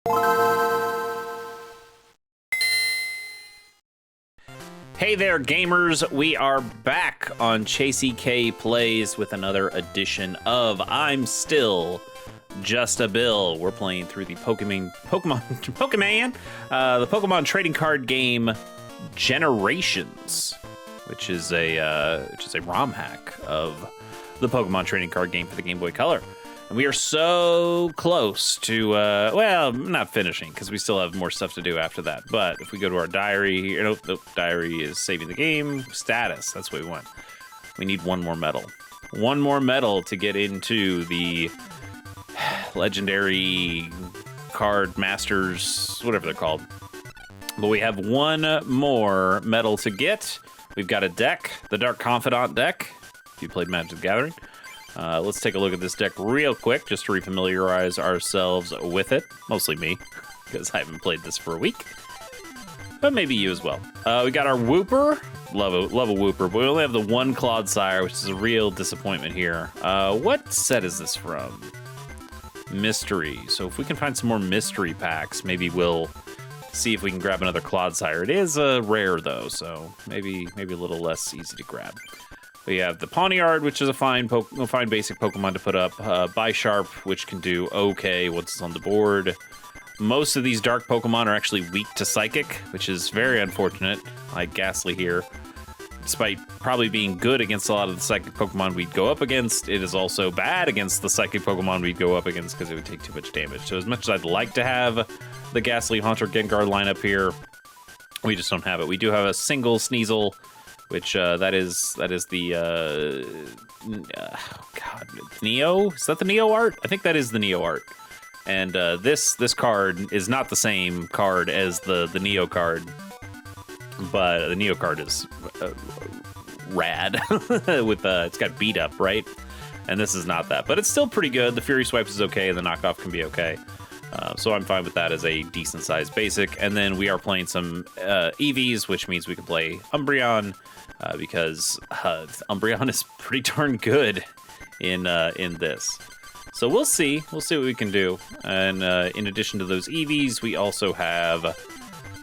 Hey there, gamers. We are back on Chasey K Plays with another edition of I'm Still Just a Bill. We're playing through the Pokemon trading card game Generations, which is a ROM hack of the Pokemon trading card game for the Game Boy Color. And we are so close to, well, not finishing, because we still have more stuff to do after that. But if we go to our diary here, nope, diary is saving the game. Status, that's what we want. We need one more medal. One more medal to get into the legendary card masters, whatever they're called. But we have one more medal to get. We've got a deck, the Dark Confidant deck, if you played Magic the Gathering. Let's take a look at this deck real quick, just to refamiliarize ourselves with it. Mostly me, because I haven't played this for a week. But maybe you as well. We got our Wooper. Love a Wooper, but we only have the one Clodsire, which is a real disappointment here. What set is this from? Mystery. So if we can find some more mystery packs, maybe we'll see if we can grab another Clodsire. It is rare, though, so maybe a little less easy to grab. We have the Pawniard, which is a fine basic Pokemon to put up. Bisharp, which can do okay once it's on the board. Most of these dark Pokemon are actually weak to Psychic, which is very unfortunate, like Ghastly here. Despite probably being good against a lot of the Psychic Pokemon we'd go up against, it is also bad against the Psychic Pokemon we'd go up against because it would take too much damage. So as much as I'd like to have the Ghastly, Haunter, Gengar lineup here, we just don't have it. We do have a single Sneasel, which that is the God, Neo? Is that the Neo art? I think that is the Neo art. And this card is not the same card as the Neo card, but the Neo card is rad with it's got beat up, right? And this is not that, but it's still pretty good. The Fury Swipe is okay, and the knockoff can be okay. So I'm fine with that as a decent sized basic. And then we are playing some EVs, which means we can play Umbreon, because Umbreon is pretty darn good in this. So we'll see what we can do. And in addition to those EVs, we also have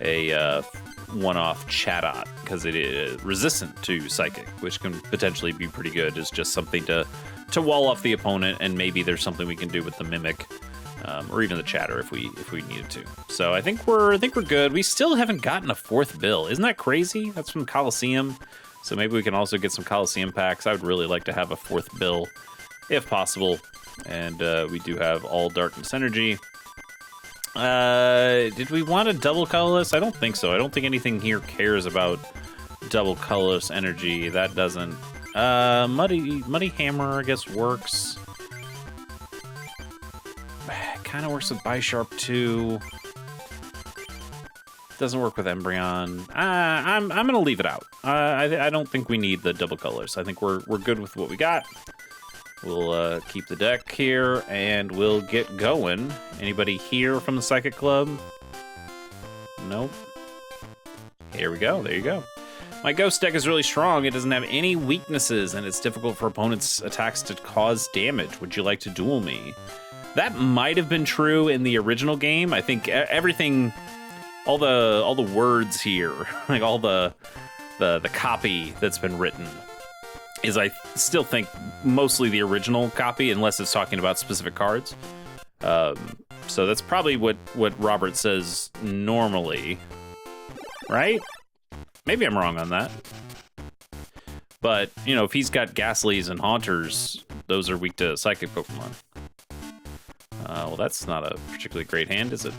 a one-off Chatot, because it is resistant to Psychic, which can potentially be pretty good as just something to wall off the opponent, and maybe there's something we can do with the Mimic. Or even the Chatter if we needed to. So I think we're good. We still haven't gotten a fourth bill. Isn't that crazy? That's from Coliseum. So maybe we can also get some Coliseum packs. I would really like to have a fourth bill if possible. And we do have all Darkness Energy. Did we want a double colorless? I don't think so. I don't think anything here cares about double colorless energy. That doesn't. Muddy Hammer, I guess, works. Kind of works with Bisharp too. Doesn't work with Umbreon. I'm gonna leave it out. I don't think we need the double colors. I think we're good with what we got. We'll keep the deck here and we'll get going. Anybody here from the Psychic Club? Nope. Here we go. There you go. My Ghost deck is really strong. It doesn't have any weaknesses and it's difficult for opponents' attacks to cause damage. Would you like to duel me? That might have been true in the original game. I think everything, all the words here, like all the copy that's been written, is I still think mostly the original copy, unless it's talking about specific cards. So that's probably what Robert says normally, right? Maybe I'm wrong on that. But you know, if he's got Ghastlies and Haunters, those are weak to Psychic Pokemon. Well, that's not a particularly great hand, is it?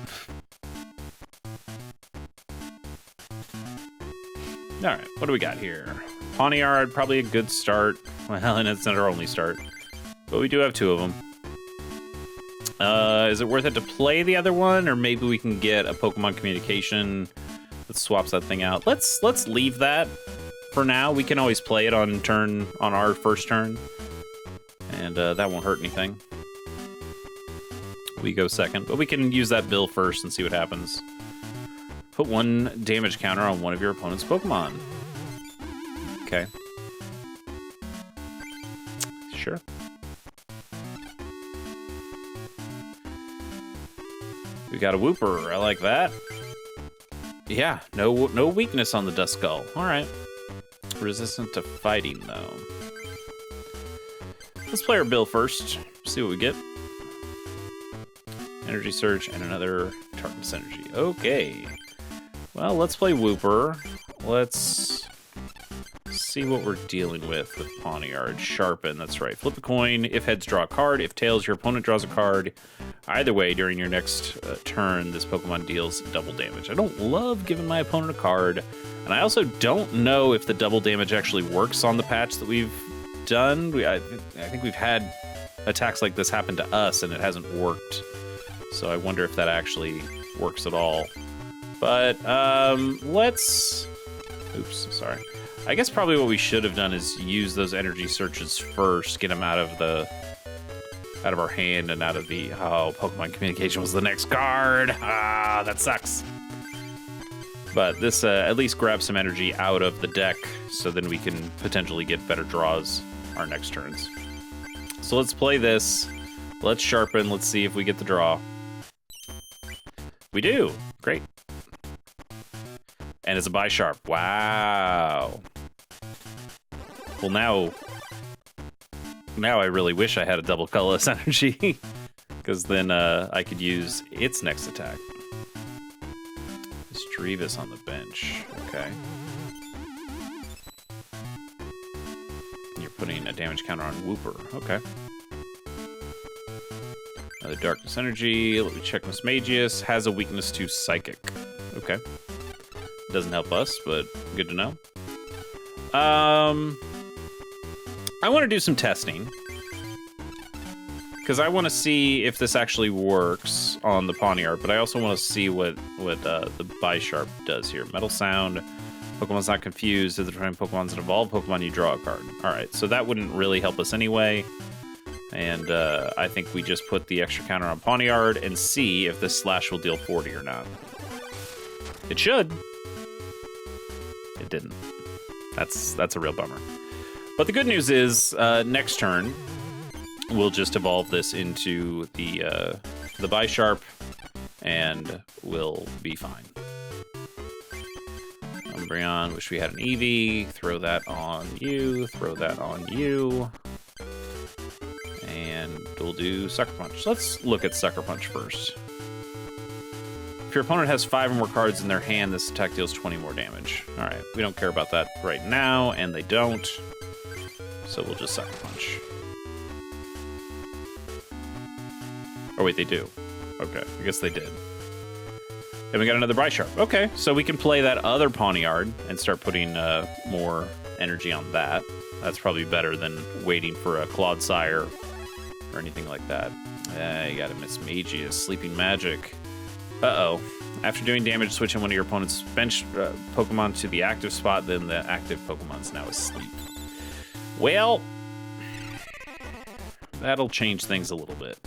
All right, what do we got here? Pawniard, probably a good start. Well, and it's not our only start, but we do have two of them. Is it worth it to play the other one, or maybe we can get a Pokemon Communication that swaps that thing out? Let's leave that for now. We can always play it on our first turn, and that won't hurt anything. We go second, but we can use that bill first and see what happens. Put one damage counter on one of your opponent's Pokemon. Okay. Sure. We got a Wooper. I like that. Yeah, no weakness on the Duskull. All right. Resistant to fighting, though. Let's play our bill first. See what we get. Energy Surge and another Darkness Energy. Okay. Well, let's play Wooper. Let's see what we're dealing with Pawniard. Sharpen, that's right. Flip a coin. If heads, draw a card. If tails, your opponent draws a card. Either way, during your next turn, this Pokemon deals double damage. I don't love giving my opponent a card. And I also don't know if the double damage actually works on the patch that we've done. I think we've had attacks like this happen to us, and it hasn't worked. So I wonder if that actually works at all. But let's... Oops, sorry. I guess probably what we should have done is use those energy searches first, get them out of our hand and out of the... Oh, Pokemon Communication was the next card. Ah, that sucks. But this at least grabs some energy out of the deck, so then we can potentially get better draws our next turns. So let's play this. Let's sharpen. Let's see if we get the draw. We do. Great. And it's a Bisharp. Wow. Well, now I really wish I had a double colorless energy, because then I could use its next attack. Drevis on the bench. Okay. And you're putting a damage counter on Wooper. Okay. Another Darkness Energy. Let me check. Mismagius has a weakness to Psychic. Okay. Doesn't help us, but good to know. I want to do some testing, because I want to see if this actually works on the Pawniard, but I also want to see what the Bisharp does here. Metal Sound, Pokemon's not confused. If the trying Pokemon's an evolved Pokemon, you draw a card. All right, so that wouldn't really help us anyway, and I think we just put the extra counter on Pawniard and see if this Slash will deal 40 or not. It should. It didn't. That's a real bummer. But the good news is, next turn, we'll just evolve this into the Bisharp, and we'll be fine. Umbreon, wish we had an Eevee. Throw that on you. Throw that on you. And we'll do Sucker Punch. Let's look at Sucker Punch first. If your opponent has 5 or more cards in their hand, this attack deals 20 more damage. All right, we don't care about that right now, and they don't. So we'll just Sucker Punch. Oh, wait, they do. Okay, I guess they did. And we got another Bisharp. Okay, so we can play that other Pawniard and start putting more energy on that. That's probably better than waiting for a Clodsire or anything like that. You got a Mismagius, Sleeping Magic. Uh-oh. After doing damage, switch in one of your opponent's bench Pokemon to the active spot, then the active Pokemon's now asleep. Well, that'll change things a little bit.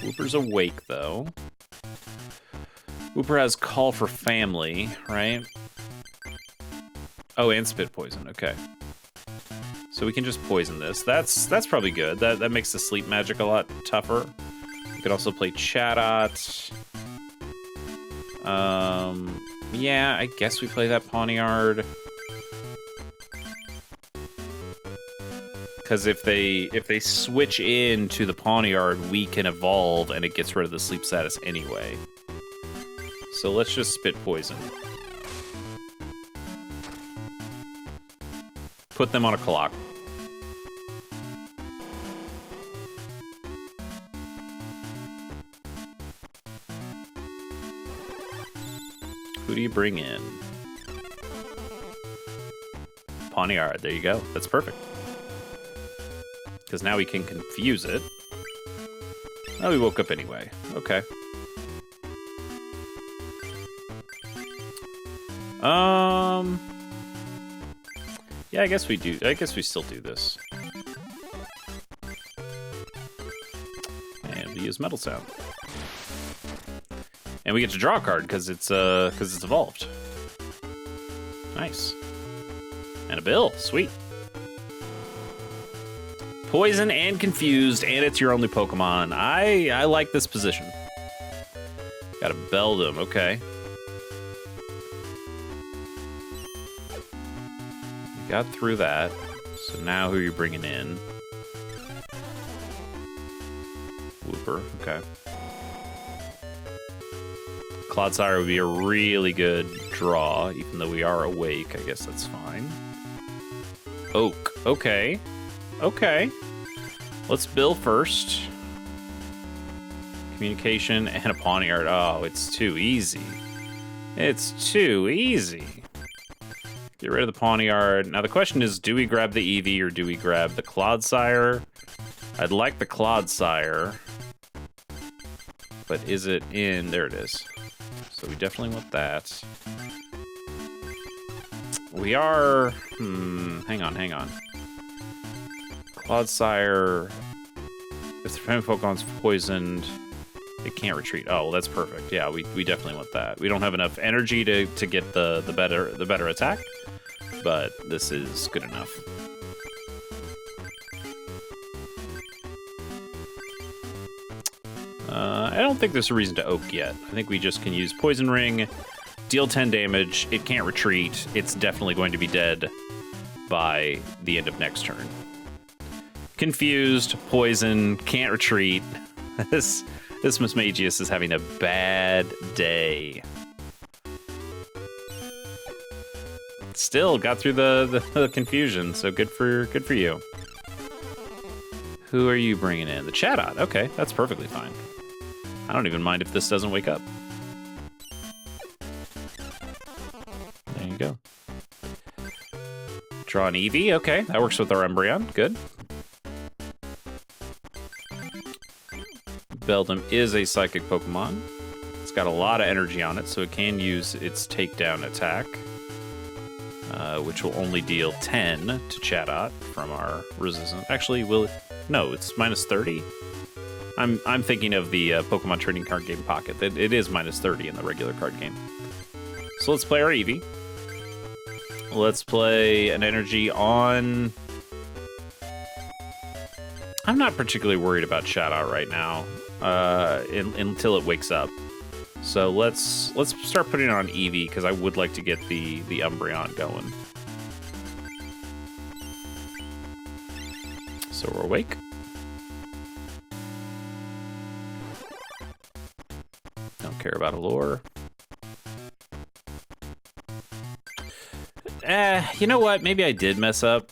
Wooper's awake, though. Wooper has Call for Family, right? Oh, and Spit Poison, okay. So we can just poison this. That's probably good. That makes the Sleep Magic a lot tougher. We could also play Chatot. Yeah, I guess we play that Pawniard. Because if they switch into the Pawniard, we can evolve, and it gets rid of the sleep status anyway. So let's just Spit Poison. Put them on a clock. Who do you bring in? Pawniard, there you go. That's perfect. Because now we can confuse it. Oh, we woke up anyway. Okay. Yeah, I guess we do. I guess we still do this. And we use Metal Sound. And we get to draw a card because it's evolved. Nice. And a bill. Sweet. Poison and confused, and it's your only Pokemon. I like this position. Got a Beldum, okay. Got through that. So now who are you bringing in? Wooper, okay. Clodsire would be a really good draw, even though we are awake. I guess that's fine. Oak, okay. Okay. Let's Bill first. Communication and a Pawniard. Oh, it's too easy. It's too easy. Get rid of the Pawniard. Now the question is, do we grab the Eevee or do we grab the Clodsire? I'd like the Clodsire. But is it in? There it is. So we definitely want that. We are... hang on. Clodsire... If the family Pokemon's poisoned, it can't retreat. Oh, well, that's perfect. Yeah, we definitely want that. We don't have enough energy to get the better attack, but this is good enough. I don't think there's a reason to Oak yet. I think we just can use Poison Ring, deal 10 damage, it can't retreat, it's definitely going to be dead by the end of next turn. Confused, Poison, can't retreat. This Mismagius is having a bad day. Still got through the confusion, so good for you. Who are you bringing in? The Chatot. Okay, that's perfectly fine. I don't even mind if this doesn't wake up. There you go. Draw an Eevee. Okay, that works with our Umbreon. Good. Beldum is a psychic Pokemon. It's got a lot of energy on it, so it can use its takedown attack, which will only deal 10 to Chatot from our resistance. Actually, will it? No, it's minus 30. I'm thinking of the Pokemon trading card game Pocket. It is minus 30 in the regular card game. So let's play our Eevee. Let's play an energy on... I'm not particularly worried about Chatot right now, until it wakes up. So let's start putting it on Eevee, because I would like to get the Umbreon going. So we're awake. Don't care about Allure. You know what? Maybe I did mess up.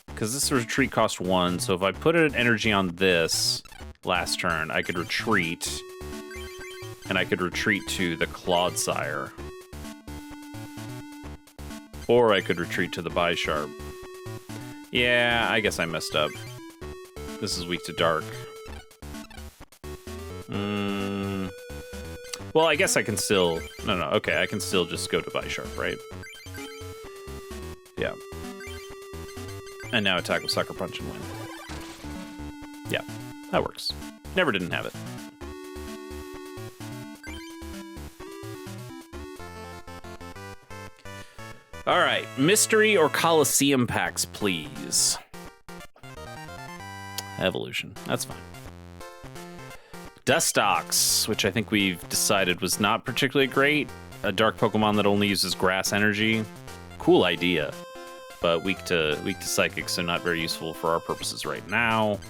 Because this retreat cost 1, so if I put an energy on this last turn, I could retreat. And I could retreat to the Clodsire. Or I could retreat to the Bisharp. Yeah, I guess I messed up. This is weak to dark. Well, I guess I can still... No, okay, I can still just go to Bisharp, right? Yeah. And now attack with Sucker Punch and win. Yeah, that works. Never didn't have it. All right, Mystery or Coliseum packs, please. Evolution, that's fine. Dustox, which I think we've decided was not particularly great. A dark Pokemon that only uses grass energy. Cool idea, but weak to Psychic, so not very useful for our purposes right now.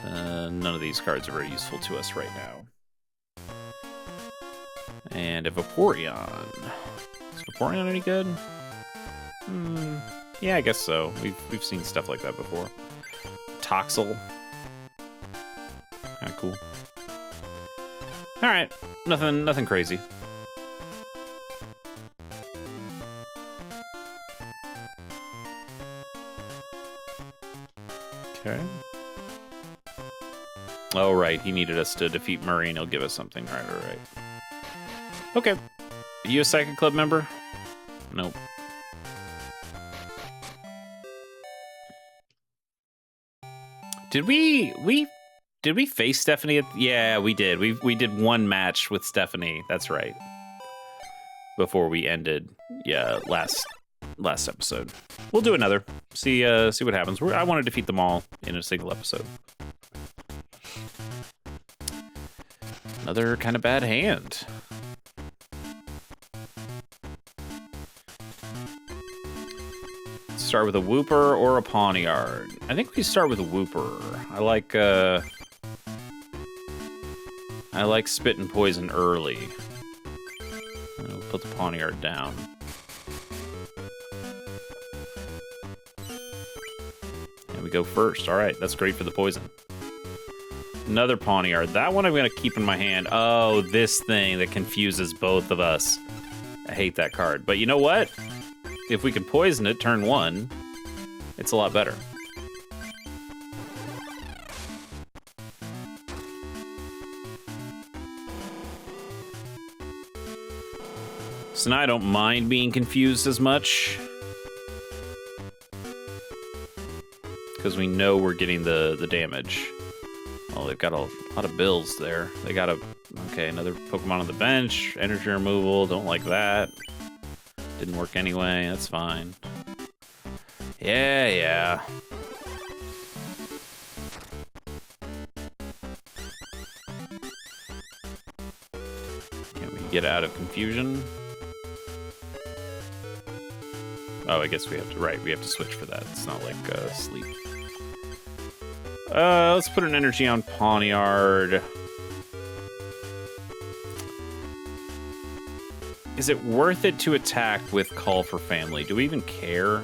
None of these cards are very useful to us right now. And a Vaporeon. Is Vaporeon any good? Yeah, I guess so. We've seen stuff like that before. Toxel. Kinda cool. Alright. Nothing crazy. Okay. Oh, right. He needed us to defeat Murray and he'll give us something. Right. Okay. Are you a Psychic Club member? Nope. Did we face Stephanie? Yeah, we did. We did one match with Stephanie. That's right. Before we ended, yeah, last episode. We'll do another. See what happens. I want to defeat them all in a single episode. Another kind of bad hand. Start with a Wooper or a Pawniard. I think we start with a Wooper. I like Spit and Poison early. And we'll put the Pawniard down. And we go first. All right, that's great for the poison. Another Pawniard. That one I'm going to keep in my hand. Oh, this thing that confuses both of us. I hate that card. But you know what? If we could poison it turn 1, it's a lot better. So now I don't mind being confused as much. Because we know we're getting the damage. Oh, they've got a lot of bills there. They got okay, another Pokemon on the bench. Energy removal, don't like that. Didn't work anyway, that's fine. Yeah. Can we get out of confusion? Oh, I guess we have to, right, we have to switch for that. It's not like sleep. Let's put an energy on Pawniard. Is it worth it to attack with Call for Family? Do we even care?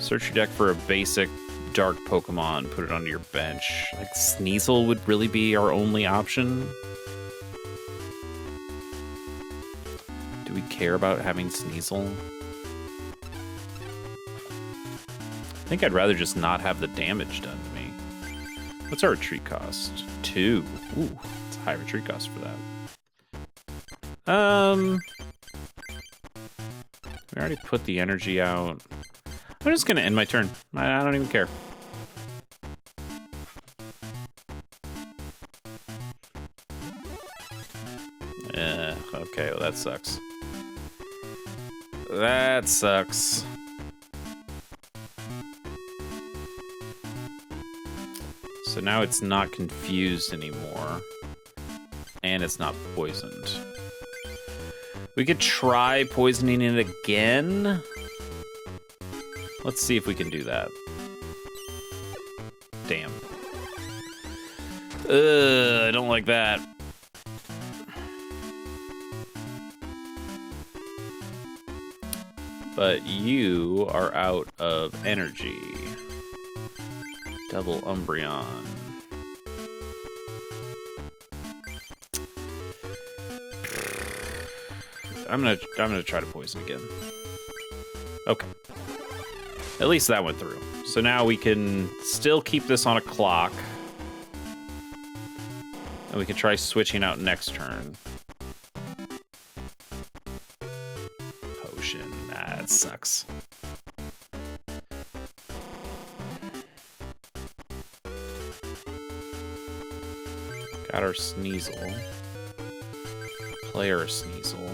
Search your deck for a basic dark Pokemon, put it onto your bench. Like Sneasel would really be our only option. Do we care about having Sneasel? I think I'd rather just not have the damage done to me. What's our retreat cost? 2. Ooh, it's a high retreat cost for that. We already put the energy out. I'm just gonna end my turn. I don't even care. Okay, well that sucks. That sucks. So now it's not confused anymore. And it's not poisoned. We could try poisoning it again. Let's see if we can do that. Damn. I don't like that. But you are out of energy. Double Umbreon. I'm gonna try to poison again. Okay. At least that went through. So now we can still keep this on a clock. And we can try switching out next turn. Potion. That sucks. Got our Sneasel. Play our Sneasel.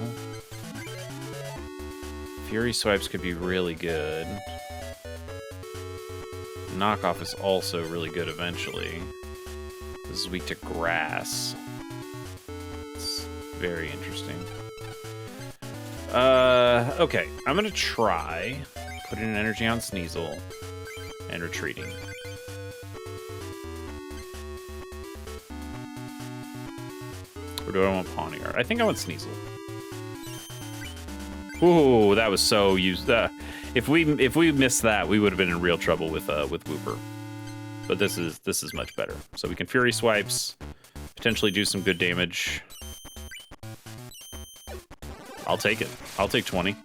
Fury Swipes could be really good. Knockoff is also really good eventually. This is weak to grass. It's very interesting. Okay, I'm gonna try putting an energy on Sneasel and retreating. Or do I want Pawniard? I think I want Sneasel. Ooh, that was so used. If we missed that, we would have been in real trouble with Wooper. But this is much better. So we can Fury Swipes, potentially do some good damage. I'll take it. I'll take 20.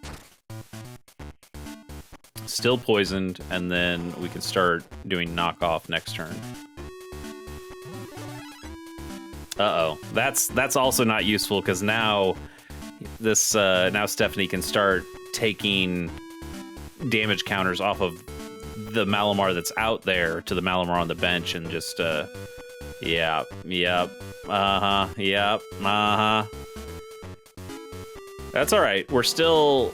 Still poisoned, and then we can start doing knockoff next turn. Uh-oh. That's also not useful, because now now Stephanie can start taking damage counters off of the Malamar that's out there to the Malamar on the bench and just yep, that's all right. We're still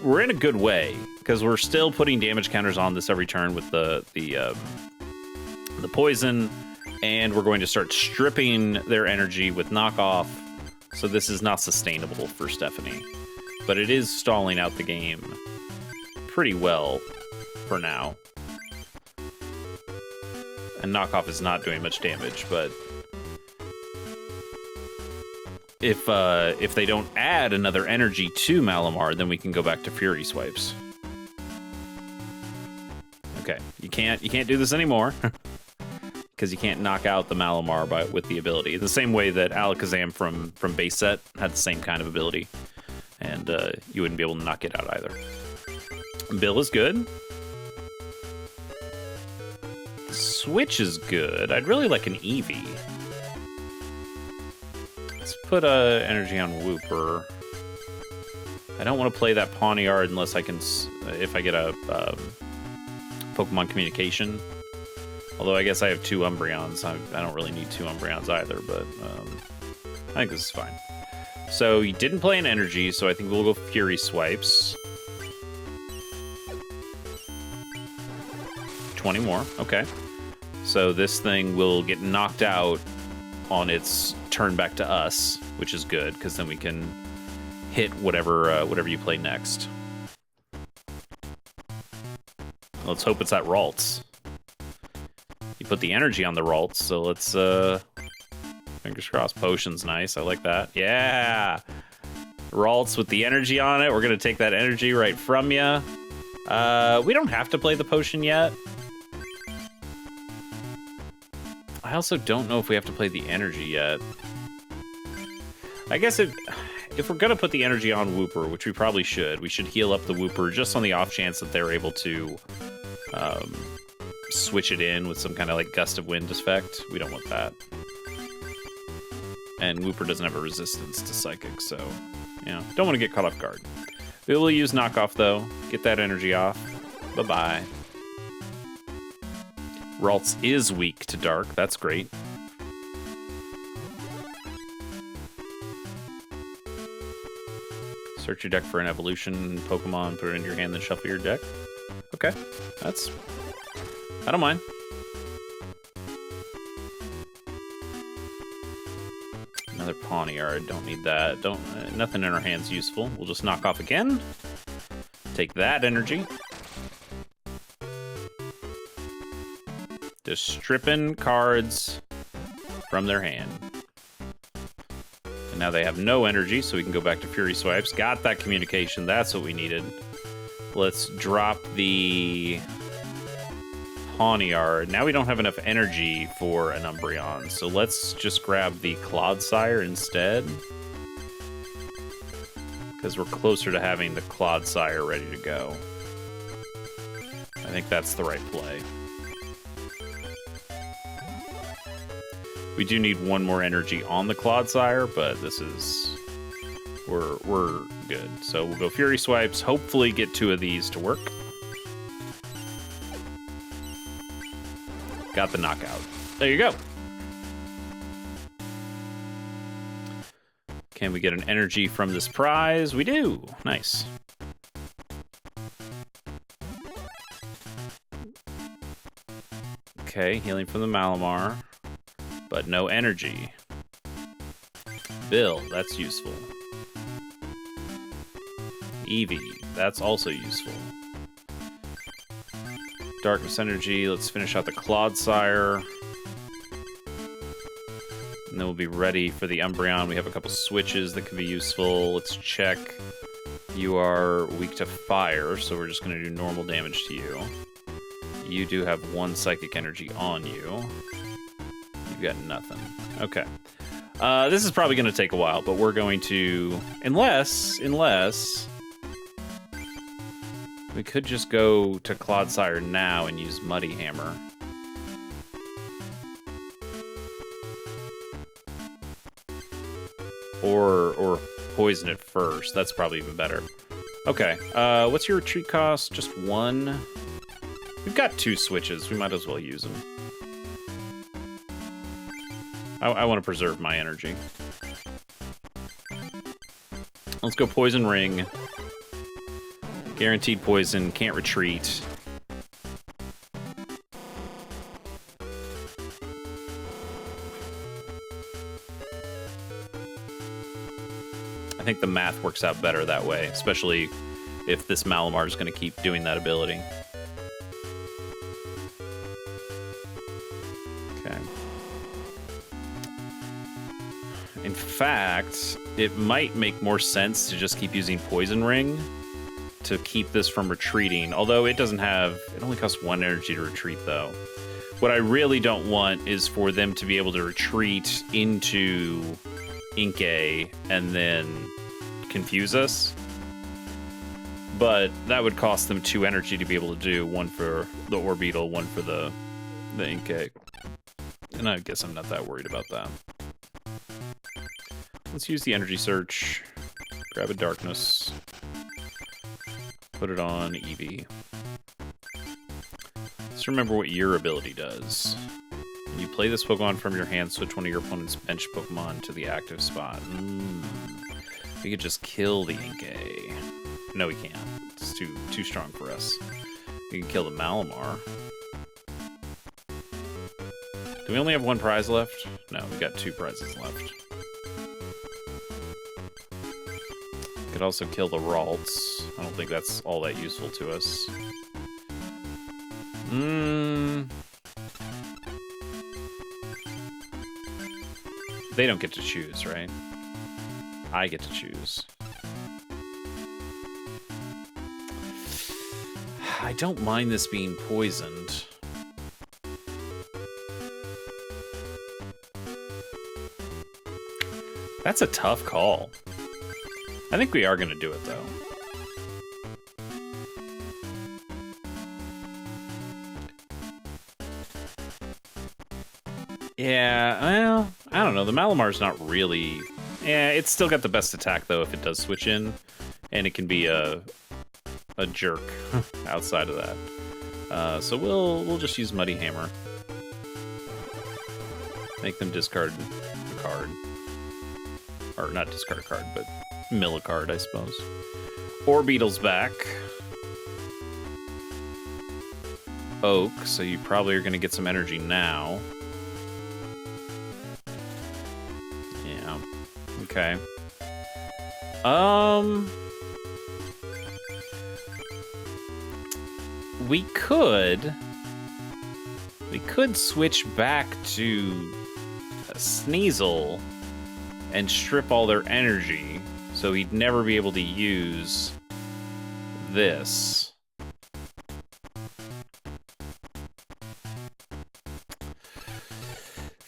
we're in a good way, because we're still putting damage counters on this every turn with the poison, and we're going to start stripping their energy with knockoff. So this is not sustainable for Stephanie, but it is stalling out the game pretty well for now. And knockoff is not doing much damage, but if they don't add another energy to Malamar, then we can go back to Fury Swipes. Okay, you can't do this anymore because you can't knock out the Malamar with the ability. The same way that Alakazam from base set had the same kind of ability, and you wouldn't be able to knock it out either. Bill is good. Switch is good. I'd really like an Eevee. Let's put energy on Wooper. I don't want to play that Pawniard unless I can, if I get a Pokemon Communication. Although I guess I have 2 Umbreons. I don't really need 2 Umbreons either, but I think this is fine. So he didn't play an energy, so I think we'll go Fury Swipes. 20 more, okay. So this thing will get knocked out on its turn back to us, which is good, because then we can hit whatever you play next. Let's hope it's that Ralts. You put the energy on the Ralts, so let's, fingers crossed. Potion's nice, I like that. Yeah! Ralts with the energy on it, we're gonna take that energy right from you. We don't have to play the potion yet. I also don't know if we have to play the energy yet. I guess if we're gonna put the energy on Wooper, which we probably should, we should heal up the Wooper just on the off chance that they're able to switch it in with some kind of like gust of wind effect. We don't want that. And Wooper doesn't have a resistance to Psychic, so, you know, don't want to get caught off guard. We will use Knockoff, though. Get that energy off. Bye-bye. Ralts is weak to Dark. That's great. Search your deck for an evolution Pokemon, put it into your hand, then shuffle your deck. Okay, that's... I don't mind. Another Pawniard, don't need that. Nothing in our hand's useful. We'll just knock off again. Take that energy. Just stripping cards from their hand. And now they have no energy, so we can go back to Fury Swipes. Got that communication, that's what we needed. Let's drop the Pawniard. Now we don't have enough energy for an Umbreon, so let's just grab the Clodsire instead. Because we're closer to having the Clodsire ready to go. I think that's the right play. We do need one more energy on the Clodsire, but this is... We're good. So we'll go Fury Swipes, hopefully get 2 of these to work. Got the knockout. There you go. Can we get an energy from this prize? We do. Nice. Okay, healing from the Malamar, but no energy. Bill, that's useful. Eevee, that's also useful. Darkness energy, let's finish out the Clodsire. And then we'll be ready for the Umbreon. We have a couple switches that could be useful. Let's check. You are weak to fire, so we're just going to do normal damage to you. You do have 1 psychic energy on you. You've got nothing. Okay. This is probably going to take a while, but we're going to... Unless... We could just go to Clodsire now and use Muddy Hammer. Or poison it first. That's probably even better. Okay, what's your retreat cost? Just 1? We've got 2 switches. We might as well use them. I want to preserve my energy. Let's go Poison Ring. Guaranteed poison, can't retreat. I think the math works out better that way, especially if this Malamar is going to keep doing that ability. Okay. In fact, it might make more sense to just keep using Poison Ring to keep this from retreating, although it doesn't have... It only costs 1 energy to retreat, though. What I really don't want is for them to be able to retreat into Inkay and then confuse us. But that would cost them 2 energy to be able to do, 1 for the Orbeetle, 1 for the Inkay. And I guess I'm not that worried about that. Let's use the energy search, grab a darkness, put it on Eevee. Let's remember what your ability does. When you play this Pokemon from your hand, switch one of your opponent's bench Pokemon to the active spot. We could just kill the Inkay. No, we can't. It's too strong for us. We can kill the Malamar. Do we only have 1 prize left? No, we got 2 prizes left. Could also kill the Ralts. I don't think that's all that useful to us. They don't get to choose, right? I get to choose. I don't mind this being poisoned. That's a tough call. I think we are going to do it, though. Yeah, well, I don't know. The Malamar's not really... Yeah, it's still got the best attack, though, if it does switch in. And it can be a jerk outside of that. So we'll just use Muddy Hammer. Make them discard a card. Or not discard a card, but mill a card, I suppose. Orbeetle's back. Oak, so you probably are going to get some energy now. Yeah. Okay. We could switch back to Sneasel and strip all their energy, so he'd never be able to use this.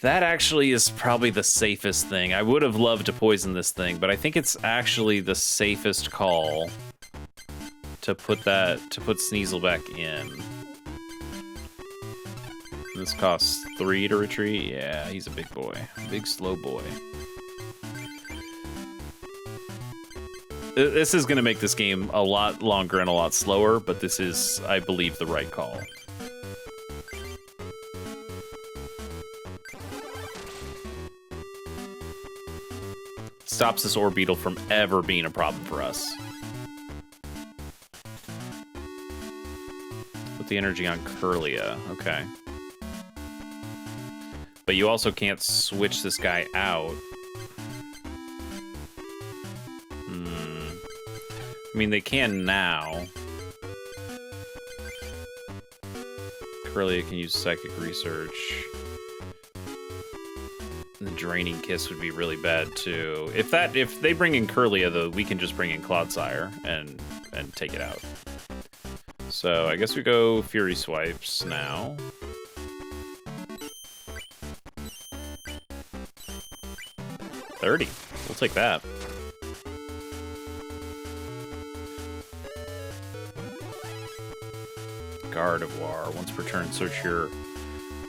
That actually is probably the safest thing. I would have loved to poison this thing, but I think it's actually the safest call to put Sneasel back in. This costs 3 to retreat. Yeah, he's a big boy. Big, slow boy. This is going to make this game a lot longer and a lot slower, but this is, I believe, the right call. Stops this Orbeetle from ever being a problem for us. Put the energy on Kirlia. Okay. But you also can't switch this guy out. I mean, they can now. Kirlia can use Psychic Research. And the Draining Kiss would be really bad too. If they bring in Kirlia, though, we can just bring in Clodsire and take it out. So I guess we go Fury Swipes now. $30. We'll take that. Gardevoir. Once per turn, search your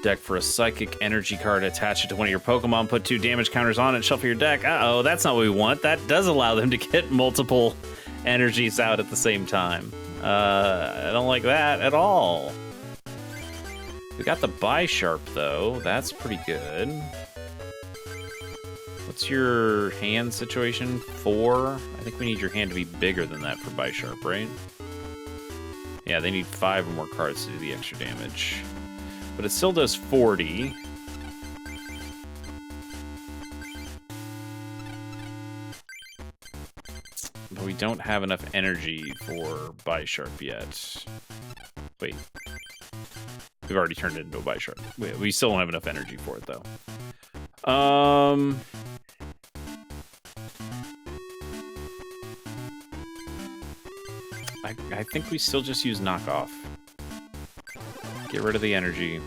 deck for a Psychic Energy card, attach it to one of your Pokemon, put 2 damage counters on it, shuffle your deck. Uh-oh, that's not what we want. That does allow them to get multiple energies out at the same time. I don't like that at all. We got the Bisharp, though. That's pretty good. What's your hand situation? 4? I think we need your hand to be bigger than that for Bisharp, right? Yeah, they need 5 or more cards to do the extra damage. But it still does 40. But we don't have enough energy for Bisharp yet. Wait. We've already turned it into a Bisharp. We still don't have enough energy for it, though. I think we still just use knockoff. Get rid of the energy.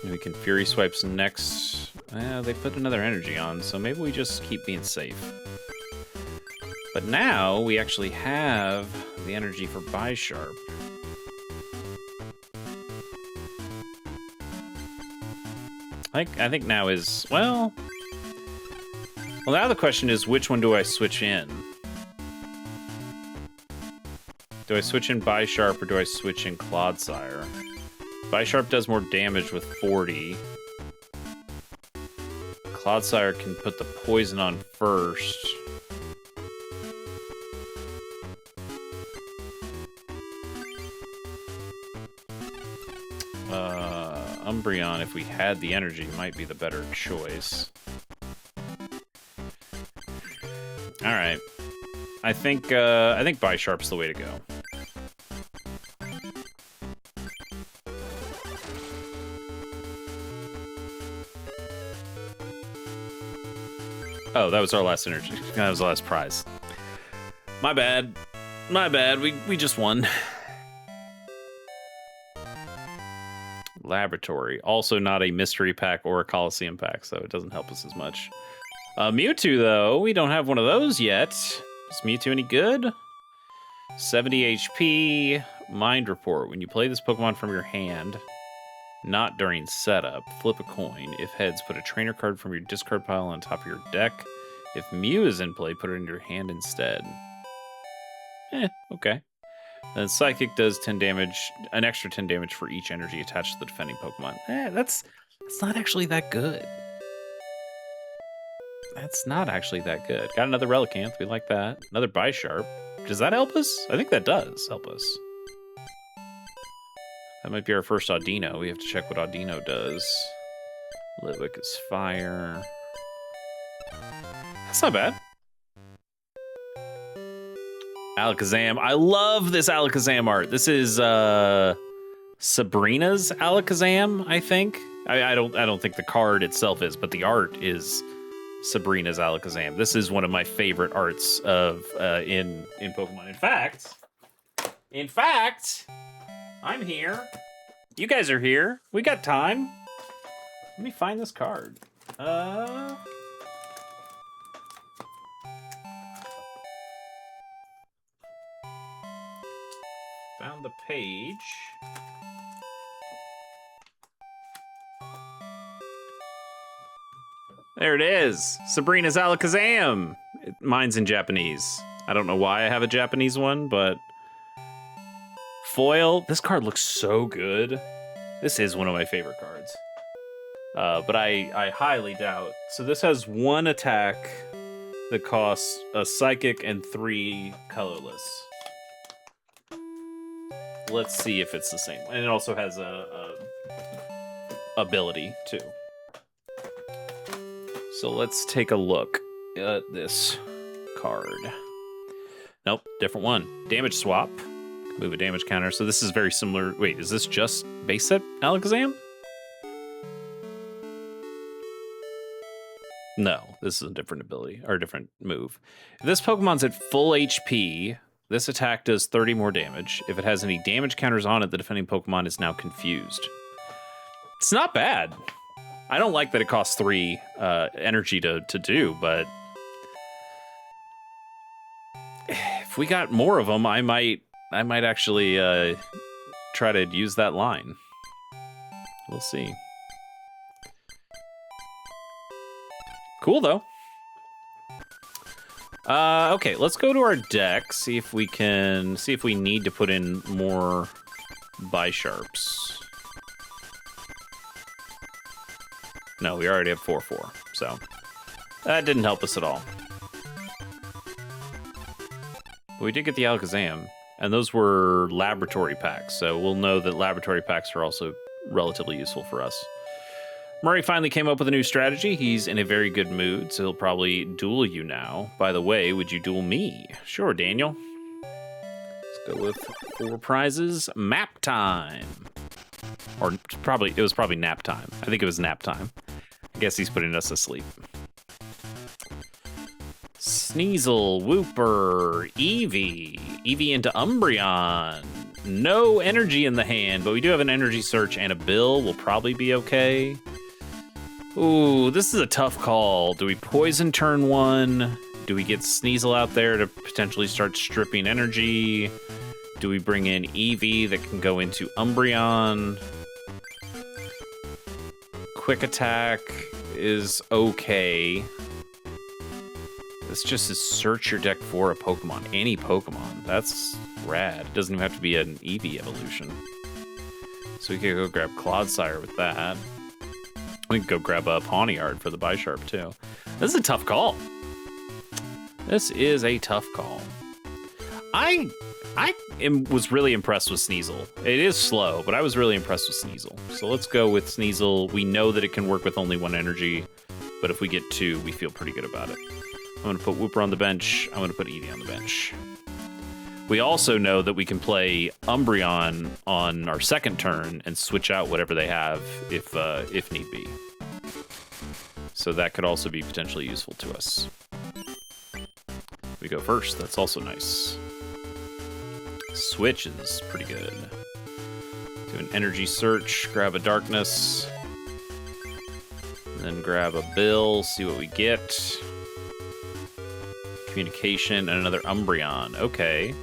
And we can Fury Swipes next. They put another energy on, so maybe we just keep being safe. But now we actually have the energy for Bisharp. I think now is, well, now the question is, which one do I switch in? Do I switch in Bisharp or do I switch in Clodsire? Bisharp does more damage with 40. Clodsire can put the poison on first. Umbreon, if we had the energy, might be the better choice. All right, I think Bisharp's the way to go. Oh, that was our last energy. That was the last prize. My bad. My bad. We just won. Laboratory. Also not a mystery pack or a Coliseum pack, so it doesn't help us as much. Mewtwo, though, we don't have one of those yet. Is Mewtwo any good? 70 HP. Mind Report. When you play this Pokemon from your hand, not during setup, flip a coin. If heads, put a trainer card from your discard pile on top of your deck. If Mew is in play, put it in your hand instead. Okay. Then Psychic does 10 damage, an extra 10 damage for each energy attached to the defending Pokemon. That's not actually that good. That's not actually that good. Got another Relicanth, we like that. Another Bisharp. Does that help us? I think that does help us. That might be our first Audino. We have to check what Audino does. Litwick is fire. That's not bad. Alakazam. I love this Alakazam art. This is Sabrina's Alakazam, I think. I don't think the card itself is, but the art is Sabrina's Alakazam. This is one of my favorite arts of in Pokemon. In fact, I'm here. You guys are here. We got time. Let me find this card. Found the page. There it is. Sabrina's Alakazam. Mine's in Japanese. I don't know why I have a Japanese one, but foil. This card looks so good. This is one of my favorite cards. But I highly doubt. So this has 1 attack that costs a Psychic and 3 colorless. Let's see if it's the same. And it also has a ability too. So let's take a look at this card. Nope, different one. Damage swap. Move a damage counter. So this is very similar. Wait, is this just base set Alakazam? No, this is a different ability or a different move. If this Pokemon's at full HP, this attack does 30 more damage. If it has any damage counters on it, the defending Pokemon is now confused. It's not bad. I don't like that it costs 3 energy to do, but if we got more of them, I might actually try to use that line. We'll see. Cool though. Okay, let's go to our deck, see if we need to put in more Bisharps. No, we already have 4/4, so that didn't help us at all. But we did get the Alakazam, and those were laboratory packs, so we'll know that laboratory packs are also relatively useful for us. Murray finally came up with a new strategy. He's in a very good mood, so he'll probably duel you now. By the way, would you duel me? Sure, Daniel. Let's go with 4 prizes. Map time. Or it was probably nap time. I think it was nap time. I guess he's putting us asleep. Sneasel, Wooper, Eevee. Eevee into Umbreon. No energy in the hand, but we do have an energy search and a bill. We'll probably be okay. Ooh, this is a tough call. Do we poison turn 1? Do we get Sneasel out there to potentially start stripping energy? Do we bring in Eevee that can go into Umbreon? Quick attack is okay. This just is search your deck for a Pokemon. Any Pokemon. That's rad. It doesn't even have to be an Eevee evolution. So we could go grab Clodsire with that. We can go grab a Pawniard for the Bisharp too. This is a tough call. This is a tough call. I was really impressed with Sneasel. It is slow, but I was really impressed with Sneasel. So let's go with Sneasel. We know that it can work with only 1 energy, but if we get 2, we feel pretty good about it. I'm going to put Wooper on the bench. I'm going to put Eevee on the bench. We also know that we can play Umbreon on our second turn and switch out whatever they have if need be. So that could also be potentially useful to us. We go first. That's also nice. Switch is pretty good. Do an energy search, grab a darkness, and then grab a bill, see what we get. Communication and another Umbreon. Okay.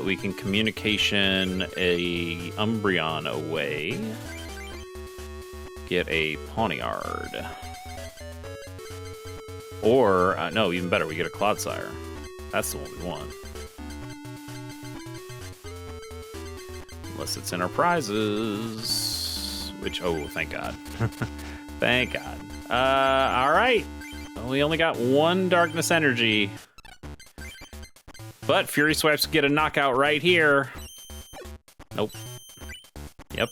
We can communication a Umbreon away. Get a Pawniard. Or, no, even better, we get a Clodsire. That's the one we want. Unless it's in our prizes. Which, oh, thank God. Thank God. All right. We only got 1 Darkness Energy. But Fury Swipes get a knockout right here. Nope. Yep.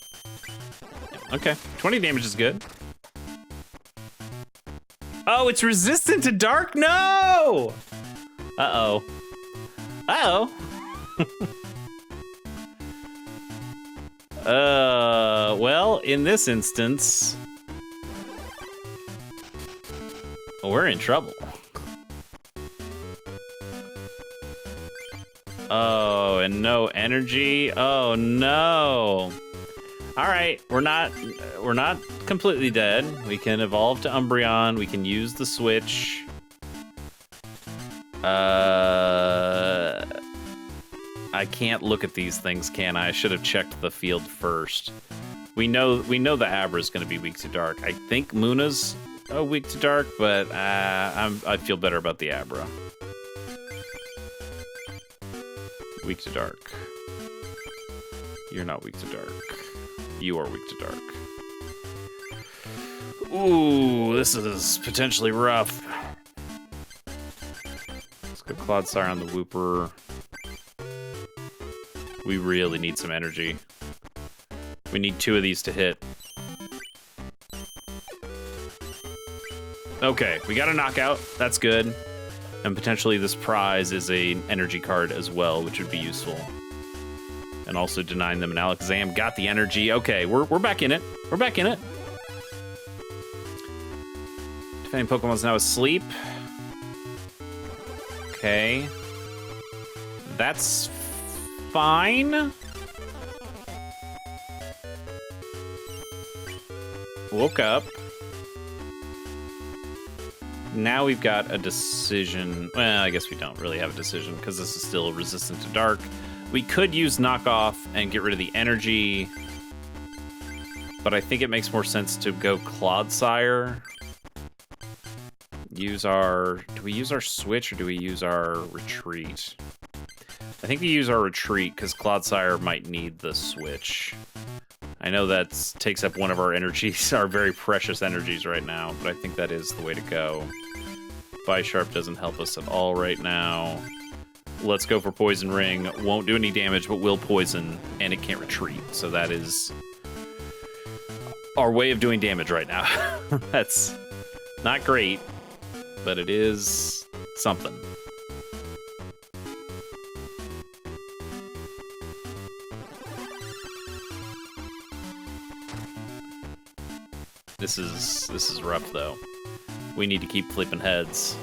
Okay. 20 damage is good. Oh, it's resistant to dark? No! Uh-oh. Uh-oh. Well, in this instance, we're in trouble. Oh, and no energy. Oh no. All right, we're not completely dead. We can evolve to Umbreon. We can use the switch. I can't look at these things, can I? I should have checked the field first. We know the Abra is going to be weak to dark. I think Muna's weak to dark, but I feel better about the Abra. Weak to dark. You're not weak to dark. You are weak to dark. Ooh, this is potentially rough. Let's go Clodsire on the Wooper. We really need some energy. We need 2 of these to hit. Okay, we got a knockout. That's good. And potentially this prize is an energy card as well, which would be useful. And also denying them an Alakazam. Got the energy. Okay, we're back in it. We're back in it. Defending Pokemon's now asleep. Okay. That's fine. Woke up. Now we've got a decision. Well, I guess we don't really have a decision because this is still resistant to dark. We could use knockoff and get rid of the energy, but I think it makes more sense to go Clodsire. Do we use our switch or do we use our retreat? I think we use our retreat because Clodsire might need the switch. I know that takes up one of our energies, our very precious energies right now, but I think that is the way to go. Bisharp doesn't help us at all right now. Let's go for Poison Ring. Won't do any damage, but will poison, and it can't retreat. So that is our way of doing damage right now. That's not great, but it is something. This is rough, though. We need to keep flipping heads.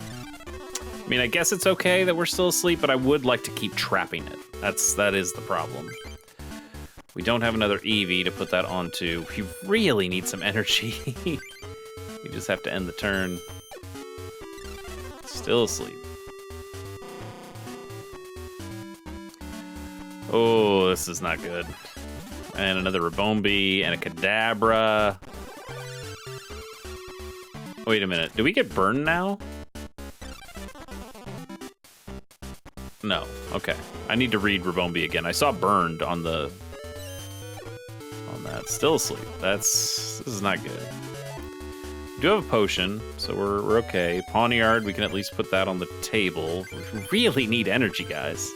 I mean, I guess it's okay that we're still asleep, but I would like to keep trapping it. That is the problem. We don't have another Eevee to put that onto. We really need some energy. We just have to end the turn. Still asleep. Oh, this is not good. And another Rabombi and a Kadabra. Wait a minute. Do we get burned now? No. Okay. I need to read Rabombi again. I saw burned on that. Still asleep. This is not good. We do have a potion, so we're okay. Pawniard, we can at least put that on the table. We really need energy, guys.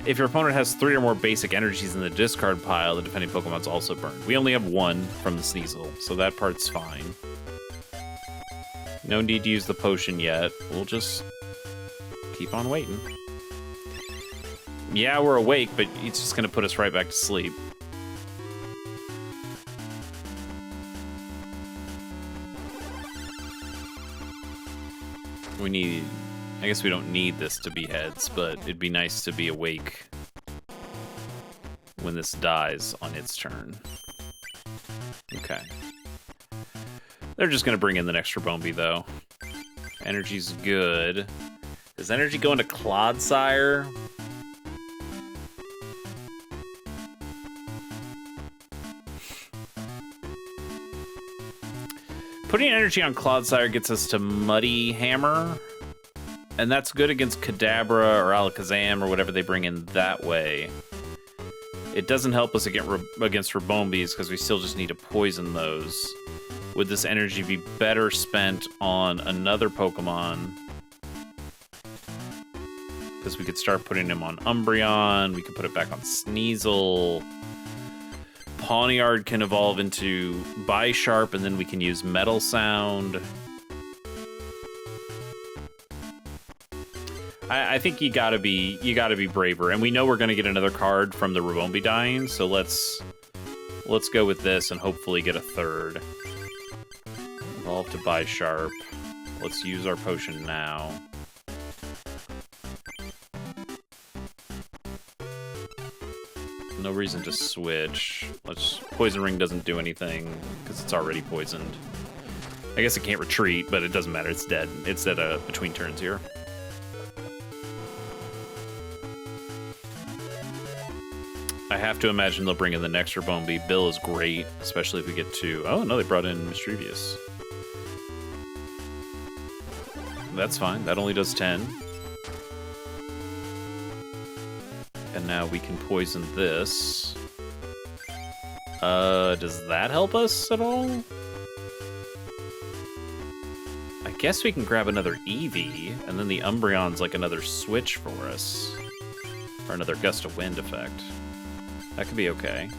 If your opponent has 3 or more basic energies in the discard pile, the defending Pokemon's also burned. We only have 1 from the Sneasel, so that part's fine. No need to use the potion yet. We'll just keep on waiting. Yeah, we're awake, but it's just gonna put us right back to sleep. I guess we don't need this to be heads, but it'd be nice to be awake when this dies on its turn. Okay. They're just gonna bring in the next Rabombi, though. Energy's good. Does energy go into Clodsire? Putting energy on Clodsire gets us to Muddy Hammer, and that's good against Kadabra or Alakazam or whatever they bring in that way. It doesn't help us against Rabombis because we still just need to poison those. Would this energy be better spent on another Pokemon? Because we could start putting him on Umbreon, we could put it back on Sneasel. Pawniard can evolve into Bisharp, and then we can use Metal Sound. I think you gotta be braver, and we know we're gonna get another card from the Rabombi dying, so let's go with this and hopefully get a third. Evolve to Bisharp. Let's use our potion now. No reason to switch. Poison Ring doesn't do anything because it's already poisoned. I guess it can't retreat, but it doesn't matter. It's dead. It's dead between turns here. I have to imagine they'll bring in the next Rabombi. Bill is great, especially if we get to... Oh, no, they brought in Mischievous. That's fine. That only does 10. And now we can poison this. Does that help us at all? I guess we can grab another Eevee, and then the Umbreon's like another switch for us. Or another Gust of Wind effect. That could be okay.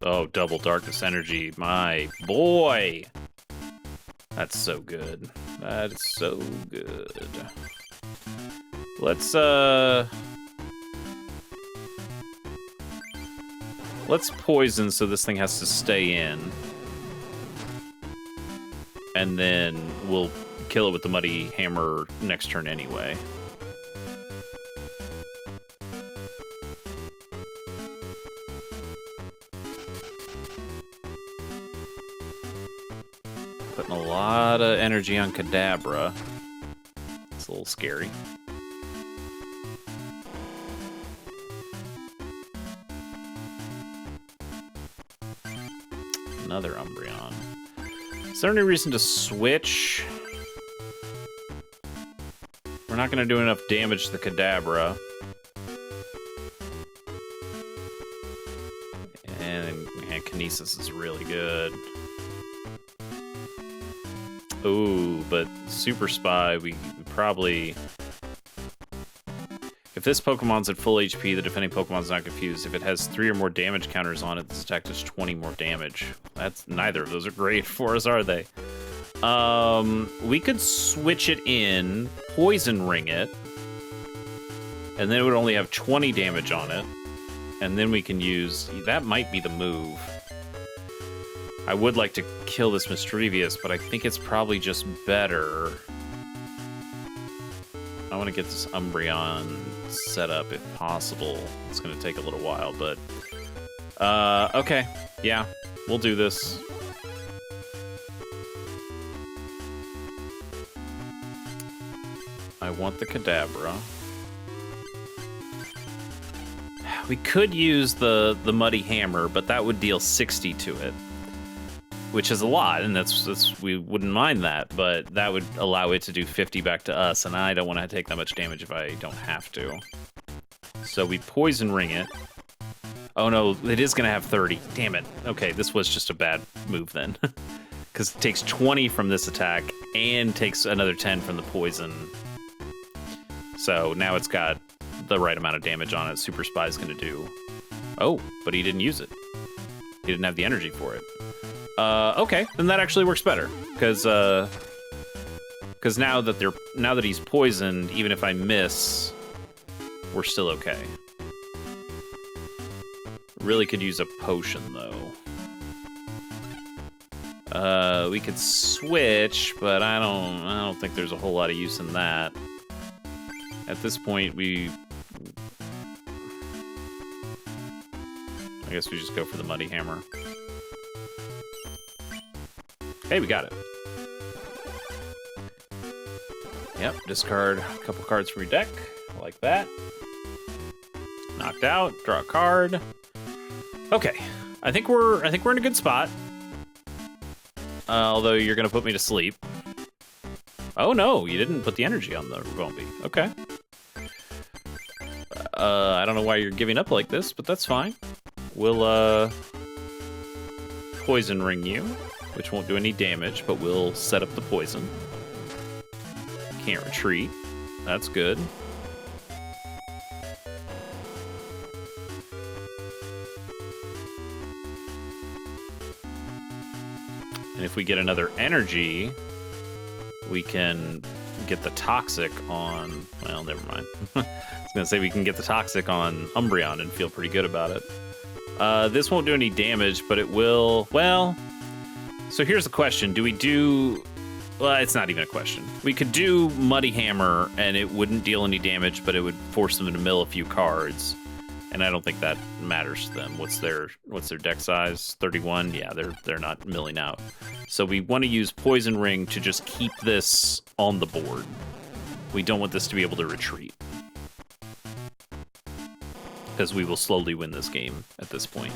Oh, double Darkness Energy. My boy! That's so good. That is so good. Let's poison so this thing has to stay in. And then we'll kill it with the Muddy Hammer next turn anyway. Putting a lot of energy on Kadabra. It's a little scary. Another Umbreon. Is there any reason to switch? We're We're not going to do enough damage to the Kadabra. And Kinesis is really good. Ooh, but Super Spy, we probably... If this Pokemon's at full HP, the defending Pokemon's not confused. If it has 3 or more damage counters on it, this attack does 20 more damage. That's neither of those are great for us, are they? We could switch it in, Poison Ring it, and then it would only have 20 damage on it. And then we can use... That might be the move. I would like to kill this Mischievous, but I think it's probably just better. I want to get this Umbreon set up if possible. It's going to take a little while, but... okay. Yeah, we'll do this. I want the Kadabra. We could use the Muddy Hammer, but that would deal 60 to it, which is a lot, and that's we wouldn't mind that, but that would allow it to do 50 back to us, and I don't want to take that much damage if I don't have to. So we Poison Ring it. Oh no, it is going to have 30. Damn it. Okay, this was just a bad move then. Because it takes 20 from this attack, and takes another 10 from the poison. So now it's got the right amount of damage on it. Super Spy is going to do. Oh, but he didn't use it. He didn't have the energy for it. Okay, then that actually works better, because now that he's poisoned, even if I miss, we're still okay. Really could use a potion though. We could switch, but I don't think there's a whole lot of use in that. At this point, I guess we just go for the Muddy Hammer. Hey, we got it. Yep, discard a couple cards from your deck, like that. Knocked out, draw a card. Okay, I think we're in a good spot. Although you're gonna put me to sleep. Oh no, you didn't put the energy on the Bombi. Okay. I don't know why you're giving up like this, but that's fine. We'll Poison Ring you, which won't do any damage, but we'll set up the poison. Can't retreat. That's good. And if we get another energy, we can get the Toxic on... Well, never mind. I was going to say we can get the Toxic on Umbreon and feel pretty good about it. This won't do any damage, but it will... Well, so here's the question. Do we do... Well, it's not even a question. We could do Muddy Hammer, and it wouldn't deal any damage, but it would force them to mill a few cards. And I don't think that matters to them. What's their deck size? 31? Yeah, they're not milling out. So we want to use Poison Ring to just keep this on the board. We don't want this to be able to retreat, because we will slowly win this game at this point.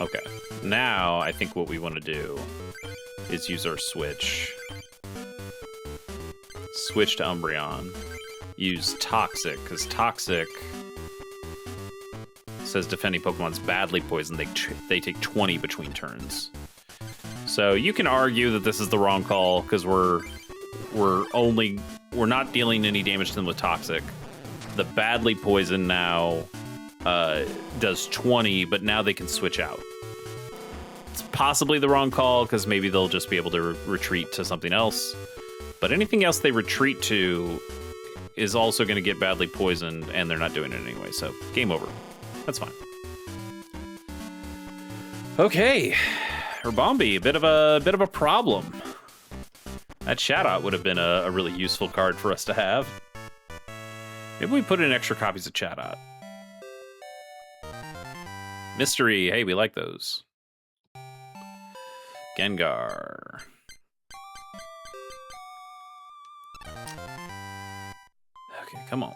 Okay, now I think what we want to do is use our switch. Switch to Umbreon. Use Toxic, because Toxic says defending Pokemon's badly poisoned. They take 20 between turns. So you can argue that this is the wrong call, because we're not dealing any damage to them with Toxic. The badly poisoned now does 20, but now they can switch out. It's possibly the wrong call, because maybe they'll just be able to retreat to something else. But anything else they retreat to is also going to get badly poisoned, and they're not doing it anyway, so game over. That's fine. Okay, Herbombi, a bit of a problem. That Shadowt would have been a really useful card for us to have. Maybe we put in extra copies of Shadowt. Mystery, hey, we like those. Gengar. Okay, come on.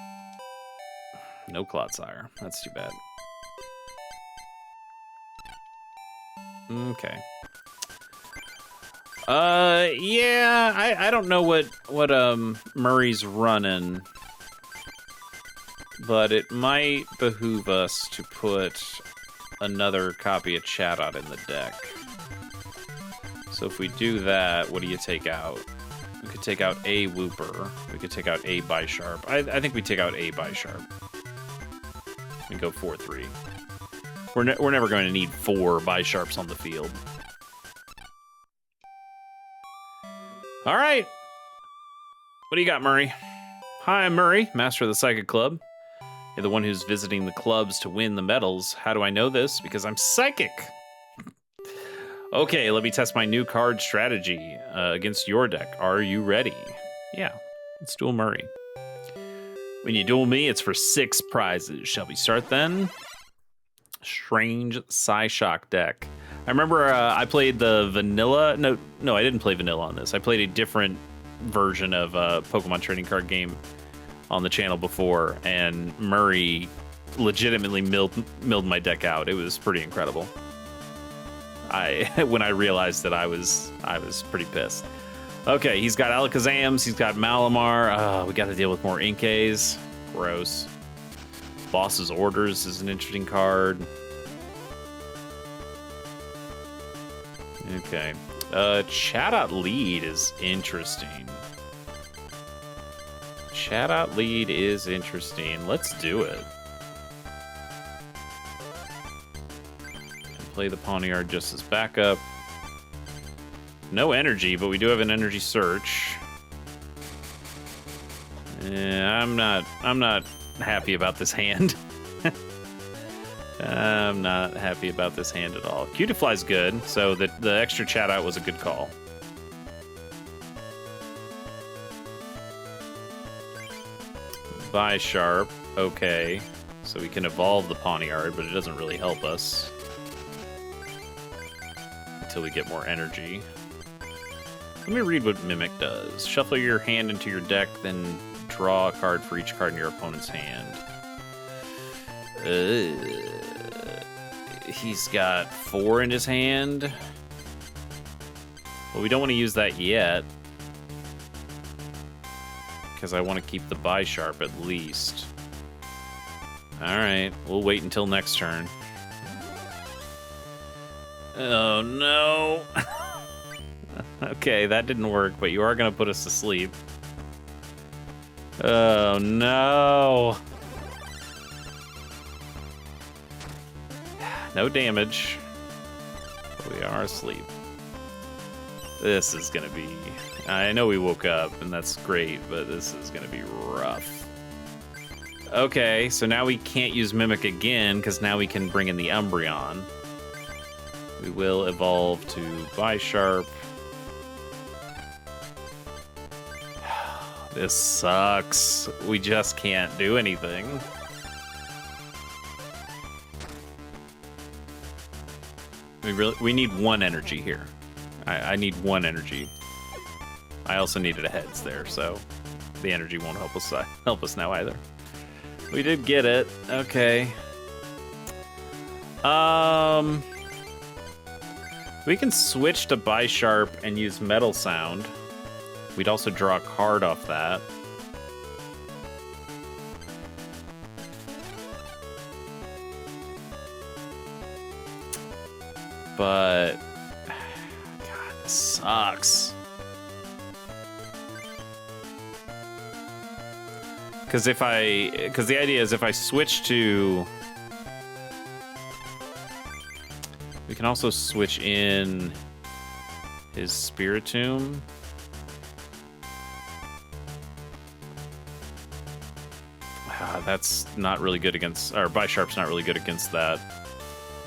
No Clodsire. That's too bad. Okay. Yeah, I don't know what Murray's running, but it might behoove us to put another copy of Chatot in the deck. So if we do that, what do you take out? We could take out a Wooper. We could take out a Bisharp. I think we take out a Bisharp. And go 4-3. We're never going to need 4 Bisharps on the field. All right. What do you got, Murray? Hi, I'm Murray, master of the Psychic Club. You're the one who's visiting the clubs to win the medals. How do I know this? Because I'm psychic. Okay, let me test my new card strategy against your deck. Are you ready? Yeah, let's duel Murray. When you duel me, it's for 6 prizes. Shall we start then? Strange Psyshock deck. I remember I played the vanilla. No, I didn't play vanilla on this. I played a different version of a Pokemon trading card game on the channel before, and Murray legitimately milled my deck out. It was pretty incredible. When I realized that I was pretty pissed. Okay, he's got Alakazams, he's got Malamar. We got to deal with more Inkays. Gross. Boss's Orders is an interesting card. Okay. Chatot Lead is interesting. Chatot Lead is interesting. Let's do it. Play the Pawniard just as backup. No energy, but we do have an energy search. I'm not happy about this hand. I'm not happy about this hand at all. Cutiefly's good, so the extra Chatot was a good call. Bisharp, okay. So we can evolve the Pawniard, but it doesn't really help us. Until we get more energy. Let me read what Mimic does. Shuffle your hand into your deck, then draw a card for each card in your opponent's hand. He's got 4 in his hand. Well, we don't want to use that yet. Because I want to keep the Bisharp at least. Alright, we'll wait until next turn. Oh, no. Okay, that didn't work, but you are going to put us to sleep. Oh, no. No damage. But we are asleep. This is going to be... I know we woke up, and that's great, but this is going to be rough. Okay, so now we can't use Mimic again, because now we can bring in the Umbreon. We will evolve to Bisharp. This sucks. We just can't do anything. We need 1 energy here. I need 1 energy. I also needed a heads there, so the energy won't help us now either. We did get it. Okay. We can switch to Bisharp and use Metal Sound. We'd also draw a card off that. But God, this sucks. Because the idea is if I switch to, we can also switch in his Spiritomb. That's not really good against, or Bisharp's not really good against that.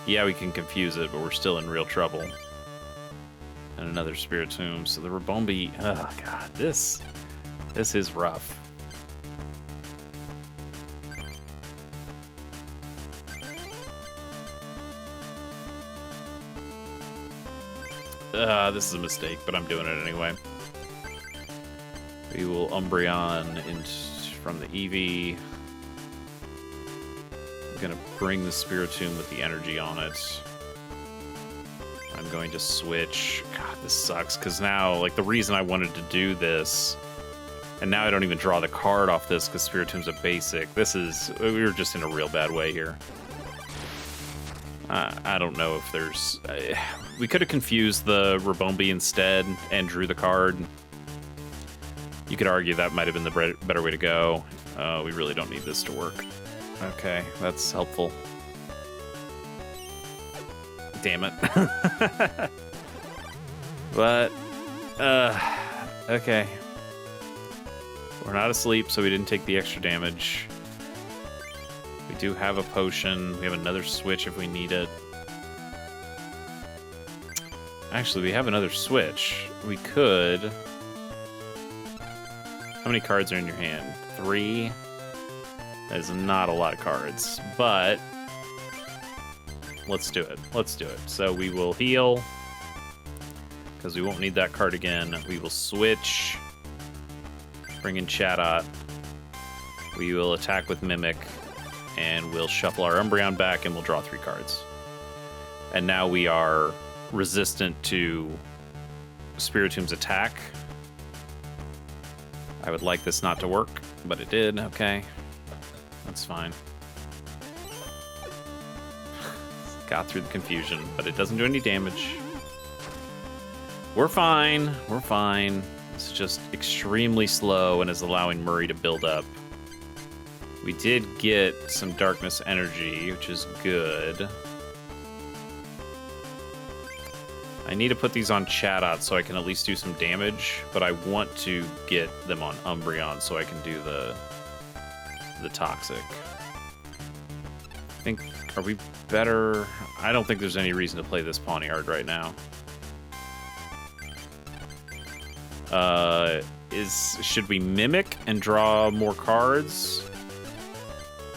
Yeah, we can confuse it, but we're still in real trouble. And another Spiritomb. So the Rabombi, oh god, this is rough. This is a mistake, but I'm doing it anyway. We will Umbreon from the Eevee. I'm gonna bring the Spiritomb with the energy on it. I'm going to switch. God, this sucks, because now, like, the reason I wanted to do this, and now I don't even draw the card off this because Spiritomb's a basic. We were just in a real bad way here. I don't know if there's... we could have confused the Rabombi instead and drew the card. You could argue that might have been the better way to go. We really don't need this to work. Okay, that's helpful. Damn it. But, okay. We're not asleep, so we didn't take the extra damage. We do have a potion. We have another switch if we need it. Actually, we have another switch. We could... How many cards are in your hand? 3? That is not a lot of cards, but... Let's do it. Let's do it. So we will heal, because we won't need that card again. We will switch. Bring in Chatot. We will attack with Mimic, and we'll shuffle our Umbreon back, and we'll draw 3 cards. And now we are resistant to Spiritomb's attack. I would like this not to work, but it did. Okay. That's fine. Got through the confusion, but it doesn't do any damage. We're fine. We're fine. It's just extremely slow and is allowing Murray to build up. We did get some darkness energy, which is good. I need to put these on Chatot so I can at least do some damage, but I want to get them on Umbreon so I can do the toxic. I think, are we better? I don't think there's any reason to play this Pawniard right now. Should we Mimic and draw more cards?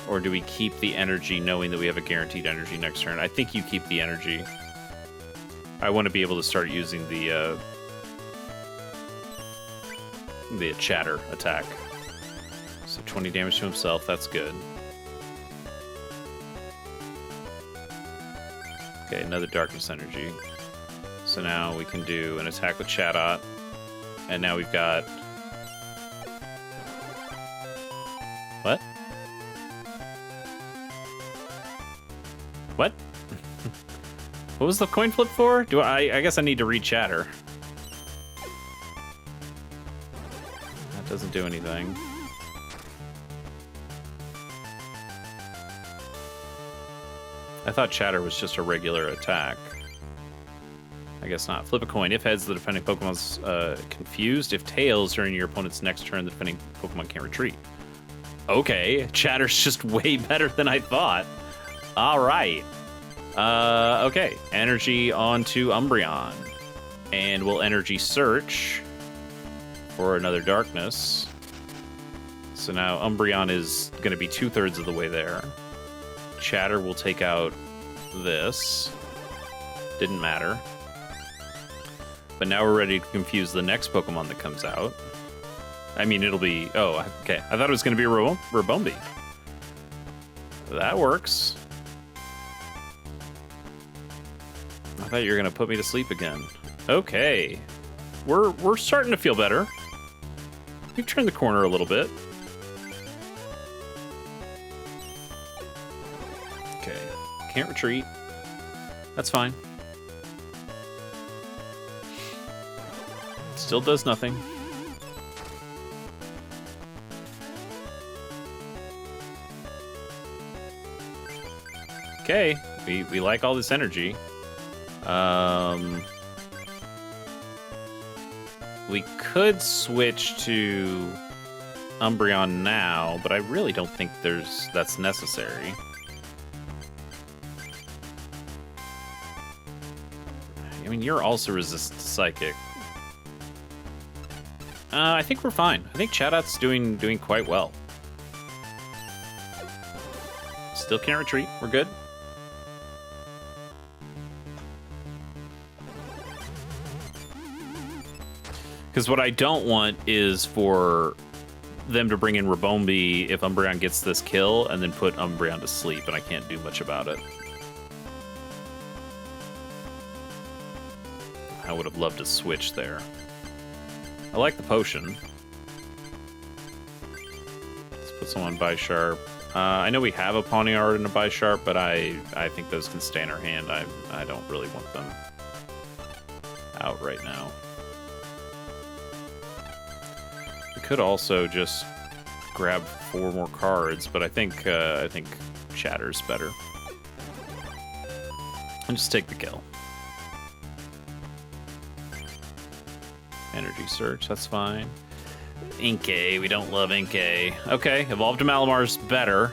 Or do we keep the energy knowing that we have a guaranteed energy next turn? I think you keep the energy. I want to be able to start using the Chatter attack. So 20 damage to himself, that's good. Okay, another darkness energy. So now we can do an attack with Chatot. And now we've got... What? What? What was the coin flip for? I guess I need to read Chatter. That doesn't do anything. I thought Chatter was just a regular attack. I guess not. Flip a coin. If heads, the defending Pokemon's confused. If tails, during your opponent's next turn, the defending Pokemon can't retreat. Okay, Chatter's just way better than I thought. All right. Okay, energy onto Umbreon. And we'll energy search for another darkness. So now Umbreon is going to be 2/3 of the way there. Chatter will take out this. Didn't matter. But now we're ready to confuse the next Pokemon that comes out. I mean, it'll be... Oh, okay. I thought it was going to be a Rabombi. That works. I thought you were going to put me to sleep again. Okay. We're starting to feel better. We've turned the corner a little bit. Okay. Can't retreat. That's fine. Still does nothing. Okay, we like all this energy. We could switch to Umbreon now, but I really don't think that's necessary. I mean, you're also resistant to Psychic. I think we're fine. I think Chatot's doing quite well. Still can't retreat. We're good. Because what I don't want is for them to bring in Rabombi if Umbreon gets this kill, and then put Umbreon to sleep, and I can't do much about it. I would have loved to switch there. I like the potion. Let's put someone by Sharp. I know we have a Pawniard and a by Sharp, but I think those can stay in our hand. I don't really want them out right now. We could also just grab 4 more cards, but I think Shatter's better. And just take the kill. Energy Search, that's fine. Inkay, we don't love Inkay. Okay, Evolved to Malamar's better.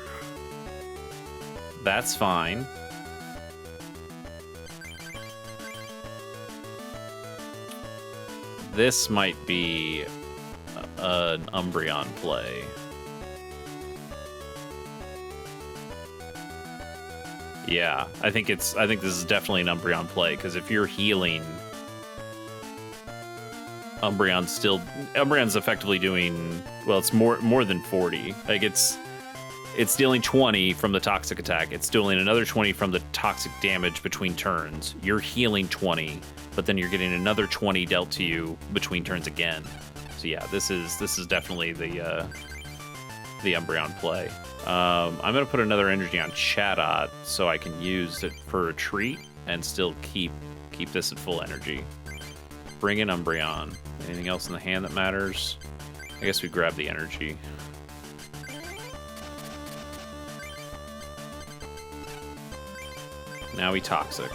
That's fine. This might be an Umbreon play. Yeah, I think this is definitely an Umbreon play, because if you're healing, Umbreon's effectively doing, well, it's more than 40. Like it's dealing 20 from the toxic attack. It's dealing another 20 from the toxic damage between turns. You're healing 20, but then you're getting another 20 dealt to you between turns again. So yeah, this is definitely the Umbreon play. I'm gonna put another energy on Chatot so I can use it for retreat and still keep this at full energy. Bring in Umbreon. Anything else in the hand that matters? I guess we grab the energy. Now we Toxic.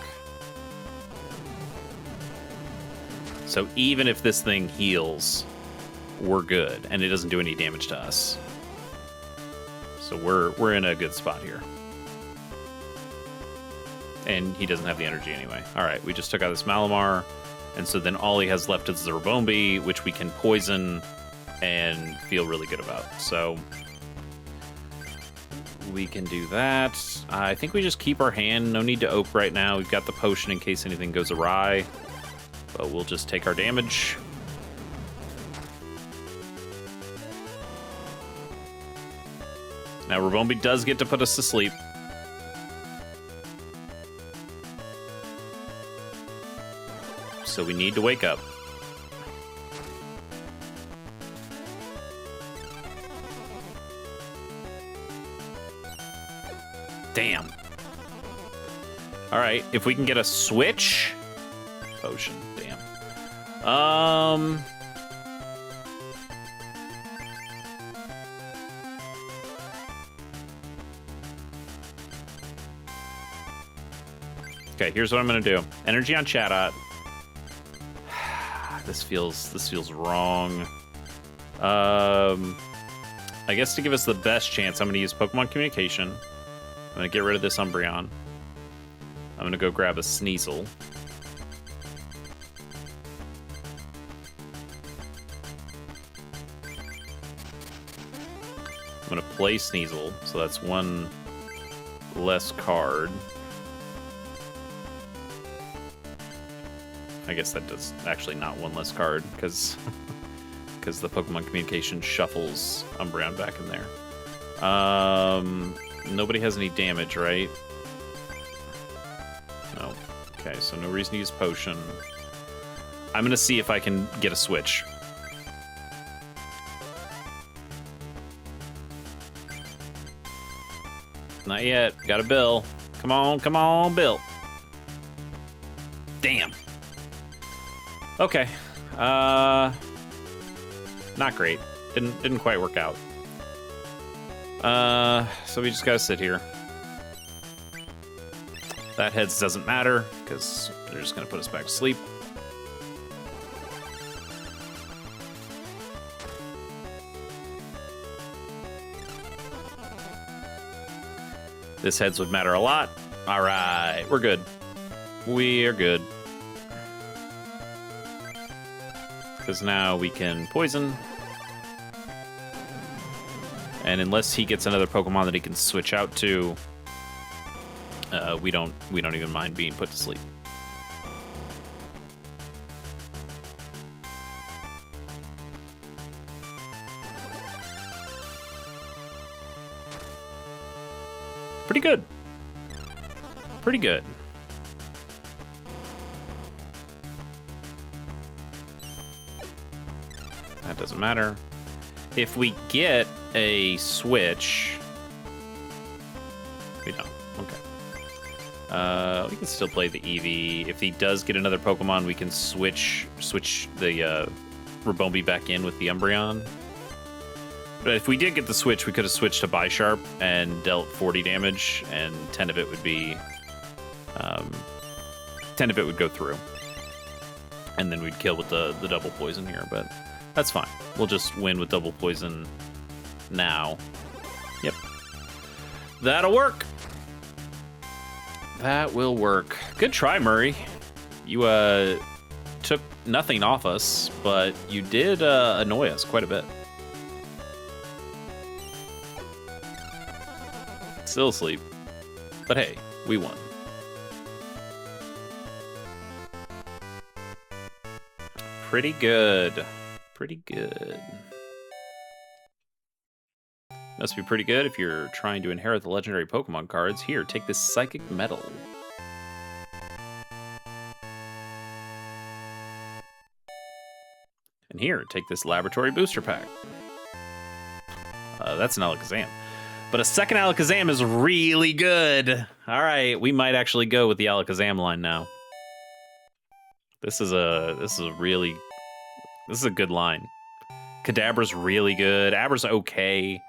So even if this thing heals, we're good, and it doesn't do any damage to us. So we're in a good spot here. And he doesn't have the energy anyway. All right, we just took out this Malamar. And so then all he has left is the Rabombi, which we can poison and feel really good about. So we can do that. I think we just keep our hand. No need to ope right now. We've got the potion in case anything goes awry. But we'll just take our damage. Now Rabombi does get to put us to sleep. So we need to wake up. Damn. All right, if we can get a switch. Potion, damn. Okay, here's what I'm gonna do. Energy on Chatot. This feels wrong. I guess to give us the best chance, I'm going to use Pokemon Communication. I'm going to get rid of this Umbreon. I'm going to go grab a Sneasel. I'm going to play Sneasel, so that's one less card. I guess that does actually not one less card, because the Pokemon Communication shuffles Umbreon back in there. Nobody has any damage, right? No. Okay, so no reason to use Potion. I'm going to see if I can get a switch. Not yet. Got a Bill. Come on, Bill. Damn. Okay. Not great. Didn't quite work out. So we just gotta sit here. That heads doesn't matter, because they're just gonna put us back to sleep. This heads would matter a lot. All right, we're good. We're good. Because now we can poison. And unless he gets another Pokemon that he can switch out to, we don't even mind being put to sleep. Pretty good. Pretty good. That doesn't matter. If we get a switch... We don't. Okay. We can still play the Eevee. If he does get another Pokemon, we can switch the Rabombi back in with the Umbreon. But if we did get the switch, we could have switched to Bisharp and dealt 40 damage, and 10 of it would be... 10 of it would go through. And then we'd kill with the double poison here, but that's fine. We'll just win with double poison now. Yep. That'll work. That will work. Good try, Murray. You took nothing off us, but you did annoy us quite a bit. Still asleep. But hey, we won. Pretty good. Pretty good. Must be pretty good if you're trying to inherit the legendary Pokemon cards. Here, take this Psychic Medal. And here, take this Laboratory Booster Pack. That's an Alakazam. But a second Alakazam is really good. All right, we might actually go with the Alakazam line now. This is a good line. Kadabra's really good. Abra's okay,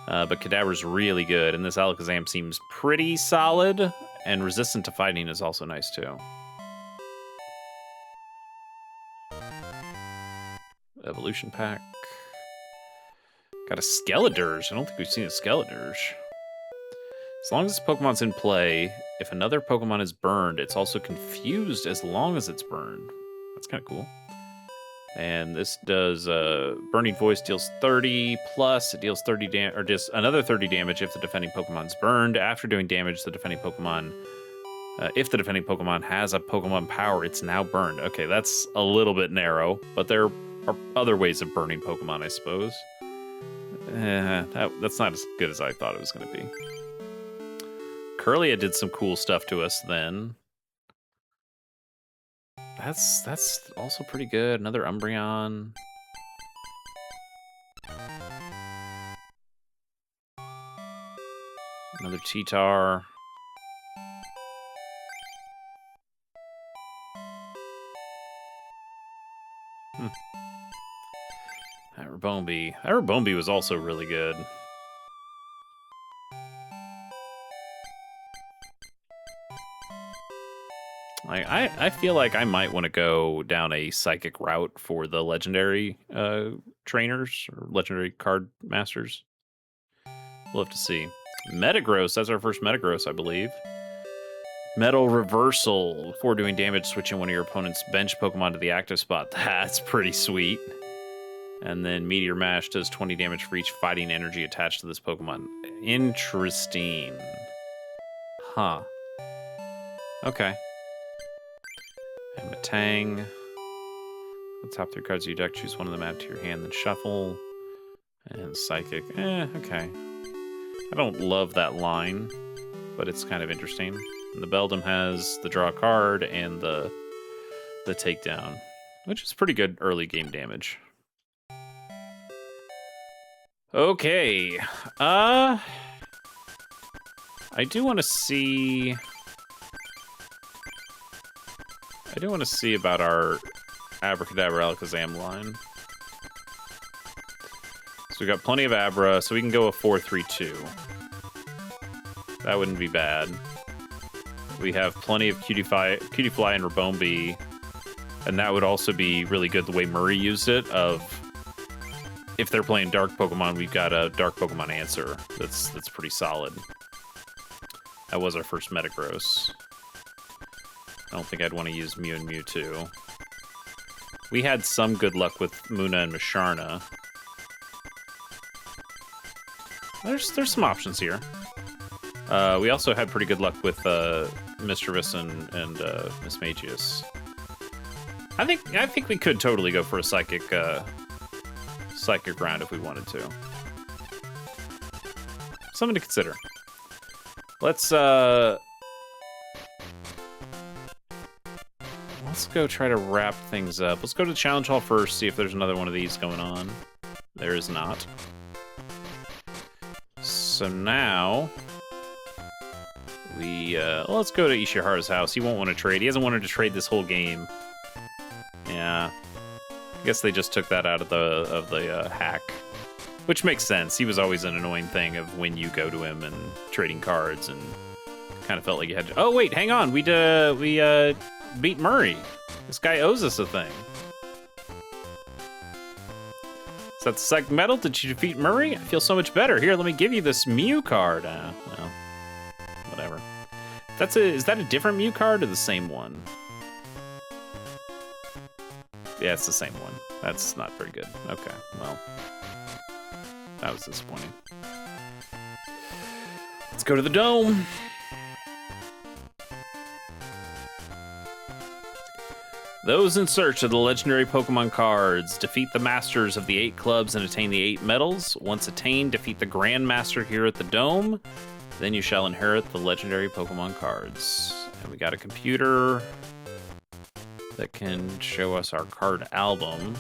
but Kadabra's really good, and this Alakazam seems pretty solid. And resistant to fighting is also nice too. Evolution Pack. Got a Skeledirge. I don't think we've seen a Skeledirge. As long as this Pokemon's in play, if another Pokemon is burned, it's also confused as long as it's burned. That's kind of cool. And this does Burning Voice deals 30 plus. It deals 30 damage, or just another 30 damage if the defending Pokemon's burned. After doing damage, the defending Pokemon, if the defending Pokemon has a Pokemon power, it's now burned. Okay, that's a little bit narrow, but there are other ways of burning Pokemon, I suppose. That's not as good as I thought it was going to be. Curlia did some cool stuff to us then. That's also pretty good. Another Umbreon. Another Cheetar. That Rabombi was also really good. I feel like I might want to go down a psychic route for the legendary trainers or legendary card masters. We'll have to see. Metagross, that's our first Metagross, I believe. Metal Reversal. Before doing damage, switching one of your opponent's bench Pokemon to the active spot. That's pretty sweet. And then Meteor Mash does 20 damage for each fighting energy attached to this Pokemon. Interesting. Huh. Okay. And Matang. The top 3 cards of your deck, choose one of them, add to your hand, then shuffle. And Psychic. Okay. I don't love that line, but it's kind of interesting. And the Beldum has the draw card and the takedown, which is pretty good early game damage. Okay. I do want to see about our Abracadabra Alakazam line. So we got plenty of Abra, so we can go a 4-3-2. That wouldn't be bad. We have plenty of Cutiefly and Rabombi, and that would also be really good the way Murray used it, of if they're playing Dark Pokemon, we've got a Dark Pokemon answer that's pretty solid. That was our first Metagross. I don't think I'd want to use Mew and Mewtwo. We had some good luck with Munna and Musharna. There's some options here. We also had pretty good luck with Mischievous and Mismagius. I think we could totally go for a psychic round if we wanted to. Something to consider. Let's go try to wrap things up. Let's go to the challenge hall first, see if there's another one of these going on. There is not. So now we let's go to Ishihara's house. He won't want to trade. He hasn't wanted to trade this whole game. Yeah. I guess they just took that out of the hack. Which makes sense. He was always an annoying thing of when you go to him and trading cards, and kind of felt like you had to. Oh wait, hang on. We beat Murray. This guy owes us a thing. Is that the psychic medal? Did you defeat Murray? I feel so much better. Here, let me give you this Mew card. Well, whatever. Is that a different Mew card or the same one? Yeah, it's the same one. That's not very good. Okay, well. That was disappointing. Let's go to the dome. Those in search of the legendary Pokemon cards defeat the masters of the 8 clubs and attain the 8 medals. Once attained, defeat the Grandmaster here at the dome. Then you shall inherit the legendary Pokemon cards. And we got a computer that can show us our card album.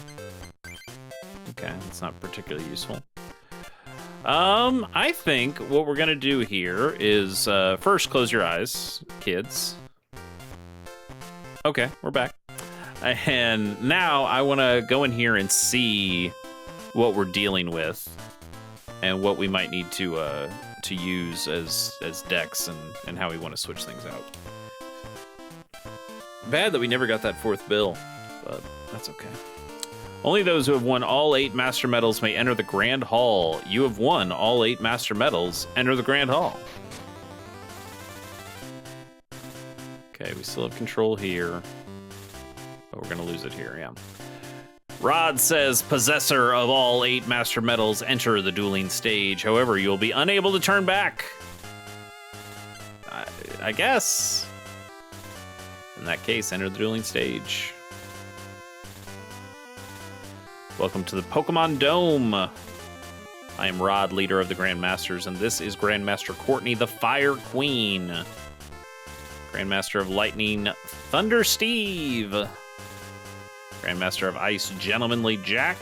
Okay, that's not particularly useful. I think what we're gonna do here is first close your eyes, kids. Okay, we're back. And now I want to go in here and see what we're dealing with and what we might need to use as decks and how we want to switch things out. Bad that we never got that 4th bill, but that's okay. Only those who have won all 8 Master Medals may enter the Grand Hall. You have won all 8 Master Medals. Enter the Grand Hall. Okay, we still have control here. But we're going to lose it here, yeah. Rod says, possessor of all 8 Master Medals, enter the dueling stage. However, you'll be unable to turn back. I guess. In that case, enter the dueling stage. Welcome to the Pokemon Dome. I am Rod, leader of the Grandmasters, and this is Grandmaster Courtney, the Fire Queen. Grandmaster of Lightning, Thunder Steve. Grandmaster of Ice, Gentlemanly Jack.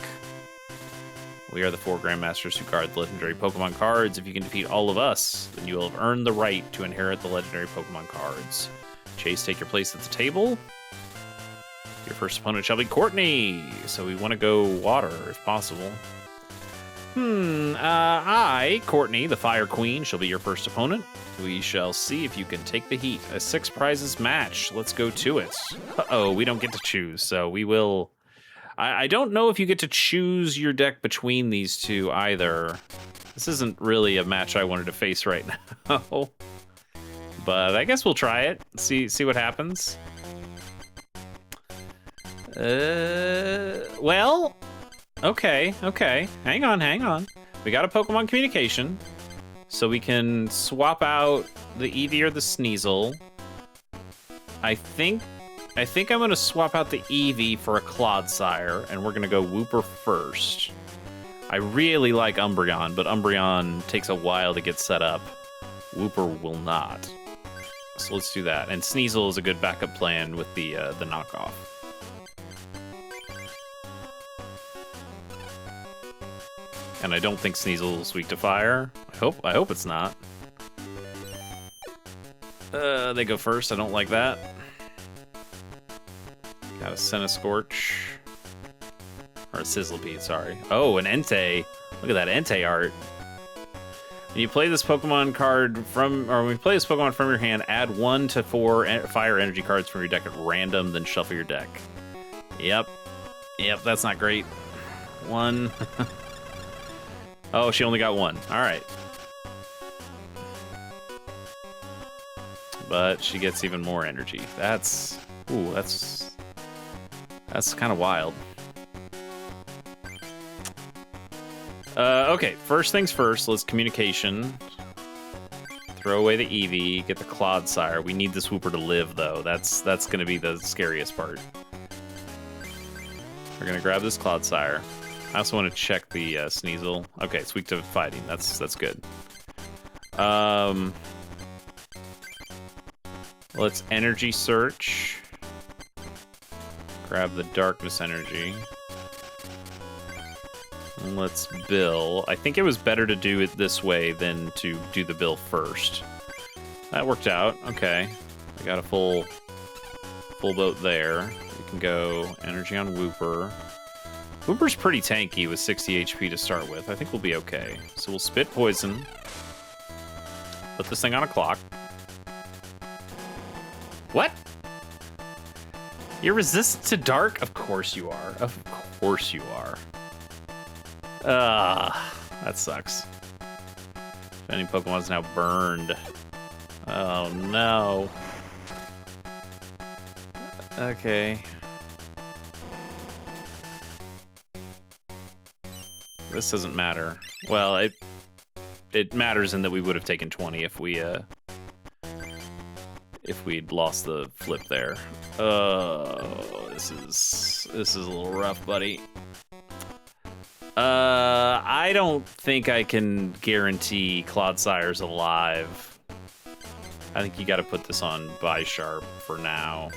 We are the 4 Grandmasters who guard the legendary Pokemon cards. If you can defeat all of us, then you will have earned the right to inherit the legendary Pokemon cards. Chase, take your place at the table. Your first opponent shall be Courtney. So we want to go water, if possible. I, Courtney, the Fire Queen, shall be your first opponent. We shall see if you can take the heat. A 6 prizes match. Let's go to it. Uh-oh, we don't get to choose, so we will... I don't know if you get to choose your deck between these two either. This isn't really a match I wanted to face right now. But I guess we'll try it. See what happens. Well, okay. Hang on. We got a Pokemon Communication, so we can swap out the Eevee or the Sneasel. I think I'm gonna swap out the Eevee for a Clodsire, and we're gonna go Wooper first. I really like Umbreon, but Umbreon takes a while to get set up. Wooper will not. So let's do that. And Sneasel is a good backup plan with the knockoff. And I don't think Sneasel is weak to fire. I hope it's not. They go first. I don't like that. Got a Centiskorch. Or a Sizzlipede, sorry. Oh, an Entei. Look at that Entei art. When you play this Pokemon card when you play this Pokemon from your hand, add 1 to 4 fire energy cards from your deck at random, then shuffle your deck. Yep, that's not great. 1. Oh, she only got 1. All right. But she gets even more energy. That's kind of wild. Okay, first things first, let's communication. Throw away the Eevee, get the Clodsire. We need this Wooper to live, though. That's going to be the scariest part. We're going to grab this Clodsire. I also want to check the Sneasel. Okay, it's weak to fighting. That's good. Let's energy search. Grab the darkness energy. And let's bill. I think it was better to do it this way than to do the bill first. That worked out. Okay. I got a full boat there. We can go energy on Whooper. Whooper's pretty tanky with 60 HP to start with. I think we'll be okay. So we'll spit poison. Put this thing on a clock. What? You're resistant to dark? Of course you are. Of course you are. That sucks. Any Pokemon's now burned. Oh no. Okay. This doesn't matter. Well, it matters in that we would have taken 20 if we'd lost the flip there. Oh, this is a little rough, buddy. I don't think I can guarantee Clodsire's alive. I think you got to put this on Bisharp for now.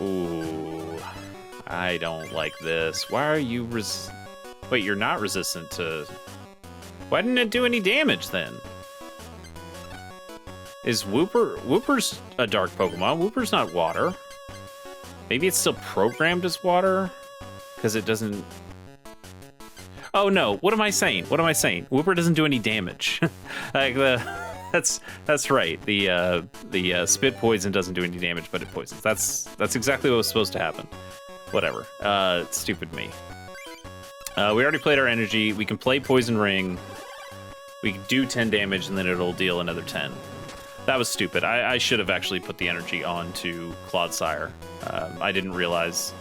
Ooh, I don't like this. Why are you Wait, you're not resistant to... Why didn't it do any damage then? Is Whooper's a dark Pokemon. Whooper's not water. Maybe it's still programmed as water? Because it doesn't... Oh no, what am I saying? What am I saying? Whooper doesn't do any damage. Like that's right. The spit poison doesn't do any damage, but it poisons. That's exactly what was supposed to happen. Whatever. Stupid me. We already played our energy. We can play Poison Ring. We can do 10 damage, and then it'll deal another 10. That was stupid. I should have actually put the energy onto Clodsire. I didn't realize.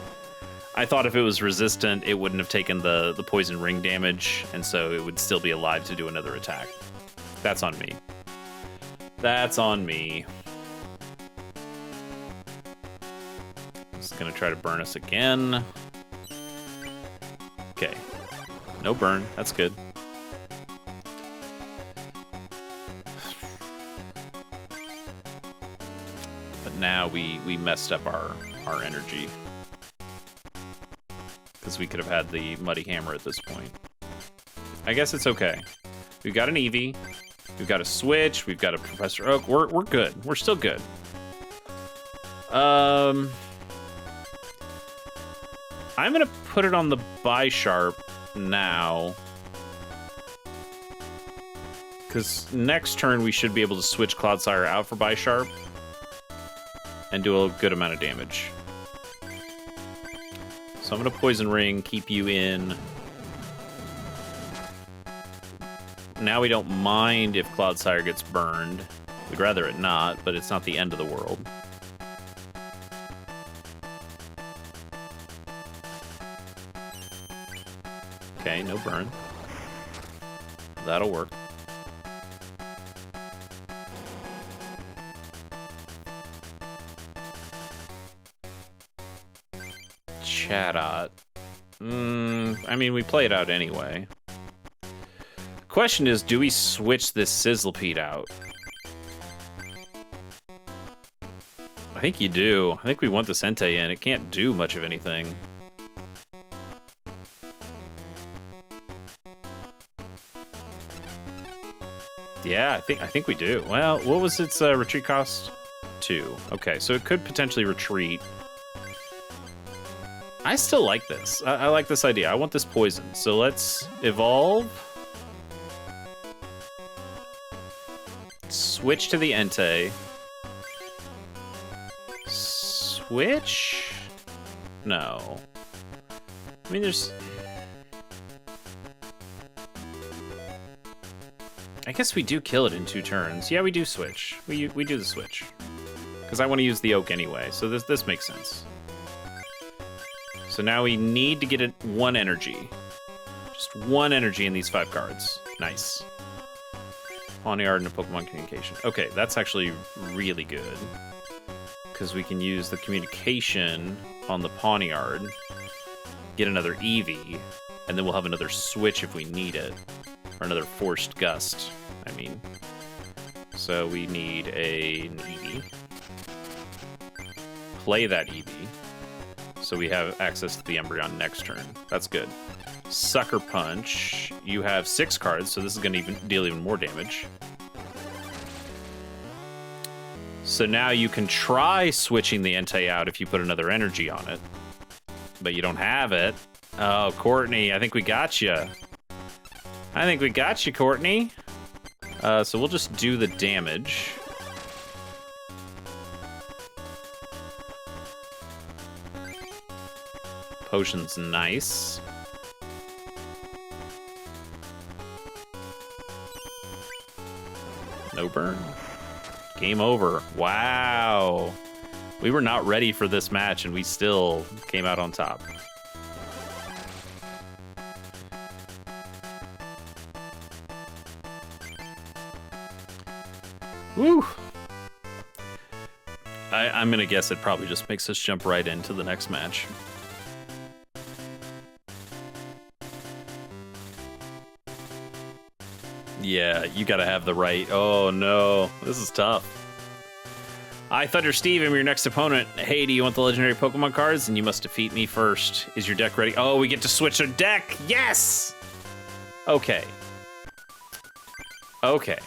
I thought if it was resistant, it wouldn't have taken the Poison Ring damage, and so it would still be alive to do another attack. That's on me. That's on me. It's gonna try to burn us again. Okay. No burn. That's good. But now we messed up our energy. Because we could have had the Muddy Hammer at this point. I guess it's okay. We've got an Eevee. We've got a Switch. We've got a Professor Oak. We're good. We're still good. I'm gonna put it on the Bisharp now. Because next turn we should be able to switch Clodsire out for Bisharp. And do a good amount of damage. So I'm gonna Poison Ring, keep you in. Now we don't mind if Clodsire gets burned. We'd rather it not, but it's not the end of the world. Okay, no burn. That'll work. Chatot. I mean, we play it out anyway. Question is, do we switch this Sizzlipede out? I think you do. I think we want the Entei in. It can't do much of anything. Yeah, I think we do. Well, what was its retreat cost? 2. Okay, so it could potentially retreat. I still like this. I like this idea. I want this poison. So let's evolve. Switch to the Entei. Switch? No. I mean, there's... I guess we do kill it in 2 turns. Yeah, we do switch. We do the switch. Because I want to use the Oak anyway, so this makes sense. So now we need to get it 1 energy. Just 1 energy in these 5 cards. Nice. Pawniard and a Pokemon Communication. Okay, that's actually really good. Because we can use the Communication on the Pawniard, get another Eevee, and then we'll have another switch if we need it. Or another Forced Gust, I mean. So we need an Eevee. Play that Eevee. So we have access to the Embryon next turn. That's good. Sucker Punch. You have 6 cards, so this is going to deal even more damage. So now you can try switching the Entei out if you put another energy on it. But you don't have it. Oh, Courtney, I think we got you. I think we got you, Courtney. So we'll just do the damage. Potion's nice. No burn. Game over. Wow. We were not ready for this match, and we still came out on top. Woo! I'm gonna guess it probably just makes us jump right into the next match. Yeah, you gotta have the right. Oh no, this is tough. I, Thunder Steve, am your next opponent. Hey, do you want the legendary Pokemon cards? And you must defeat me first. Is your deck ready? Oh, we get to switch our deck. Yes! Okay. Okay.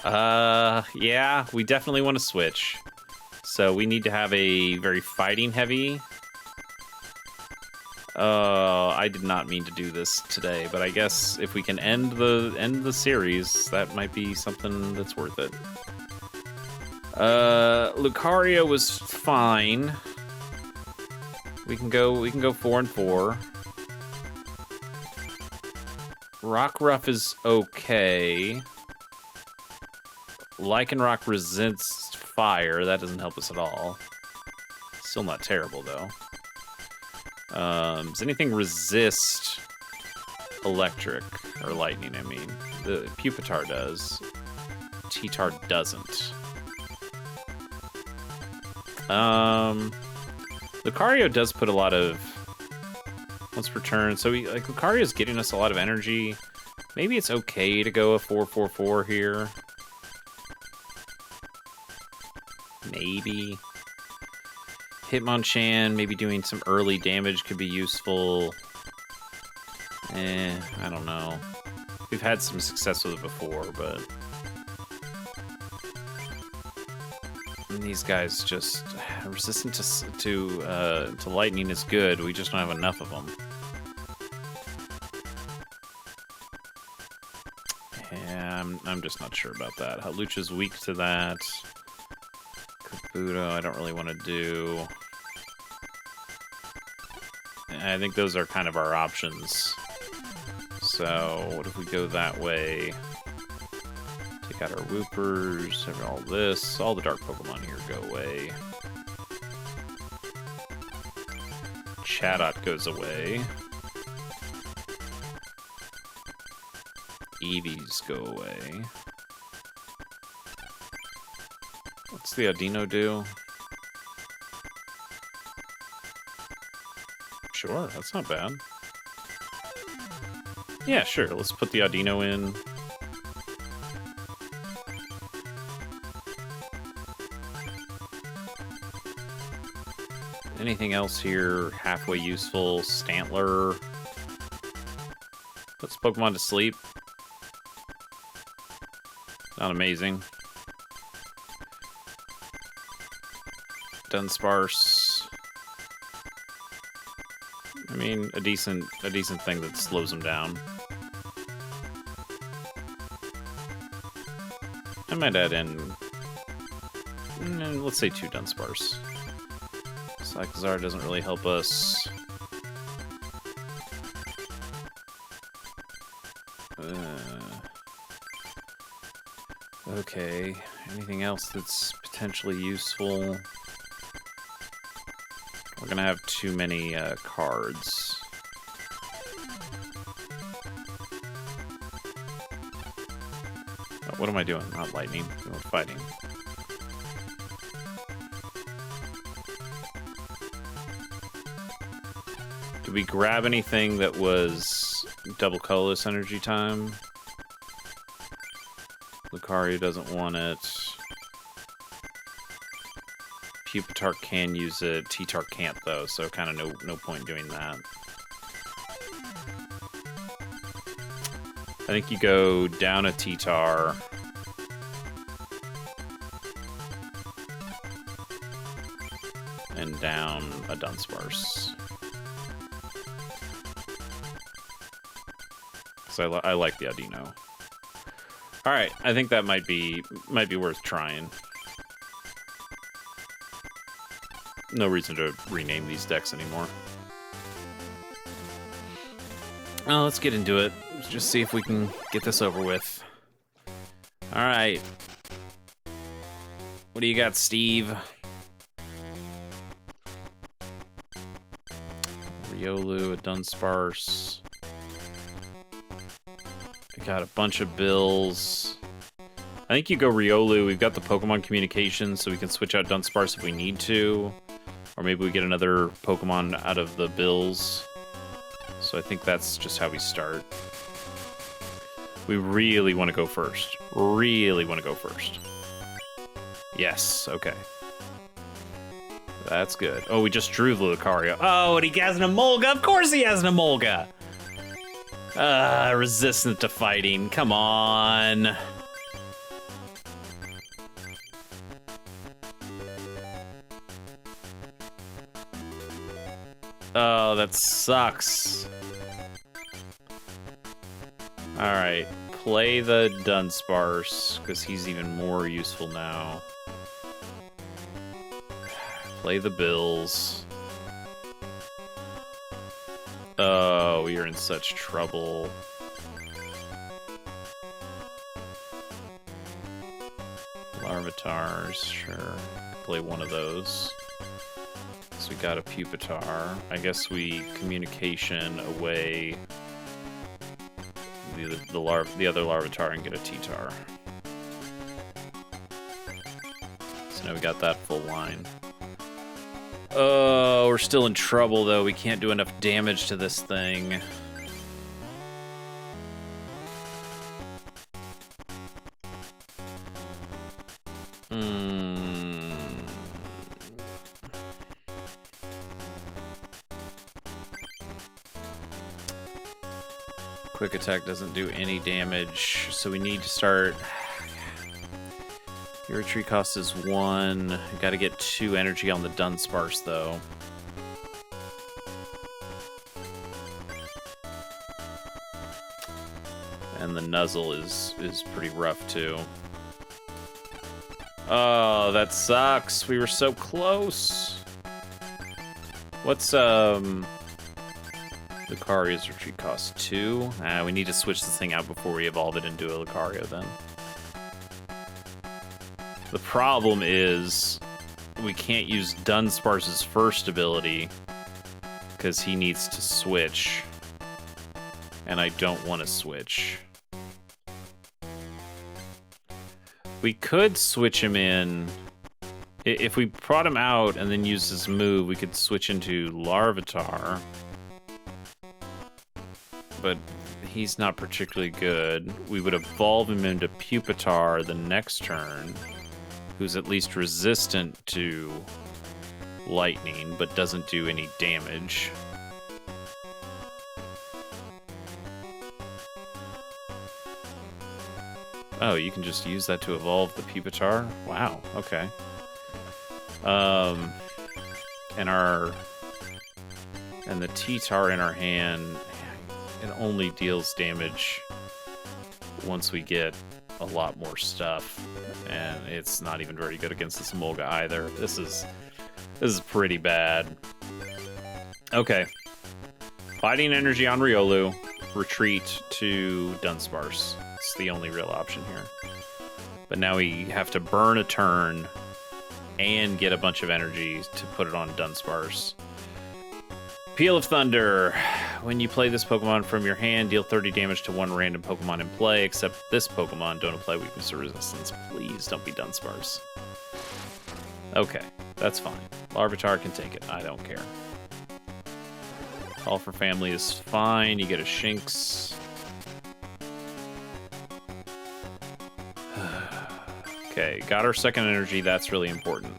Yeah, we definitely want to switch. So we need to have a very fighting heavy. I did not mean to do this today, but I guess if we can end the series, that might be something that's worth it. Lucario was fine. We can go 4-4. Rockruff is okay. Lycanroc resents fire. That doesn't help us at all. Still not terrible, though. Does anything resist electric or lightning, I mean? The Pupitar does. T-Tar doesn't. Lucario does put a lot of once per turn, so Lucario's getting us a lot of energy. Maybe it's okay to go a 4-4-4 here. Maybe. Hitmonchan, maybe doing some early damage could be useful. I don't know. We've had some success with it before, but these guys just resistant to lightning is good. We just don't have enough of them. Yeah, I'm just not sure about that. Hawlucha's weak to that. Kabuto, I don't really want to do. I think those are kind of our options. So, what if we go that way? Take out our Woopers, all this. All the dark Pokemon here go away. Chatot goes away. Eevees go away. What's the Audino do? Sure, that's not bad. Yeah, sure, let's put the Audino in. Anything else here halfway useful? Stantler. Puts Pokemon to sleep. Not amazing. Dunsparce. I mean, a decent thing that slows them down. I might add in, let's say 2 Dunsparce. Cyclizar doesn't really help us. Okay, anything else that's potentially useful? We're gonna have too many cards. What am I doing? Not lightning. We're fighting. Did we grab anything that was double colorless energy time? Lucario doesn't want it. Pupitar can use it. T-Tar can't, though, so kind of no point doing that. I think you go down a T-Tar. And down a Dunsparce. So I like the Audino. All right, I think that might be worth trying. No reason to rename these decks anymore. Well, let's get into it. Let's just see if we can get this over with. All right. What do you got, Steve? Riolu, a Dunsparce. I got a bunch of bills. I think you go Riolu. We've got the Pokemon communication, so we can switch out Dunsparce if we need to. Or maybe we get another Pokemon out of the bills. So I think that's just how we start. We really want to go first. Really want to go first. Yes, okay. That's good. Oh, we just drew the Lucario. Oh, and he has an Emolga. Of course he has an Emolga. Resistant to fighting. Come on. Oh, that sucks. Alright, play the Dunsparce, because he's even more useful now. Play the bills. Oh, we are in such trouble. Larvatars, sure. Play one of those. So we got a Pupitar. I guess we communication away the other Larvitar and get a T-Tar. So now we got that full line. Oh, we're still in trouble though. We can't do enough damage to this thing. Quick attack doesn't do any damage, so we need to start. Your retreat cost is 1. We gotta get 2 energy on the Dunsparce though. And the Nuzzle is pretty rough too. Oh, that sucks. We were so close. What's Lucario's retreat cost 2. We need to switch this thing out before we evolve it into a Lucario then. The problem is we can't use Dunsparce's first ability because he needs to switch. And I don't want to switch. We could switch him in. If we brought him out and then use his move, we could switch into Larvitar. But he's not particularly good. We would evolve him into Pupitar the next turn, who's at least resistant to lightning, but doesn't do any damage. Oh, you can just use that to evolve the Pupitar? Wow, okay. And the T-Tar in our hand, it only deals damage once we get a lot more stuff, and it's not even very good against this Emolga either. This is pretty bad. Okay. Fighting energy on Riolu, retreat to Dunsparce. It's the only real option here. But now we have to burn a turn and get a bunch of energy to put it on Dunsparce. Peal of Thunder. When you play this Pokemon from your hand, deal 30 damage to one random Pokemon in play, except this Pokemon. Don't apply weakness or resistance. Please don't be Dunsparce. Okay, that's fine. Larvitar can take it. I don't care. Call for Family is fine. You get a Shinx. Okay, got our second energy. That's really important.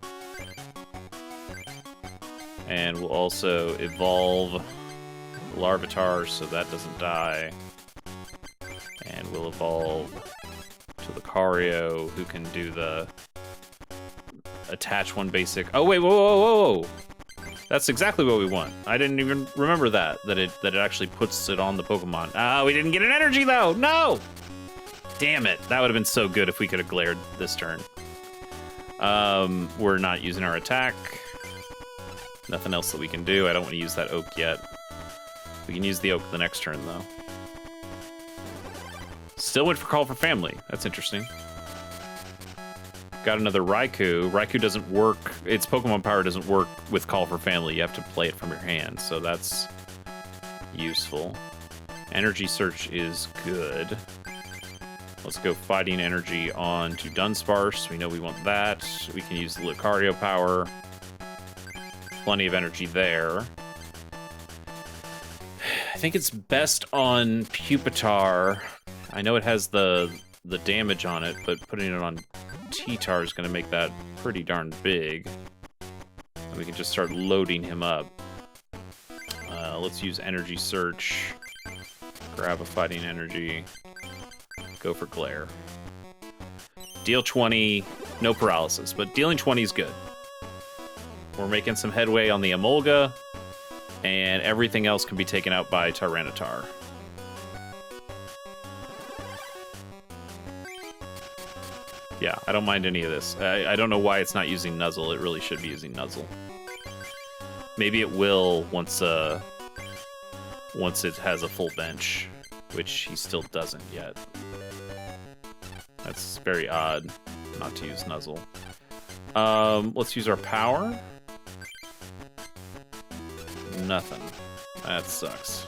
And we'll also evolve Larvitar so that doesn't die. And we'll evolve to Lucario, who can do the attach one basic. Oh wait, whoa, whoa, whoa, whoa! That's exactly what we want. I didn't even remember that it actually puts it on the Pokemon. Ah, we didn't get an energy though. No! Damn it! That would have been so good if we could have glared this turn. We're not using our attack. Nothing else that we can do. I don't want to use that Oak yet. We can use the Oak the next turn though. Still went for Call for Family. That's interesting. Got another Raikou. Raikou doesn't work. Its Pokemon power doesn't work with Call for Family. You have to play it from your hand, so that's useful. Energy Search is good. Let's go Fighting Energy on to Dunsparce. We know we want that. We can use the Lucario power. Plenty of energy there. I think it's best on Pupitar. I know it has the damage on it, but putting it on T-Tar is going to make that pretty darn big. And we can just start loading him up. Let's use Energy Search. Grab a Fighting Energy. Go for Glare. Deal 20, no paralysis, but dealing 20 is good. We're making some headway on the Emolga, and everything else can be taken out by Tyranitar. Yeah, I don't mind any of this. I don't know why it's not using Nuzzle. It really should be using Nuzzle. Maybe it will once it has a full bench, which he still doesn't yet. That's very odd not to use Nuzzle. Let's use our power. Nothing. That sucks.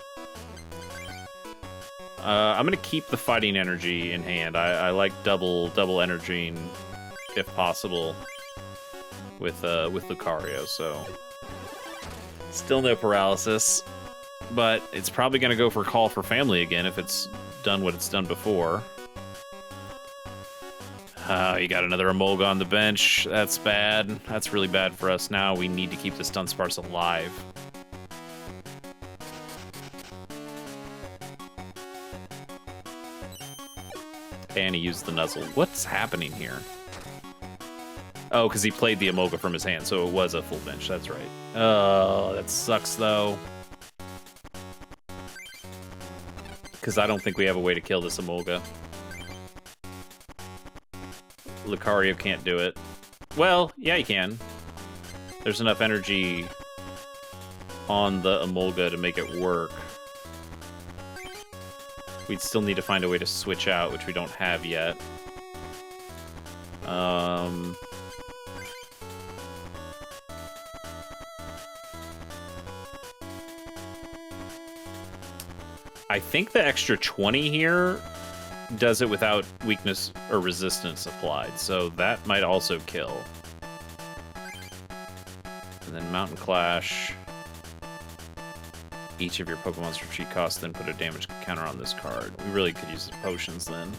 I'm gonna keep the Fighting Energy in hand. I like double energying if possible with Lucario. So still no paralysis, but it's probably gonna go for Call for Family again if it's done what it's done before. You got another Emolga on the bench. That's bad. That's really bad for us now. We need to keep this Dunsparce alive. And he used the Nuzzle. What's happening here? Oh, because he played the Emolga from his hand, so it was a full bench. That's right. Oh, that sucks, though. Because I don't think we have a way to kill this Emolga. Lucario can't do it. Well, yeah, he can. There's enough energy on the Emolga to make it work. We'd still need to find a way to switch out, which we don't have yet. I think the extra 20 here does it without weakness or resistance applied, so that might also kill. And then Mountain Clash. Each of your Pokemon's retreat costs, then put a damage counter on this card. We really could use the potions then.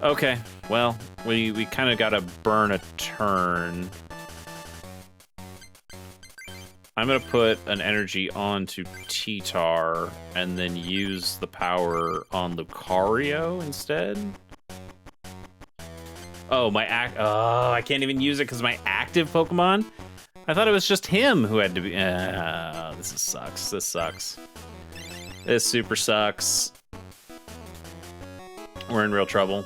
Okay, well, we kind of gotta burn a turn. I'm gonna put an energy onto T-Tar and then use the power on Lucario instead. Oh, I can't even use it because my active Pokemon? I thought it was just him who had to be. This sucks. This sucks. This super sucks. We're in real trouble.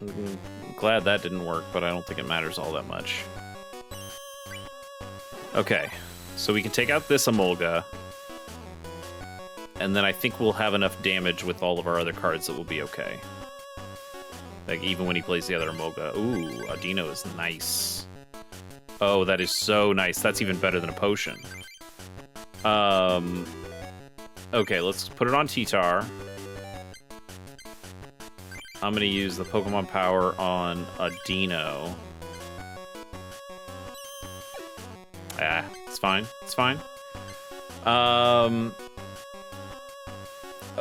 I'm glad that didn't work, but I don't think it matters all that much. Okay, so we can take out this Emolga, and then I think we'll have enough damage with all of our other cards that will be okay. Like, even when he plays the other Emolga. Ooh, Audino is nice. Oh, that is so nice. That's even better than a potion. Okay, let's put it on T-Tar. I'm gonna use the Pokemon power on Audino. It's fine. It's fine.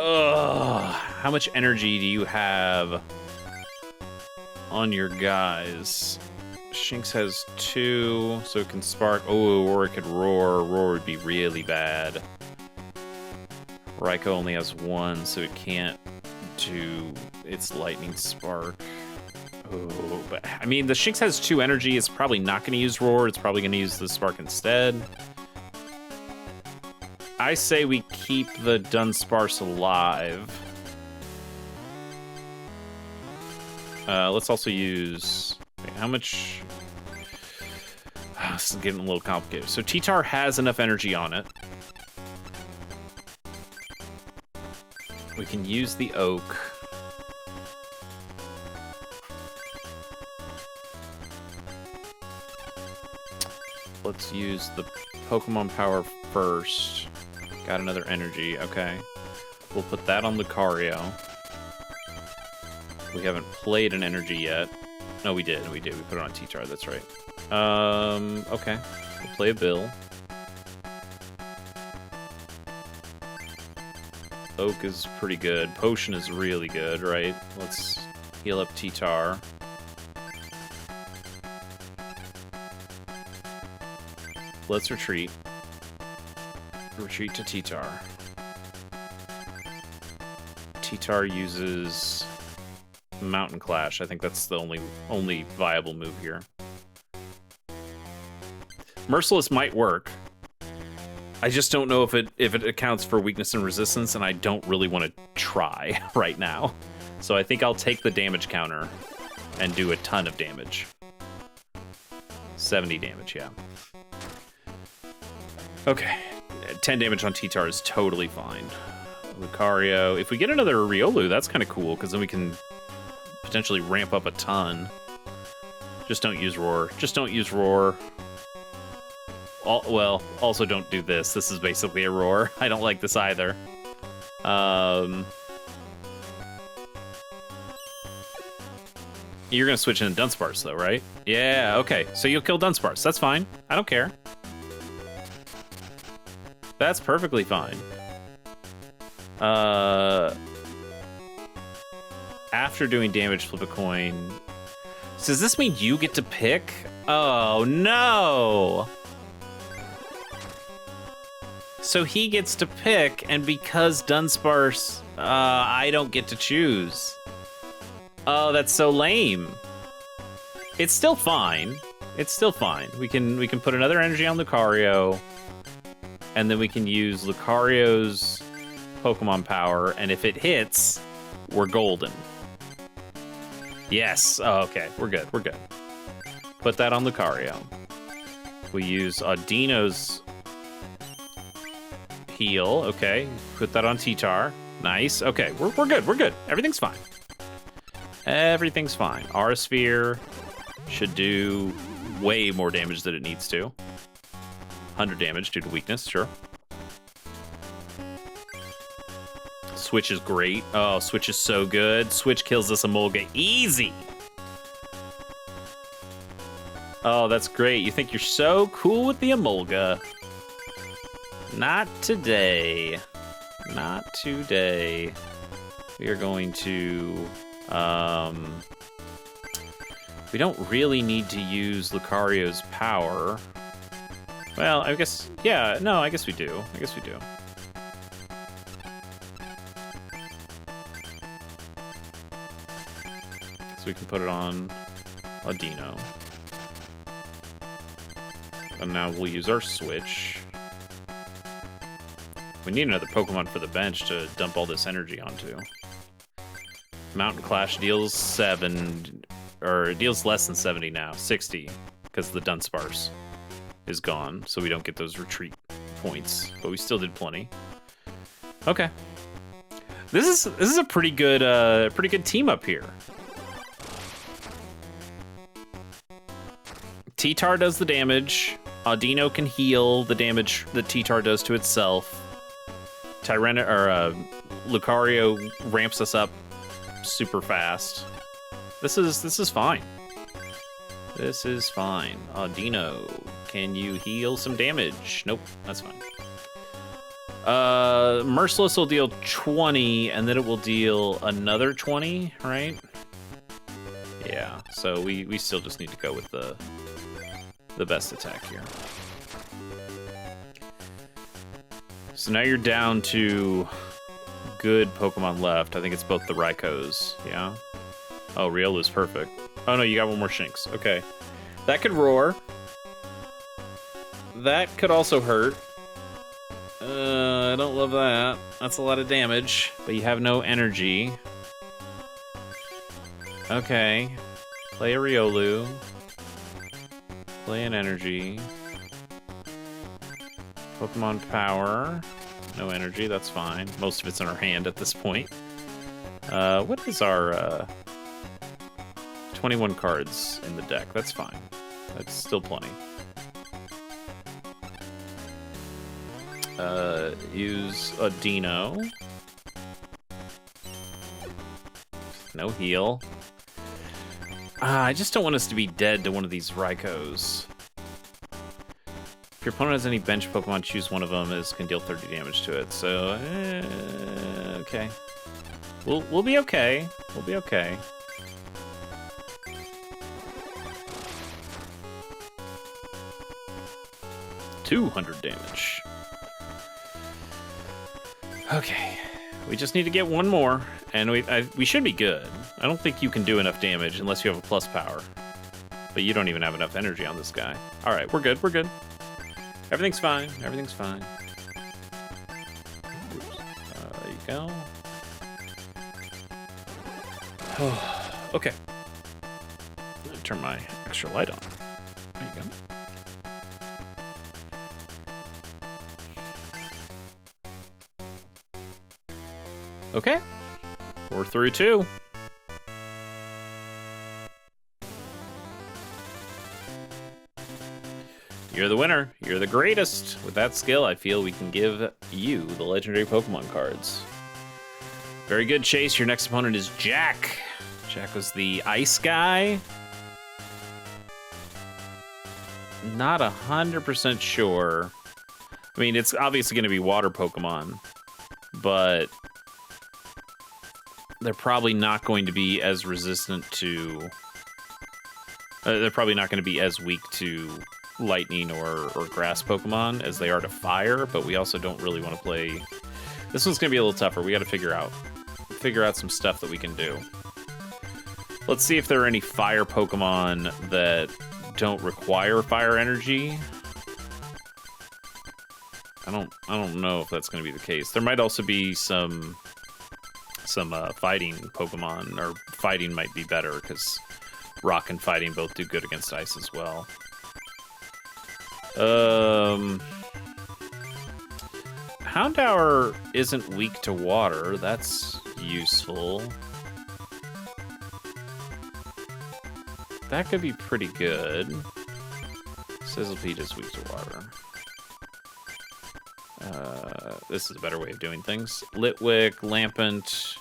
Ugh. How much energy do you have on your guys? Shinx has 2, so it can spark. Oh, or it could roar. Roar would be really bad. Raikou only has 1, so it can't do its lightning spark. Oh, but I mean, the Shinx has 2 energy. It's probably not going to use roar. It's probably going to use the spark instead. I say we keep the Dunsparce alive. Let's also use... Wait, how much... Oh, this is getting a little complicated. So T-Tar has enough energy on it. We can use the Oak. Let's use the Pokemon Power first. Got another energy, okay. We'll put that on Lucario. We haven't played an energy yet. No, we did. We put it on T-Tar, that's right. Okay. We'll play a Bill. Oak is pretty good. Potion is really good, right? Let's heal up T-Tar. Let's retreat. Retreat to T-Tar. T-Tar uses Mountain Clash. I think that's the only viable move here. Merciless might work. I just don't know if it accounts for weakness and resistance, and I don't really want to try right now. So I think I'll take the damage counter and do a ton of damage. 70 damage, yeah. Okay. 10 damage on T-Tar is totally fine. Lucario. If we get another Riolu, that's kind of cool, because then we can potentially ramp up a ton. Just don't use Roar. Just don't use Roar. Well, also don't do this. This is basically a Roar. I don't like this either. You're going to switch into Dunsparce, though, right? Yeah, okay. So you'll kill Dunsparce. That's fine. I don't care. That's perfectly fine. After doing damage, flip a coin. So does this mean you get to pick? Oh, no! So he gets to pick, and because Dunsparce, I don't get to choose. Oh, that's so lame. It's still fine. It's still fine. We can put another energy on Lucario, and then we can use Lucario's Pokemon Power, and if it hits, we're golden. Yes. Oh, okay. We're good. We're good. Put that on Lucario. We use Audino's heal. Okay. Put that on T-Tar. Nice. Okay. We're good. We're good. Everything's fine. Everything's fine. Aura Sphere should do way more damage than it needs to. 100 damage due to weakness. Sure. Switch is great. Oh, Switch is so good. Switch kills this Emolga easy. Oh, that's great. You think you're so cool with the Emolga. Not today. Not today. We are going to... we don't really need to use Lucario's power. Well, I guess... Yeah, no, I guess we do. I guess we do. So we can put it on Audino. And now we'll use our Switch. We need another Pokemon for the bench to dump all this energy onto. Mountain Clash deals 7, or it deals less than 70 now, 60, because the Dunsparce is gone, so we don't get those retreat points, but we still did plenty. Okay. This is a pretty good team up here. T-Tar does the damage. Audino can heal the damage that T-Tar does to itself. Lucario ramps us up super fast. This is fine. This is fine. Audino, can you heal some damage? Nope, that's fine. Merciless will deal 20, and then it will deal another 20, right? Yeah, so we still just need to go with the best attack here. So now you're down to good Pokemon left. I think it's both the Raikos, yeah? Oh, Riolu's perfect. Oh no, you got one more Shinx. Okay. That could roar. That could also hurt. I don't love that. That's a lot of damage, but you have no energy. Okay. Play a Riolu. Play an energy. Pokemon Power. No energy, that's fine. Most of it's in our hand at this point. What is our 21 cards in the deck? That's fine. That's still plenty. Use a Dino. No heal. I just don't want us to be dead to one of these Raikos. If your opponent has any bench Pokemon, choose one of them as can deal 30 damage to it. So, okay. We'll be okay. We'll be okay. $200 damage. Okay. We just need to get one more, and we should be good. I don't think you can do enough damage unless you have a plus power. But you don't even have enough energy on this guy. All right, we're good. We're good. Everything's fine. Everything's fine. Oops. There you go. Okay. Turn my extra light on. There you go. Okay. We're through 2. You're the winner. You're the greatest. With that skill, I feel we can give you the legendary Pokemon cards. Very good, Chase. Your next opponent is Jack. Jack was the ice guy. Not 100% sure. I mean, it's obviously going to be water Pokemon, but they're probably not going to be as resistant to... they're probably not going to be as weak to lightning or grass Pokemon as they are to fire, but we also don't really want to play... This one's going to be a little tougher. We got to figure out some stuff that we can do. Let's see if there are any fire Pokemon that don't require fire energy. I don't know if that's going to be the case. There might also be some fighting Pokemon, or fighting might be better because rock and fighting both do good against ice as well. Houndour isn't weak to water. That's useful. That could be pretty good. Sizzlepeat is weak to water. This is a better way of doing things. Litwick, Lampent,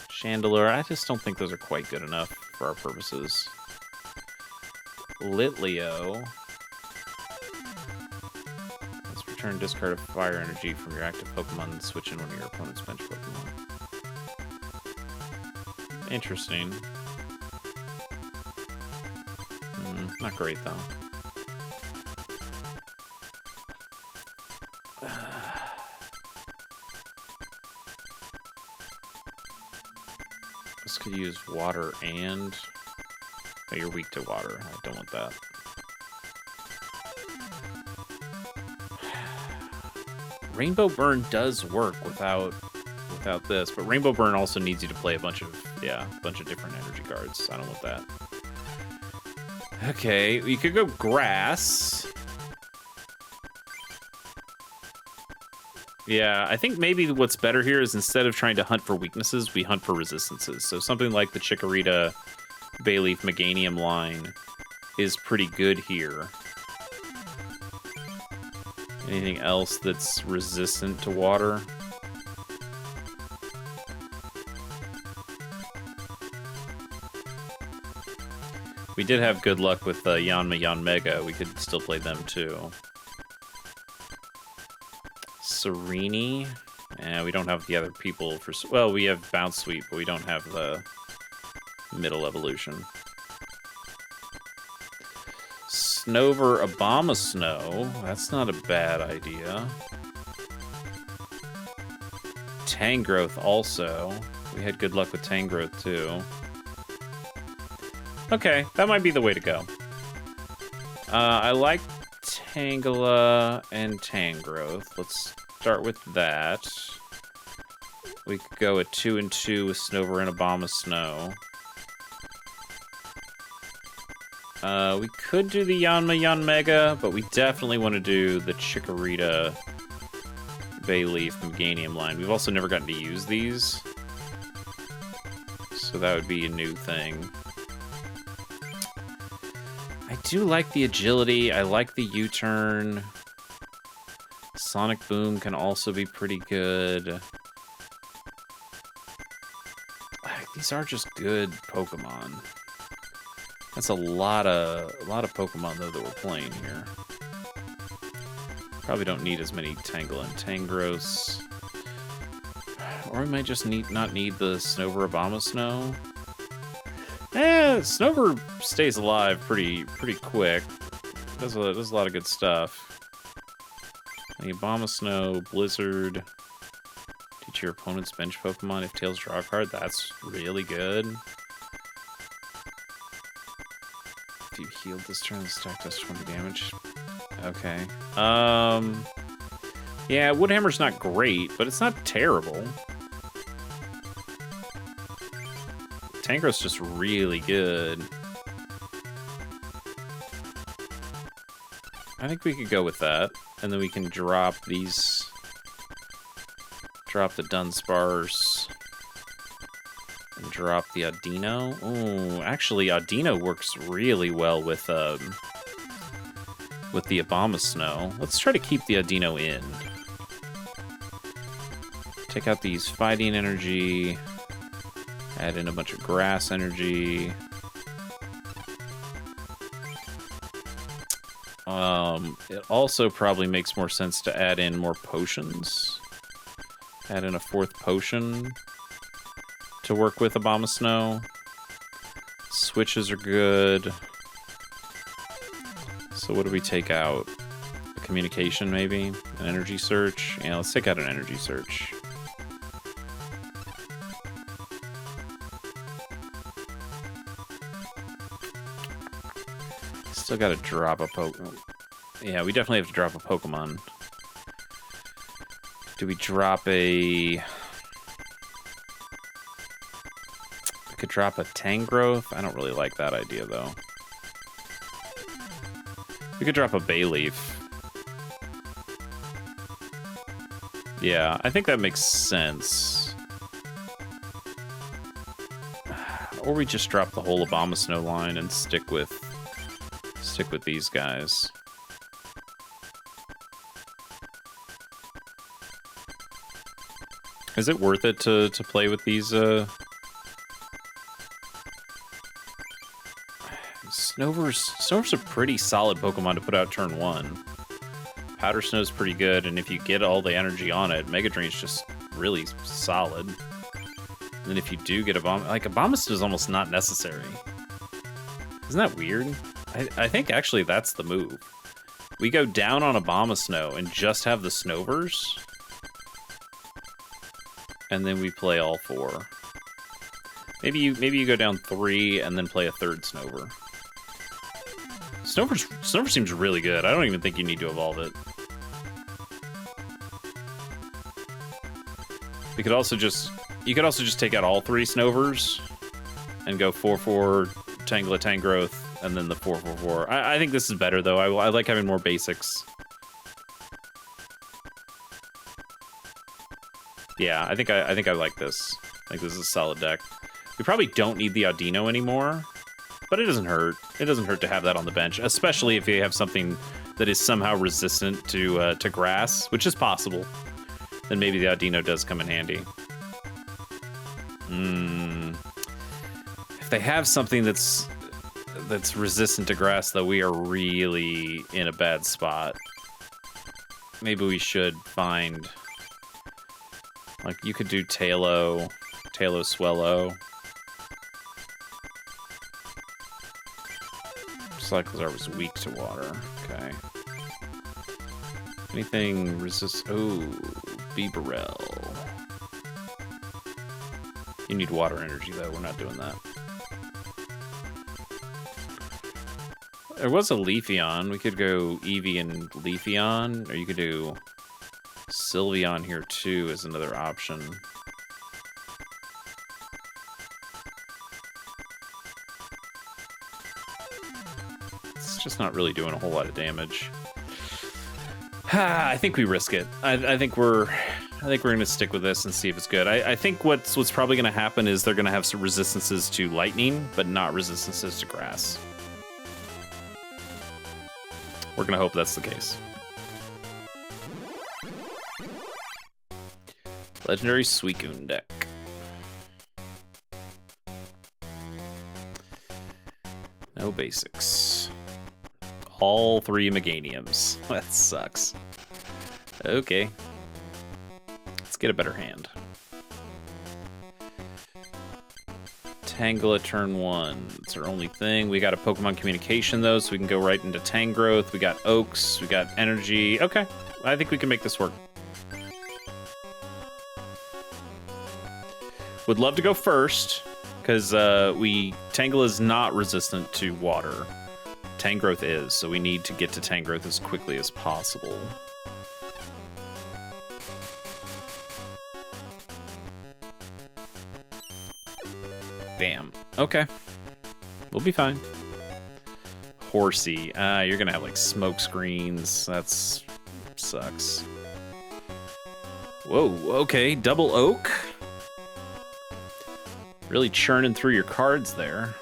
Chandelure. I just don't think those are quite good enough for our purposes. Litleo. Let's return discard of fire energy from your active Pokemon and switch in one of your opponent's bench Pokemon. Interesting. Not great, though. This could use water and... Oh, you're weak to water. I don't want that. Rainbow Burn does work without this, but Rainbow Burn also needs you to play a bunch of different energy cards. I don't want that. Okay, you could go grass. Yeah, I think maybe what's better here is instead of trying to hunt for weaknesses, we hunt for resistances. So something like the Chikorita, Bayleaf, Meganium line is pretty good here. Anything else that's resistant to water? We did have good luck with Yanma, Yanmega. We could still play them too. Serene. And we don't have the other people for... Well, we have Bounce Sweep, but we don't have the middle evolution. Snover Abomasnow. That's not a bad idea. Tangrowth also. We had good luck with Tangrowth too. Okay, that might be the way to go. I like Tangela and Tangrowth. Let's start with that. We could go at 2 and 2 with Snover and Abomasnow. We could do the Yanmega, but we definitely want to do the Chikorita Bayleaf Meganium line. We've also never gotten to use these, so that would be a new thing. I do like the agility. I like the U-turn. Sonic Boom can also be pretty good. These are just good Pokemon. That's a lot of Pokemon though that we're playing here. Probably don't need as many Tangle and Tangros. Or we might just not need the Snover Abomasnow. Snover stays alive pretty quick. Does a lot of good stuff. The Abomasnow, Blizzard. Teach your opponent's bench Pokemon if Tails draw a card. That's really good. If you healed this turn, the stack does 20 damage. Okay. Yeah, Woodhammer's not great, but it's not terrible. Tangrowth's just really good. I think we could go with that. And then we can drop these... Drop the Dunsparce. And drop the Audino. Oh, actually, Audino works really well with the Abomasnow. Let's try to keep the Audino in. Take out these fighting energy. Add in a bunch of grass energy. It also probably makes more sense to add in more potions. Add in a 4th potion to work with Abomasnow. Switches are good. So what do we take out? A communication, maybe? An energy search? Yeah, let's take out an energy search. Still gotta drop a Pokemon. Yeah, we definitely have to drop a Pokemon. Do we drop a... We could drop a Tangrowth. I don't really like that idea, though. We could drop a Bayleaf. Yeah, I think that makes sense. Or we just drop the whole Abomasnow line and stick with these guys. Is it worth it to play with these Snover's a pretty solid Pokemon to put out turn 1. Powder Snow's pretty good, and if you get all the energy on it, Mega Drain's just really solid. And then if you do get a bomb, like Abomasnow is almost not necessary. Isn't that weird? I think actually that's the move. We go down on Abomasnow and just have the Snovers, and then we play all 4. Maybe you go down 3 and then play a 3rd Snover. Snover seems really good. I don't even think you need to evolve it. You could also just take out all 3 Snovers and go 4/4 Tangela Tangrowth and then the 4/4/4. I think this is better though. I like having more basics. Yeah, I think I like this. I think this is a solid deck. We probably don't need the Audino anymore, but it doesn't hurt. It doesn't hurt to have that on the bench, especially if you have something that is somehow resistant to grass, which is possible. Then maybe the Audino does come in handy. If they have something that's resistant to grass, though, we are really in a bad spot. maybe we should find... Like, you could do Tailo Swellow. Cyclizar was weak to water. Okay. Anything resist... Oh, Bibarel. You need water energy, though. We're not doing that. There was a Leafeon. We could go Eevee and Leafeon, or you could do Sylveon here, too, as another option. It's just not really doing a whole lot of damage. I think we risk it. I think we're gonna stick with this and see if it's good. I think what's probably gonna happen is they're gonna have some resistances to lightning, but not resistances to grass. We're gonna hope that's the case. Legendary Suicune deck. No basics. All 3 Meganiums. That sucks. Okay. Let's get a better hand. Tangela turn 1. It's our only thing. We got a Pokemon Communication, though, so we can go right into Tangrowth. We got Oaks. We got Energy. Okay. I think we can make this work. Would love to go first, because Tangela is not resistant to water. Tangrowth is, so we need to get to Tangrowth as quickly as possible. Damn. Okay. We'll be fine. Horsey. You're gonna have, like, smoke screens. That's... sucks. Whoa, okay. Double Oak. Really churning through your cards there.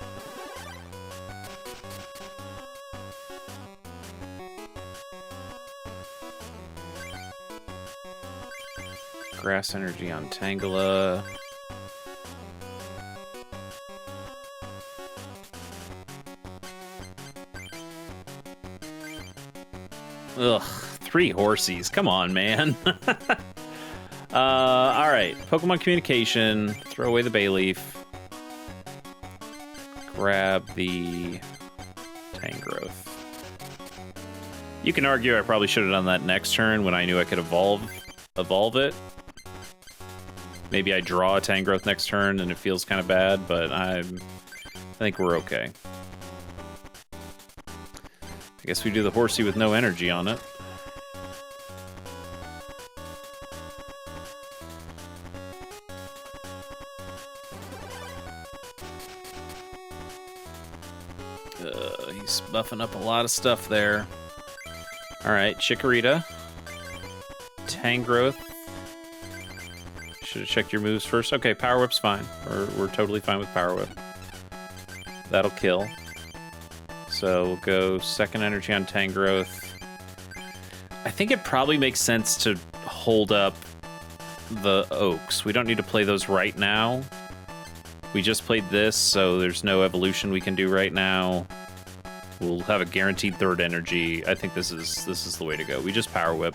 Grass Energy on Tangela. Ugh, 3 Horsies. Come on, man. Alright. Pokemon Communication. Throw away the Bayleaf. Grab the Tangrowth. You can argue I probably should have done that next turn when I knew I could evolve it. Maybe I draw a Tangrowth next turn and it feels kind of bad, but I think we're okay. I guess we do the Horsey with no energy on it. He's buffing up a lot of stuff there. Alright, Chikorita. Tangrowth. Should have checked your moves first. Okay, Power Whip's fine. We're totally fine with Power Whip. That'll kill. So we'll go second energy on Tangrowth. I think it probably makes sense to hold up the Oaks. We don't need to play those right now. We just played this, so there's no evolution we can do right now. We'll have a guaranteed third energy. I think this is the way to go. We just Power Whip.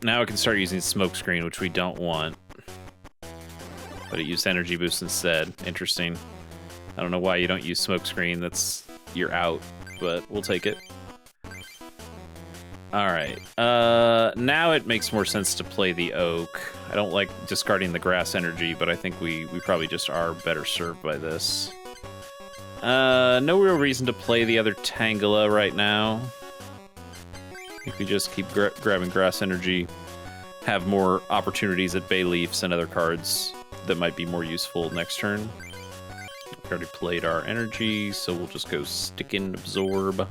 Now I can start using Smokescreen, which we don't want. But it used Energy Boost instead. Interesting. I don't know why you don't use Smokescreen. You're out, but we'll take it. Alright. Now it makes more sense to play the Oak. I don't like discarding the Grass Energy, but I think we probably just are better served by this. No real reason to play the other Tangela right now. If we just keep grabbing Grass Energy, have more opportunities at Bayleafs and other cards that might be more useful next turn. We already played our energy, so we'll just go Stick and Absorb.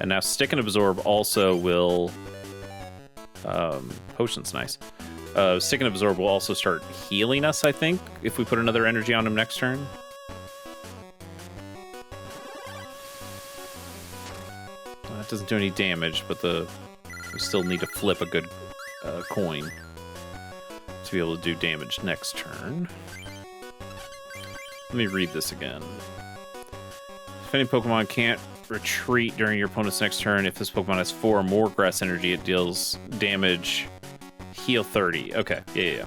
And now Stick and Absorb also will... Potion's nice. Stick and Absorb will also start healing us, I think, if we put another energy on him next turn. That doesn't do any damage, but we still need to flip a good coin to be able to do damage next turn. Let me read this again. If any Pokemon can't retreat during your opponent's next turn, if this Pokemon has 4 or more grass energy, it deals damage, heal 30. Okay, yeah.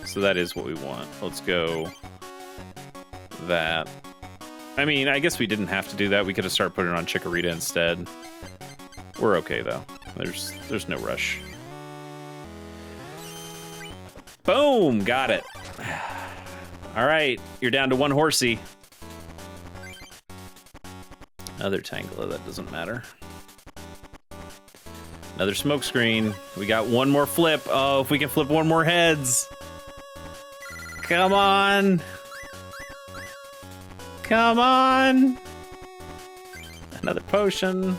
So that is what we want. Let's go that. I mean, I guess we didn't have to do that. We could have started putting it on Chikorita instead. We're okay, though. There's no rush. Boom! Got it. All right, you're down to 1 Horsey. Another Tangela, that doesn't matter. Another Smokescreen. We got 1 more flip. Oh, if we can flip 1 more heads. Come on. Come on. Another potion.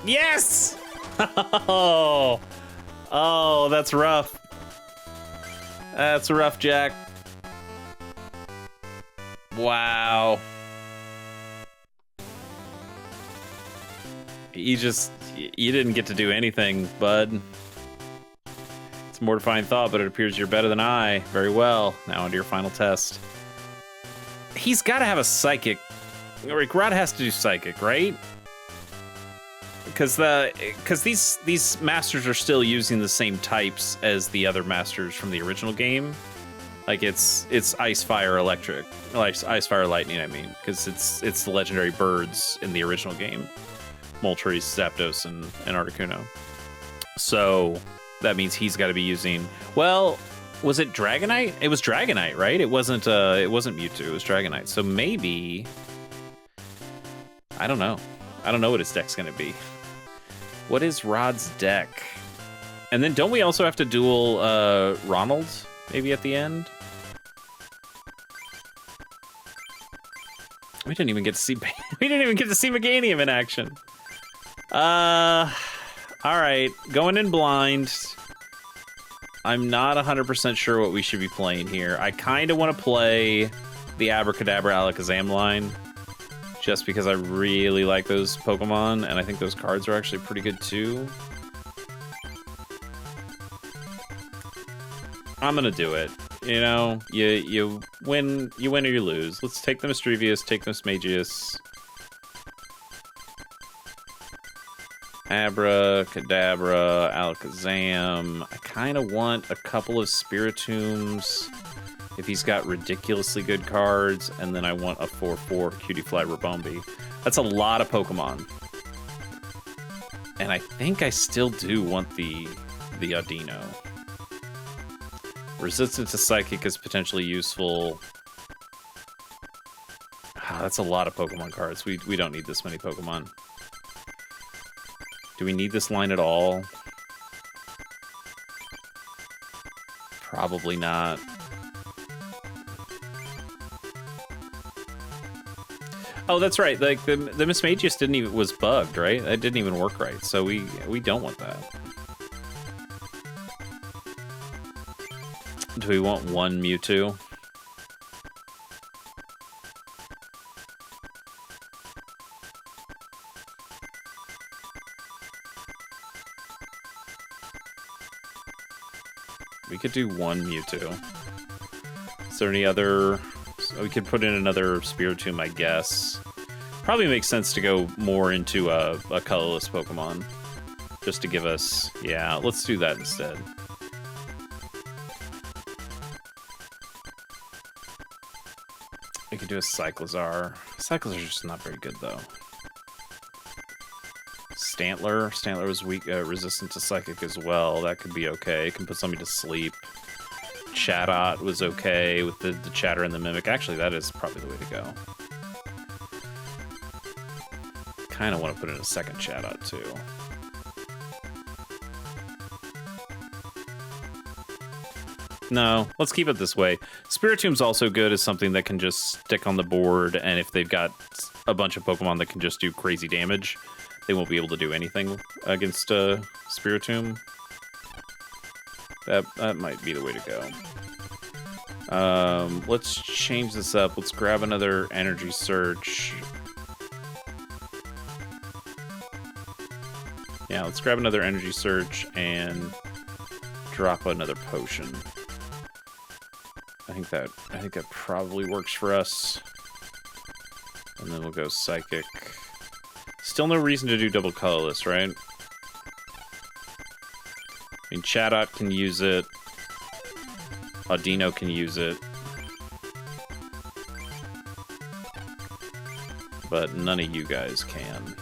Yes! Oh, that's rough. That's rough, Jack. Wow. You didn't get to do anything, bud. It's a mortifying thought, but it appears you're better than I. Very well. Now onto your final test. He's got to have a psychic. Rod has to do psychic, right? Because these masters are still using the same types as the other masters from the original game. Like it's ice, fire, electric, like ice, fire, lightning. I mean, because it's the legendary birds in the original game, Moltres, Zapdos, and Articuno. So that means he's got to be using. Well, was it Dragonite? It was Dragonite, right? It wasn't Mewtwo. It was Dragonite. So maybe I don't know. I don't know what his deck's gonna be. What is Rod's deck? And then don't we also have to duel Ronald maybe at the end? We didn't even get to see Meganium in action. All right, going in blind. I'm not 100% sure what we should be playing here. I kind of want to play the Abracadabra Alakazam line, just because I really like those Pokemon, and I think those cards are actually pretty good too. I'm gonna do it. You know, you win or you lose. Let's take the Mischievous, take the Mismagius. Abracadabra, Alakazam. I kind of want a couple of Spiritombs if he's got ridiculously good cards, and then I want a 4/4 Cutiefly Rabombi. That's a lot of Pokemon. And I think I still do want the Audino. Resistance to Psychic is potentially useful. That's a lot of Pokemon cards. We don't need this many Pokemon. Do we need this line at all? Probably not. Oh, that's right. Like the Mismagius was bugged, right? That didn't even work right. So we don't want that. Do we want 1 Mewtwo? We could do 1 Mewtwo. Is there any other? So we could put in another Spiritomb, I guess. Probably makes sense to go more into a colorless Pokemon, just to give us. Yeah, let's do that instead. We could do a Cyclizar. Cyclizar's just not very good though. Stantler was weak, resistant to Psychic as well. That could be okay. It can put somebody to sleep. Chatot was okay with the Chatter and the Mimic. Actually, that is probably the way to go. Kind of want to put in a second Chatot too. No, let's keep it this way. Spiritomb's also good as something that can just stick on the board, and if they've got a bunch of Pokemon that can just do crazy damage, they won't be able to do anything against Spiritomb. That might be the way to go. Let's change this up. Let's grab another Energy Search. Yeah, let's grab another energy surge and drop another potion. I think that probably works for us. And then we'll go psychic. Still no reason to do double colorless, right? I mean, Chatot can use it. Audino can use it. But none of you guys can.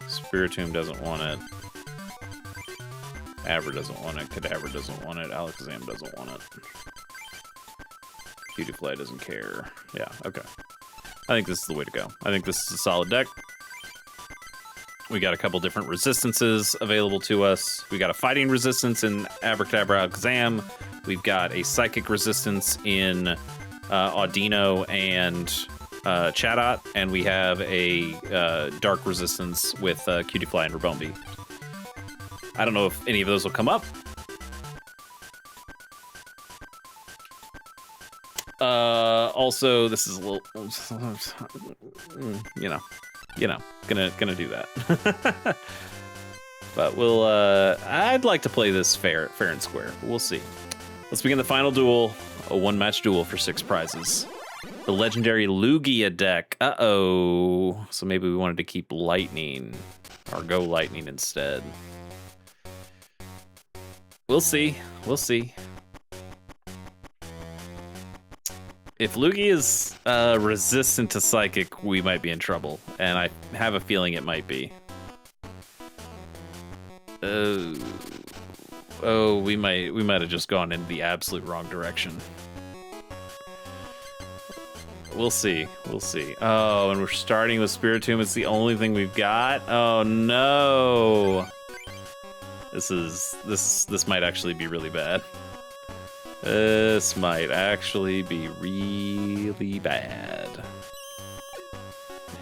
Spiritomb doesn't want it. Abra doesn't want it. Kadabra doesn't want it. Alakazam doesn't want it. Cutiefly doesn't care. Yeah, okay. I think this is the way to go. I think this is a solid deck. We got a couple different resistances available to us. We got a fighting resistance in Abracadabra Alakazam. We've got a psychic resistance in Audino and Chatot, and we have a dark resistance with Cutiefly and Rabombi. I don't know if any of those will come up. Also, this is a little, gonna do that. But we'll, I'd like to play this fair and square. We'll see. Let's begin the final duel, a one-match duel for 6 prizes. The legendary Lugia deck. Uh-oh. So maybe we wanted to keep Lightning, or go Lightning instead. We'll see. We'll see. If Lugia is resistant to Psychic, we might be in trouble, and I have a feeling it might be. Oh, we might have just gone in the absolute wrong direction. We'll see. We'll see. Oh, and we're starting with Spiritomb. It's the only thing we've got. Oh no. This might actually be really bad. This might actually be really bad.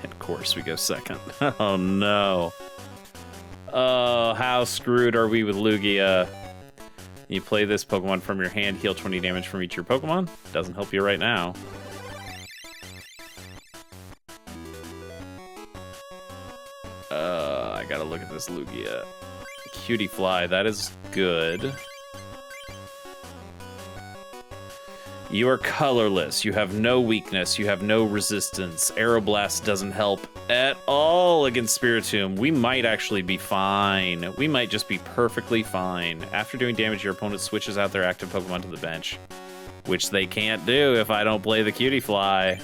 And of course we go second. Oh no. Oh, how screwed are we with Lugia? You play this Pokemon from your hand, heal 20 damage from each of your Pokemon. Doesn't help you right now. I gotta look at this Lugia. Cutiefly, that is good. You are colorless, you have no weakness, you have no resistance. Aeroblast doesn't help at all against Spiritomb. We might actually be fine. We might just be perfectly fine. After doing damage, your opponent switches out their active Pokemon to the bench, which they can't do if I don't play the Cutiefly.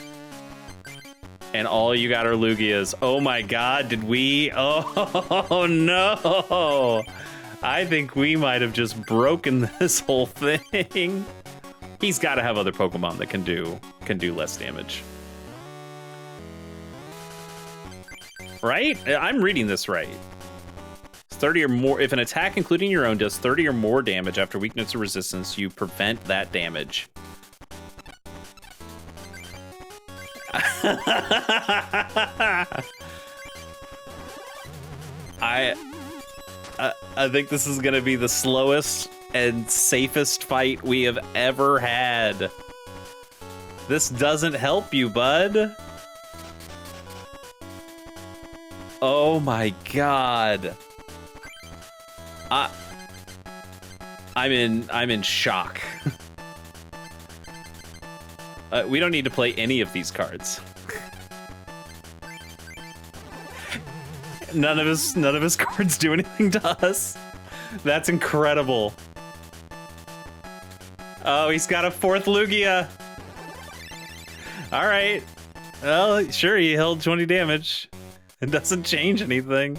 And all you got are Lugias. Oh my god, did we? Oh no! I think we might have just broken this whole thing. He's got to have other Pokemon that can do less damage. Right? I'm reading this right. 30 or more. If an attack, including your own, does 30 or more damage after weakness or resistance, you prevent that damage. I think this is gonna be the slowest and safest fight we have ever had. This doesn't help you, bud. Oh my god. I'm in shock. We don't need to play any of these cards. None of his cards do anything to us. That's incredible. Oh, he's got a 4th Lugia. All right. Well, sure, he held 20 damage. It doesn't change anything.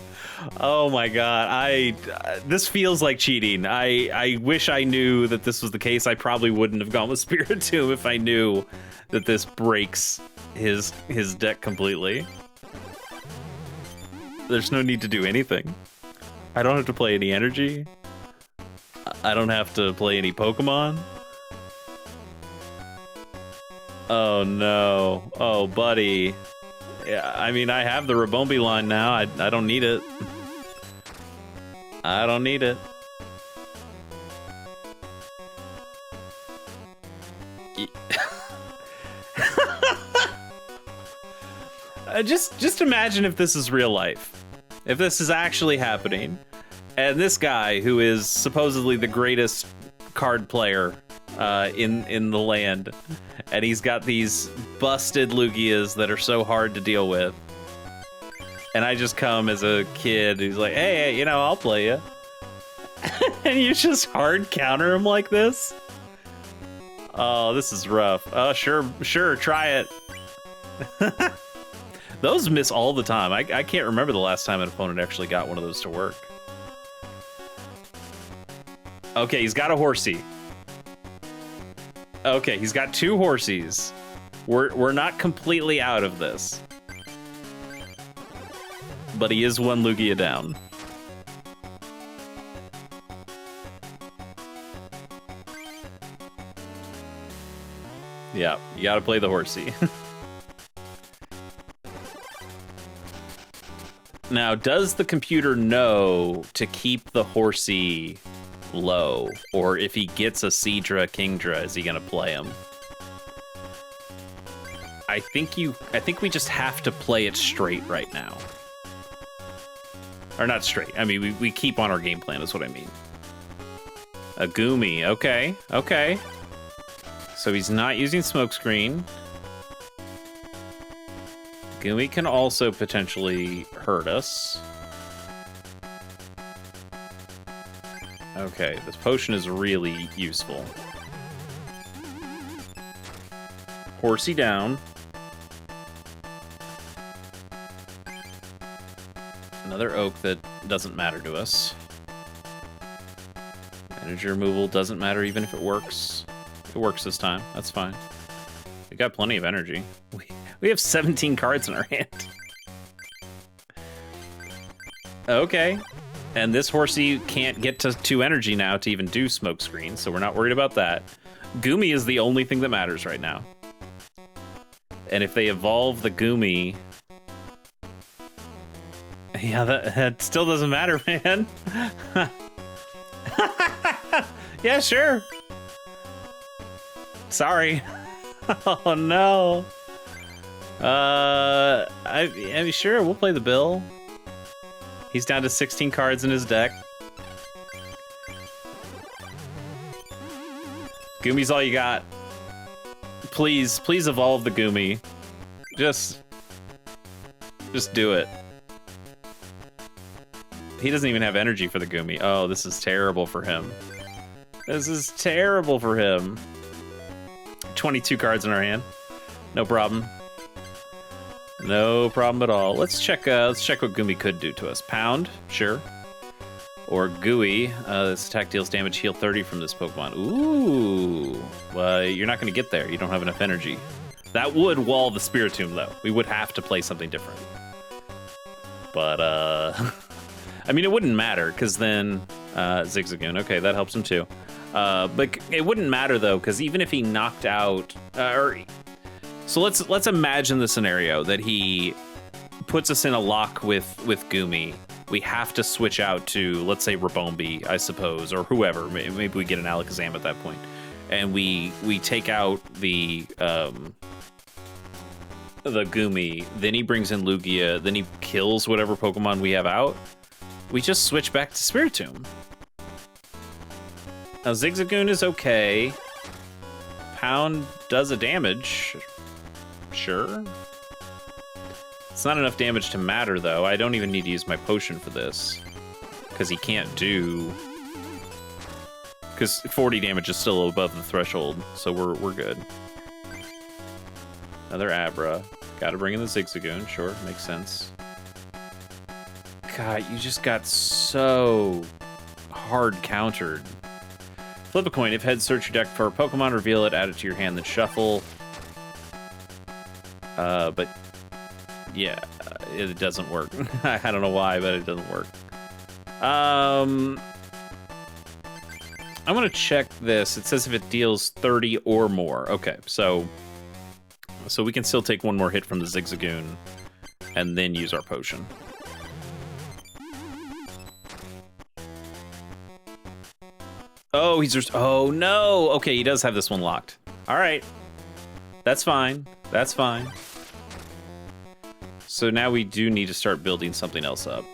Oh my god, this feels like cheating. I wish I knew that this was the case. I probably wouldn't have gone with Spiritomb if I knew that this breaks his deck completely. There's no need to do anything. I don't have to play any energy. I don't have to play any Pokemon. Oh no. Oh, buddy. Yeah, I mean, I have the Rabombi line now. I don't need it. I don't need it. Just imagine if this is real life. if this is actually happening, and this guy, who is supposedly the greatest card player in the land, and he's got these busted Lugias that are so hard to deal with, and I just come as a kid who's like, hey, you know, I'll play you. And you just hard counter him like this? Oh, this is rough. Oh, sure, try it. Those miss all the time. I can't remember the last time an opponent actually got one of those to work. Okay, he's got a horsey. Okay, he's got 2 horsies. We're not completely out of this. But he is 1 Lugia down. Yeah, you gotta play the horsey. Now, does the computer know to keep the horsey low? Or if he gets a Seadra, Kingdra, is he gonna play him? I think we just have to play it straight right now. Or not straight. I mean, we keep on our game plan is what I mean. A Goomy, okay. So he's not using Smokescreen. Goomy can also potentially hurt us. Okay, this potion is really useful. Horsey down. Another oak that doesn't matter to us. Energy removal doesn't matter even if it works. It works this time. That's fine. We got plenty of energy. We have 17 cards in our hand. Okay. And this horsey can't get to 2 energy now to even do Smokescreen, so we're not worried about that. Goomy is the only thing that matters right now. And if they evolve the Goomy... Yeah, that still doesn't matter, man. Yeah, sure. Sorry. Oh, no. I mean, sure, we'll play the bill. He's down to 16 cards in his deck. Goomy's all you got. Please evolve the Goomy. Just do it. He doesn't even have energy for the Goomy. Oh, this is terrible for him. This is terrible for him. 22 cards in our hand. No problem. No problem at all. Let's check what Goomy could do to us. Pound, sure. Or Gooey. This attack deals damage, heal 30 from this Pokemon. Ooh. You're not going to get there. You don't have enough energy. That would wall the Spiritomb, though. We would have to play something different. But, I mean, it wouldn't matter, because then... Zigzagoon. Okay, that helps him, too. But it wouldn't matter, though, because even if he knocked out... So let's imagine the scenario that he puts us in a lock with Goomy. We have to switch out to, let's say, Rabombi, I suppose, or whoever. Maybe we get an Alakazam at that point. And we take out the Goomy, then he brings in Lugia, then he kills whatever Pokemon we have out. We just switch back to Spiritomb. Now, Zigzagoon is okay. Pound does a damage. Sure. It's not enough damage to matter, though. I don't even need to use my potion for this. Because he can't do... Because 40 damage is still above the threshold, so we're good. Another Abra. Gotta bring in the Zigzagoon. Sure, makes sense. God, you just got so hard countered. Flip a coin. If heads, search your deck for a Pokemon, reveal it, add it to your hand, then shuffle. But yeah, it doesn't work. I don't know why, but it doesn't work. I'm gonna check this. It says if it deals 30 or more. Okay, so we can still take one more hit from the Zigzagoon and then use our potion. Oh, he's just... Oh, no! Okay, he does have this one locked. All right. That's fine. That's fine. So now we do need to start building something else up.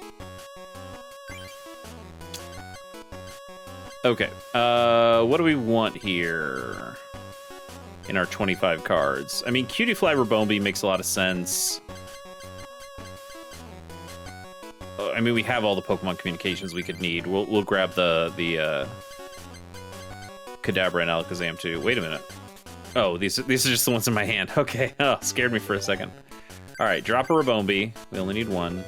Okay. What do we want here in our 25 cards? I mean, Cutie Fly Rabombi makes a lot of sense. I mean, we have all the Pokemon communications we could need. We'll grab the Kadabra and Alakazam too. Wait a minute. Oh, these are just the ones in my hand. Okay. Oh, scared me for a second. All right, drop a Rabombi. We only need one.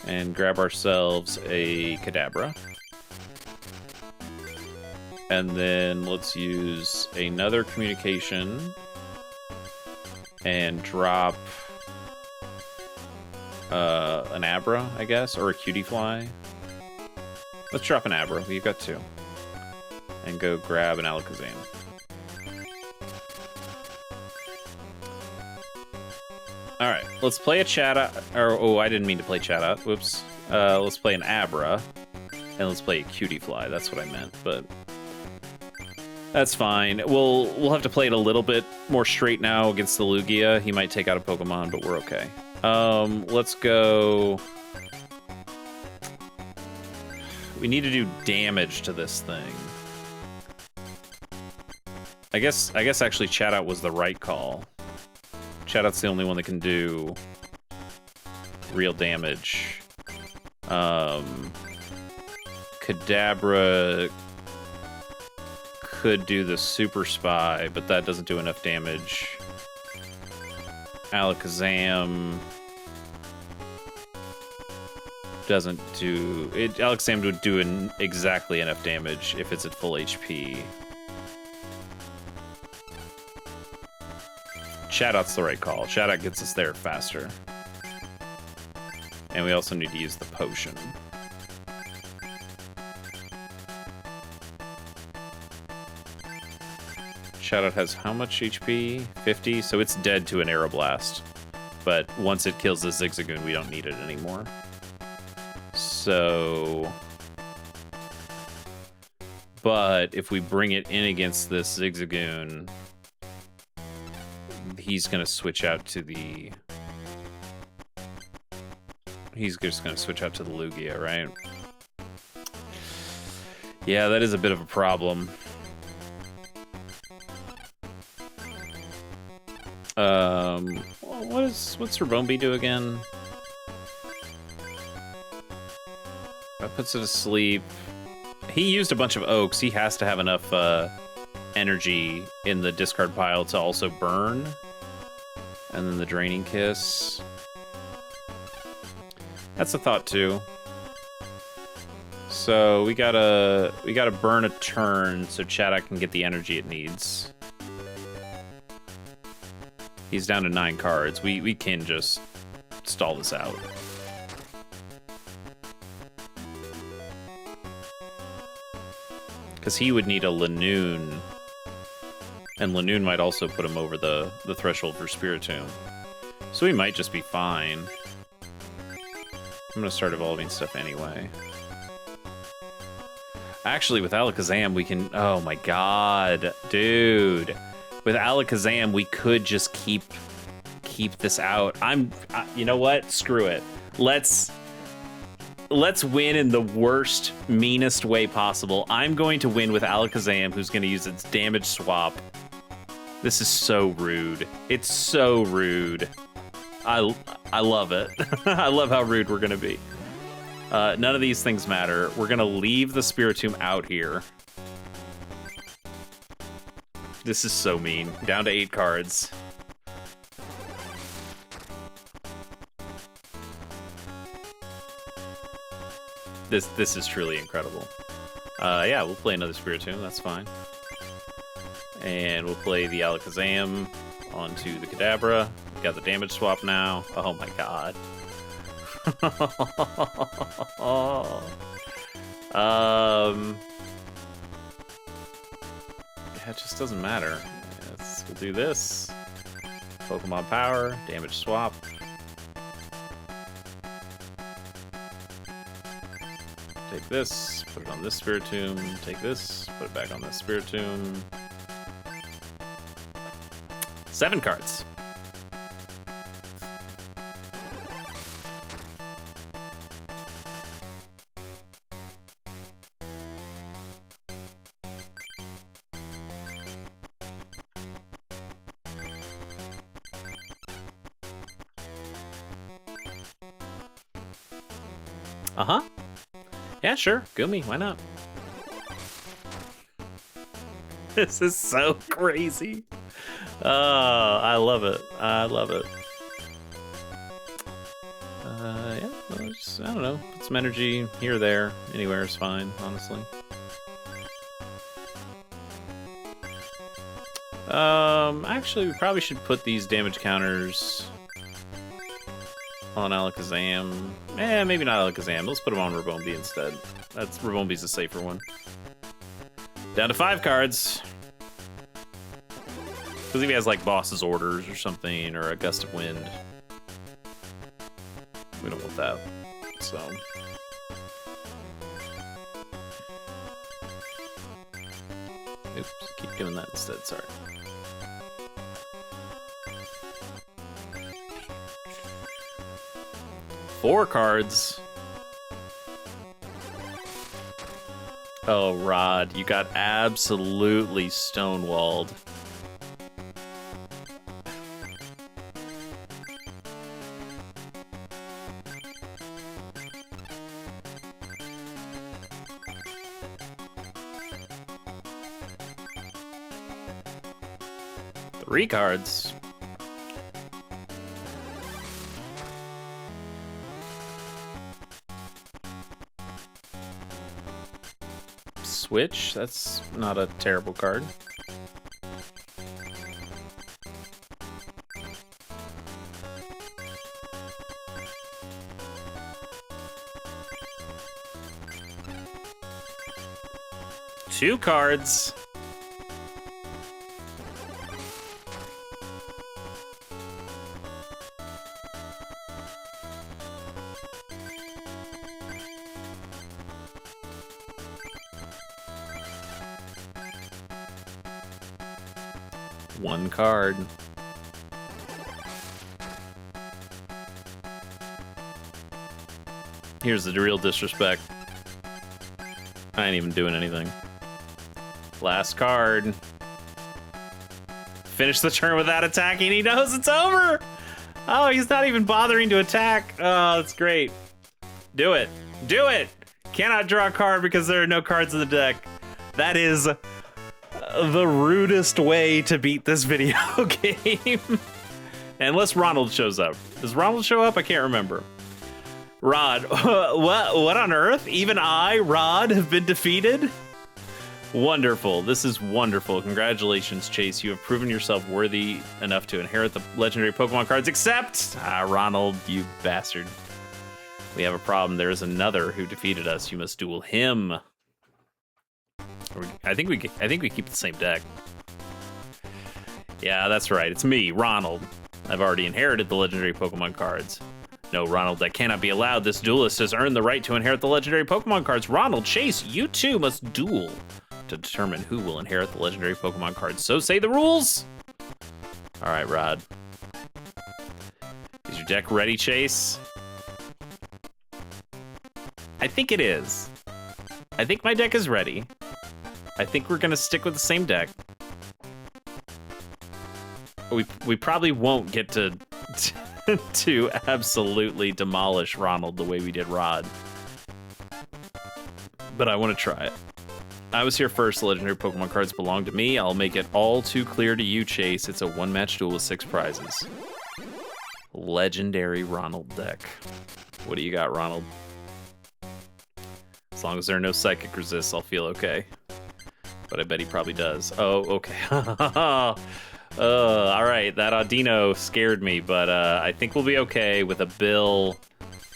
And grab ourselves a Kadabra. And then let's use another communication and drop an Abra, I guess, or a Cutie Fly. Let's drop an Abra. We've got two. And go grab an Alakazam. All right, let's play a Chatot. Oh, I didn't mean to play Chatot. Whoops. Let's play an Abra, and let's play a Cutie Fly. That's what I meant, but that's fine. We'll have to play it a little bit more straight now against the Lugia. He might take out a Pokemon, but we're okay. Let's go. We need to do damage to this thing. I guess actually Chatot was the right call. Chatot's the only one that can do real damage. Kadabra could do the Super Spy, but that doesn't do enough damage. Alakazam doesn't do it. Alakazam would do exactly enough damage if it's at full HP. Chatot's the right call. Chatot gets us there faster. And we also need to use the potion. Chatot has how much HP? 50? So it's dead to an Aeroblast. But once it kills the Zigzagoon, we don't need it anymore. So... But if we bring it in against this Zigzagoon, he's going to switch out to the... He's just going to switch out to the Lugia, right? Yeah, that is a bit of a problem. What's Rabombi do again? That puts it to sleep. He used a bunch of Oaks. He has to have enough energy in the discard pile to also burn. And then the Draining Kiss. That's a thought too. So we gotta burn a turn so Chatot can get the energy it needs. He's down to 9 cards. We can just stall this out. Because he would need a Lanoon. And Lanoon might also put him over the threshold for Spiritomb. So we might just be fine. I'm going to start evolving stuff anyway. Actually, with Alakazam, we can... Oh my god, dude. With Alakazam, we could just keep this out. You know what? Screw it. Let's win in the worst, meanest way possible. I'm going to win with Alakazam, who's going to use its damage swap. This is so rude. It's so rude. I love it. I love how rude we're going to be. None of these things matter. We're going to leave the Spiritomb out here. This is so mean. Down to 8 cards. This is truly incredible. Yeah, we'll play another Spiritomb. That's fine. And we'll play the Alakazam onto the Kadabra. We got the damage swap now. Oh my god. Yeah, it just doesn't matter. We'll do this. Pokemon Power, damage swap. Take this, put it on this Spiritomb. Take this, put it back on this Spiritomb. 7 cards. Uh-huh. Yeah, sure. Gumi, why not? This is so crazy. Oh, I love it. I love it. Yeah, well, just, I don't know. Put some energy here or there. Anywhere is fine, honestly. Actually, we probably should put these damage counters on Alakazam. Maybe not Alakazam. Let's put them on Rabombi instead. Rabombi's a safer one. Down to 5 cards. Because if he has like Boss's Orders or something, or a Gust of Wind, we don't want that. So. Oops, keep doing that instead, sorry. Four cards. Oh, Rod, you got absolutely stonewalled. Three cards. Switch, that's not a terrible card. Two cards. One card. Here's the real disrespect. I ain't even doing anything. Last card. Finish the turn without attacking. He knows it's over. Oh, he's not even bothering to attack. Oh, that's great. Do it. Do it. Cannot draw a card because there are no cards in the deck. That is the rudest way to beat this video game. Unless Ronald shows up. Does Ronald show up? I can't remember. Rod, what on earth? Even I, Rod, have been defeated? Wonderful. This is wonderful. Congratulations, Chase. You have proven yourself worthy enough to inherit the legendary Pokemon cards, except, Ronald, you bastard. We have a problem. There is another who defeated us. You must duel him. I think we keep the same deck. Yeah, that's right. It's me, Ronald. I've already inherited the legendary Pokemon cards. No, Ronald, that cannot be allowed. This duelist has earned the right to inherit the legendary Pokemon cards. Ronald, Chase, you two must duel to determine who will inherit the legendary Pokemon cards. So say the rules. All right, Rod. Is your deck ready, Chase? I think it is. I think my deck is ready. I think we're gonna stick with the same deck. We probably won't get to to absolutely demolish Ronald the way we did Rod. But I want to try it. I was here first. The legendary Pokemon cards belong to me. I'll make it all too clear to you, Chase. It's a one-match duel with 6 prizes. Legendary Ronald deck. What do you got, Ronald? As long as there are no psychic resists, I'll feel okay. But I bet he probably does. Oh, okay. All right, that Audino scared me, but I think we'll be okay with a Bill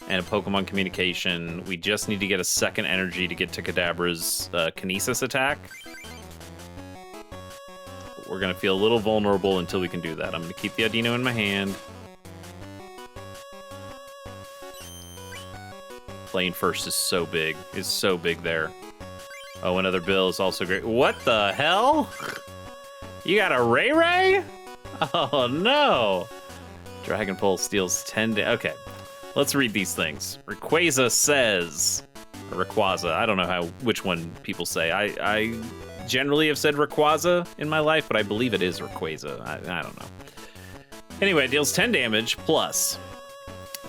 and a Pokemon Communication. We just need to get a second energy to get to Kadabra's Kinesis attack. We're going to feel a little vulnerable until we can do that. I'm going to keep the Audino in my hand. Playing first is so big. Is so big there. Oh, another Bill is also great. What the hell? You got a Ray Ray? Oh, no. Dragon Pulse steals 10 Okay, let's read these things. Rayquaza says... Or Rayquaza, I don't know which one people say. I generally have said Rayquaza in my life, but I believe it is Rayquaza. I don't know. Anyway, it deals 10 damage plus.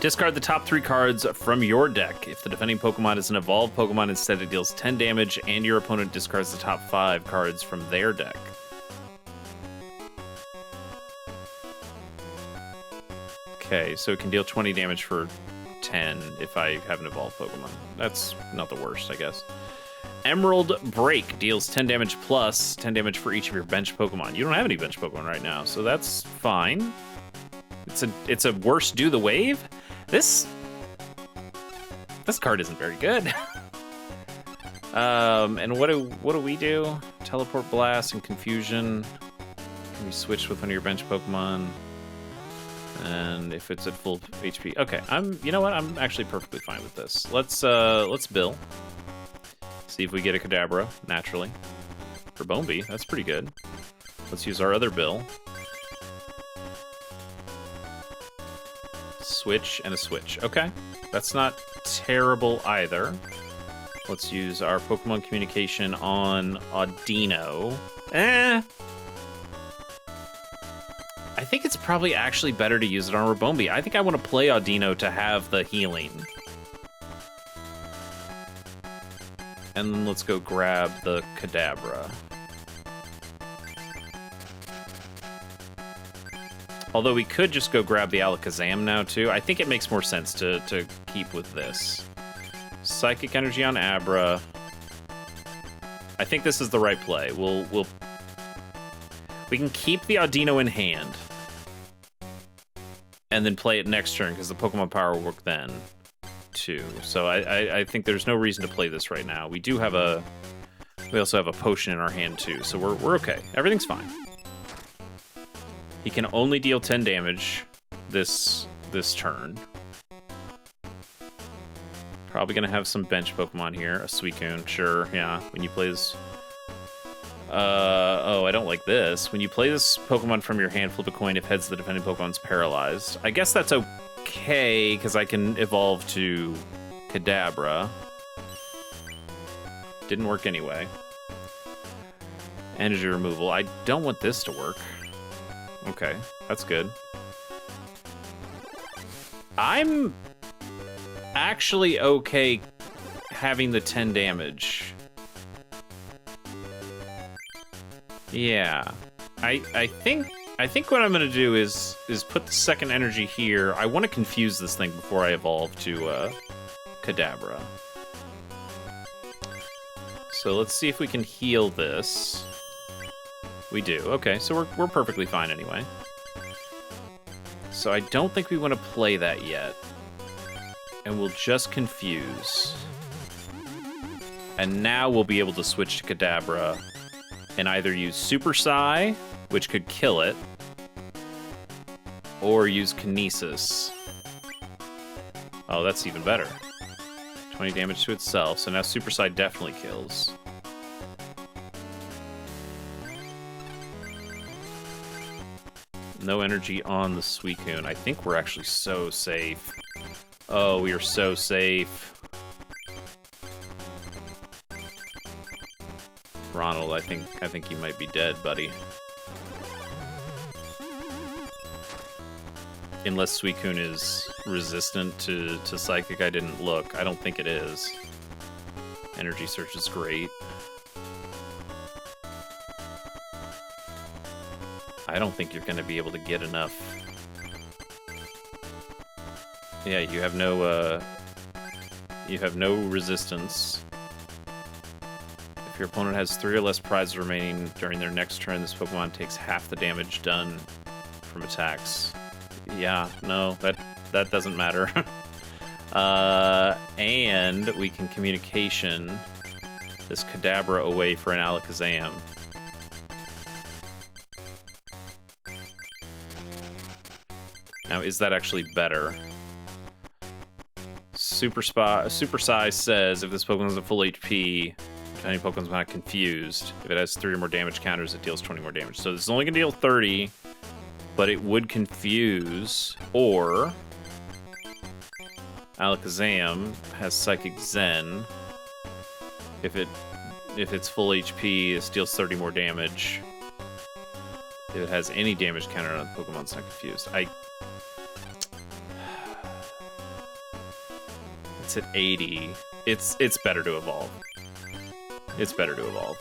Discard the top 3 cards from your deck. If the defending Pokemon is an evolved Pokemon, instead it deals 10 damage, and your opponent discards the top 5 cards from their deck. Okay, so it can deal 20 damage for 10 if I have an evolved Pokemon. That's not the worst, I guess. Emerald Break deals 10 damage plus 10 damage for each of your bench Pokemon. You don't have any bench Pokemon right now, so that's fine. It's a worse do the wave. This card isn't very good. And what do we do? Teleport Blast and Confusion. Can we switch with one of your bench Pokemon? And if it's at full HP, okay. You know what? I'm actually perfectly fine with this. Let's bill. See if we get a Kadabra naturally. For Boneby, that's pretty good. Let's use our other bill. Switch and a switch. Okay, that's not terrible either. Let's use our Pokemon Communication on Audino. I think it's probably actually better to use it on Ribombee. I think I want to play Audino to have the healing. And then let's go grab the Kadabra. Although we could just go grab the Alakazam now, too. I think it makes more sense to keep with this. Psychic Energy on Abra. I think this is the right play. We can keep the Audino in hand. And then play it next turn, because the Pokemon Power will work then, too. So I think there's no reason to play this right now. We also have a potion in our hand, too. So we're okay. Everything's fine. He can only deal 10 damage this turn. Probably gonna have some bench Pokemon here. A Suicune, sure, yeah. When you play this... oh, I don't like this. When you play this Pokemon from your hand, flip a coin. If heads, the defending Pokemon's paralyzed. I guess that's okay, because I can evolve to Kadabra. Didn't work anyway. Energy removal. I don't want this to work. Okay, that's good. I'm actually okay having the 10 damage. Yeah. I think what I'm gonna do is put the second energy here. I want to confuse this thing before I evolve to Kadabra. So let's see if we can heal this. We do. Okay, so we're perfectly fine anyway. So I don't think we want to play that yet. And we'll just confuse. And now we'll be able to switch to Kadabra and either use Super Psy, which could kill it, or use Kinesis. Oh, that's even better. 20 damage to itself, so now Super Psy definitely kills. No energy on the Suicune. I think we're actually so safe. Oh, we are so safe. Ronald, I think you might be dead, buddy. Unless Suicune is resistant to Psychic, I didn't look. I don't think it is. Energy Search is great. I don't think you're going to be able to get enough. Yeah, you have no resistance. If your opponent has 3 or less prizes remaining during their next turn, this Pokemon takes half the damage done from attacks. Yeah, no, that doesn't matter. And we can Communication this Kadabra away for an Alakazam. Now, is that actually better? Super Psy says if this Pokemon is at full HP, if any Pokemon's not confused, if it has 3 or more damage counters, it deals 20 more damage. So this is only going to deal 30, but it would confuse, or Alakazam has Psychic Zen. If it's full HP, it deals 30 more damage. If it has any damage counter on the Pokemon's not confused. base at 80, it's better to evolve. It's better to evolve.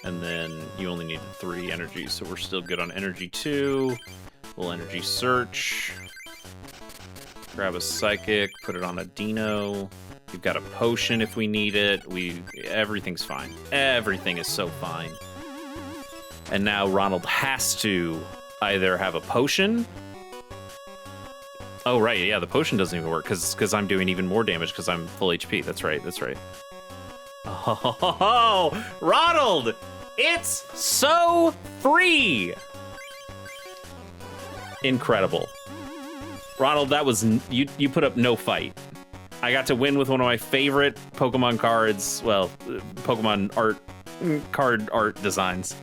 And then you only need 3 energy, so we're still good on energy 2. We'll energy search. Grab a psychic, put it on a Dino. We've got a potion if we need it. Everything's fine. Everything is so fine. And now Ronald has to either have a potion. Oh, right, yeah, the potion doesn't even work because I'm doing even more damage because I'm full HP. That's right, that's right. Oh, Ronald! It's so free! Incredible. Ronald, that was, you put up no fight. I got to win with one of my favorite Pokemon cards, well, Pokemon card art designs.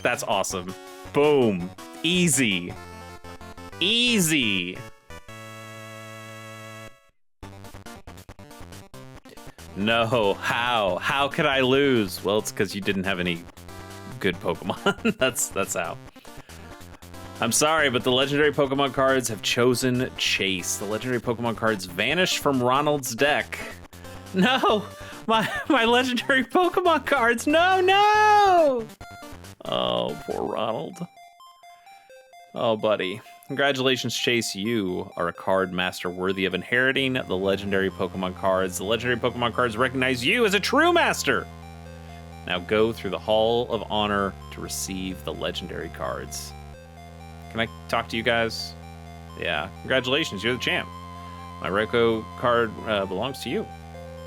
That's awesome. Boom. Easy. Easy. No, how? How could I lose? Well, it's because you didn't have any good Pokemon. That's how. I'm sorry, but the legendary Pokemon cards have chosen Chase. The legendary Pokemon cards vanished from Ronald's deck. No, my legendary Pokemon cards. No, no. Oh, poor Ronald. Oh, buddy. Congratulations, Chase. You are a card master worthy of inheriting the legendary Pokemon cards. The legendary Pokemon cards recognize you as a true master. Now go through the Hall of Honor to receive the legendary cards. Can I talk to you guys? Yeah. Congratulations, you're the champ. My Reiko card belongs to you.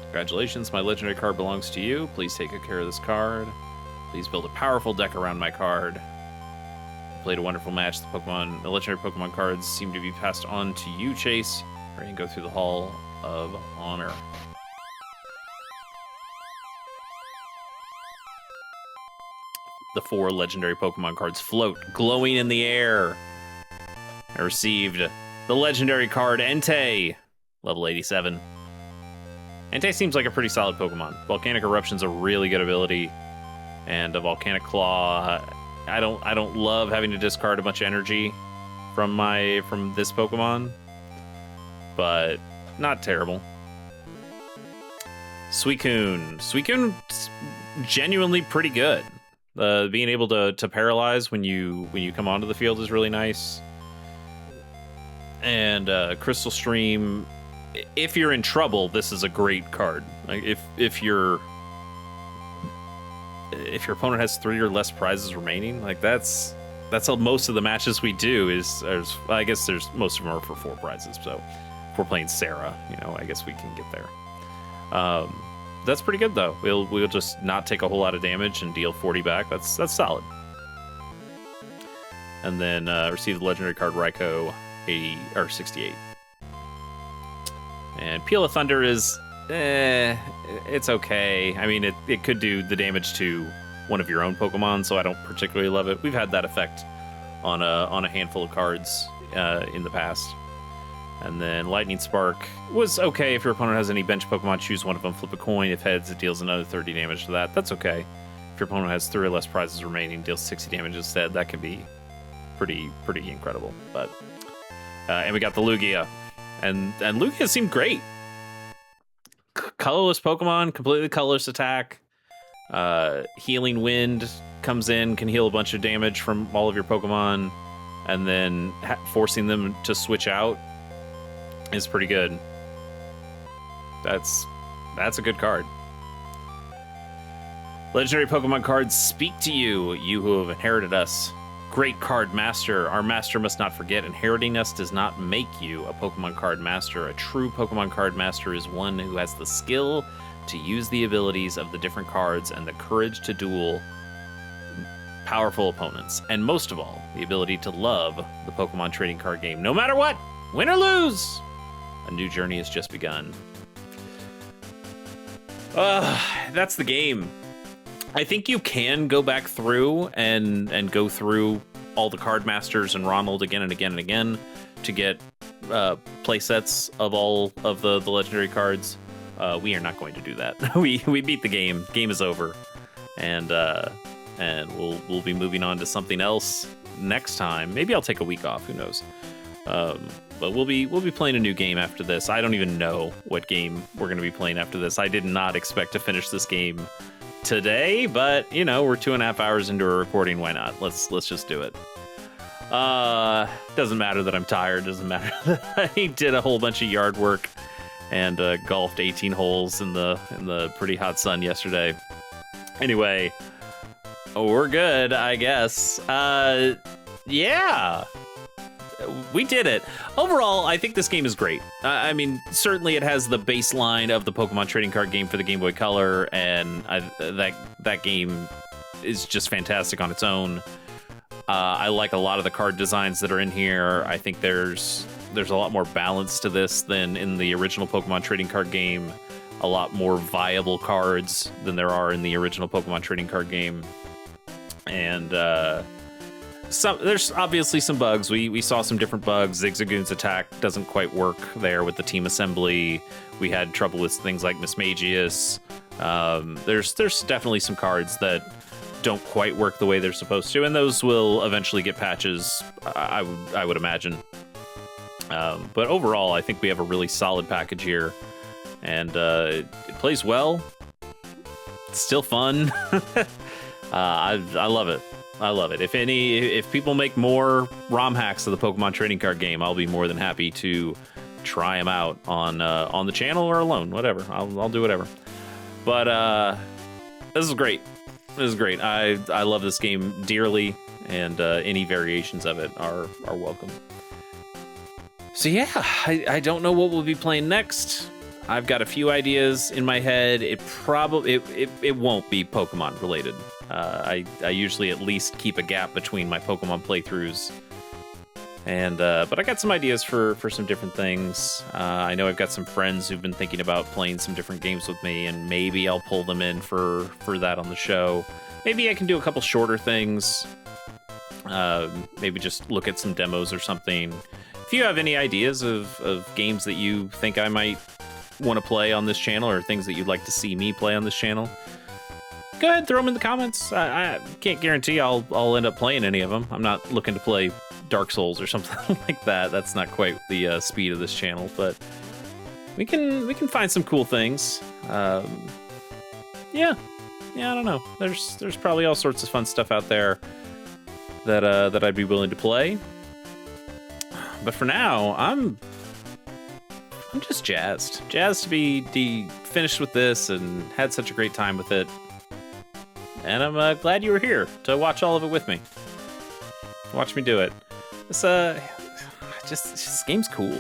Congratulations, my legendary card belongs to you. Please take good care of this card. Please build a powerful deck around my card. You played a wonderful match. The legendary Pokemon cards seem to be passed on to you, Chase. Hurry and go through the Hall of Honor. The 4 legendary Pokemon cards float, glowing in the air. I received the legendary card Entei, level 87. Entei seems like a pretty solid Pokemon. Volcanic Eruption's a really good ability, and a Volcanic Claw. I don't love having to discard a bunch of energy from this Pokemon, but not terrible. Suicune's genuinely pretty good. Being able to paralyze when you come onto the field is really nice. And Crystal Stream, if you're in trouble, this is a great card. Like if your opponent has 3 or less prizes remaining, like that's how most of the matches we do is. I guess most of them are for 4 prizes. So if we're playing Sarah, I guess we can get there. That's pretty good though. We'll just not take a whole lot of damage and deal 40 back. That's solid. And then receive the legendary card Raikou 68. And Peal of Thunder is it's okay. I mean it could do the damage to one of your own Pokemon, so I don't particularly love it. We've had that effect on a handful of cards in the past. And then Lightning Spark was okay. If your opponent has any bench Pokemon, choose one of them, flip a coin. If heads, it deals another 30 damage to that. That's okay. If your opponent has 3 or less prizes remaining, deals 60 damage instead. That can be pretty incredible. But and we got the Lugia. And Lugia seemed great. Colorless Pokemon, completely colorless attack. Healing Wind comes in, can heal a bunch of damage from all of your Pokemon. And then forcing them to switch out is pretty good. That's a good card. Legendary Pokemon cards speak to you, you who have inherited us. Great card master. Our master must not forget, inheriting us does not make you a Pokemon card master. A true Pokemon card master is one who has the skill to use the abilities of the different cards and the courage to duel powerful opponents. And most of all, the ability to love the Pokemon trading card game. No matter what, win or lose, a new journey has just begun. That's the game. I think you can go back through and go through all the card masters and Ronald again and again and again to get play sets of all of the legendary cards. We are not going to do that. We beat the game. Game is over, and we'll be moving on to something else next time. Maybe I'll take a week off. Who knows? But we'll be playing a new game after this. I don't even know what game we're going to be playing after this. I did not expect to finish this game today, but you know, we're 2.5 hours into a recording. Why not? Let's just do it. Doesn't matter that I'm tired. Doesn't matter that I did a whole bunch of yard work and golfed 18 holes in the pretty hot sun yesterday. Anyway, we're good, I guess. Yeah. We did it. Overall, I think this game is great. I mean, certainly it has the baseline of the Pokemon trading card game for the Game Boy Color, and that game is just fantastic on its own. I like a lot of the card designs that are in here. I think there's a lot more balance to this than in the original Pokemon trading card game. A lot more viable cards than there are in the original Pokemon trading card game. And there's obviously some bugs. We saw some different bugs. Zigzagoon's attack doesn't quite work there with the team assembly. We had trouble with things like Mismagius. There's definitely some cards that don't quite work the way they're supposed to, and those will eventually get patches, I would imagine. But overall, I think we have a really solid package here, and it plays well. It's still fun. I love it. I love it. If people make more ROM hacks of the Pokemon trading card game, I'll be more than happy to try them out on the channel or alone, whatever. I'll do whatever. But this is great. This is great. I love this game dearly, and any variations of it are welcome. So yeah, I don't know what we'll be playing next. I've got a few ideas in my head. It won't be Pokemon related. I usually at least keep a gap between my Pokemon playthroughs. And but I got some ideas for some different things. I know I've got some friends who've been thinking about playing some different games with me, and maybe I'll pull them in for that on the show. Maybe I can do a couple shorter things. Maybe just look at some demos or something. If you have any ideas of games that you think I might want to play on this channel, or things that you'd like to see me play on this channel, go ahead, throw them in the comments. I can't guarantee I'll end up playing any of them. I'm not looking to play Dark Souls or something like that. That's not quite the speed of this channel, but we can find some cool things. Yeah, I don't know. There's probably all sorts of fun stuff out there that I'd be willing to play. But for now, I'm just jazzed to be finished with this and had such a great time with it. And I'm glad you were here to watch all of it with me. Watch me do it. This game's cool.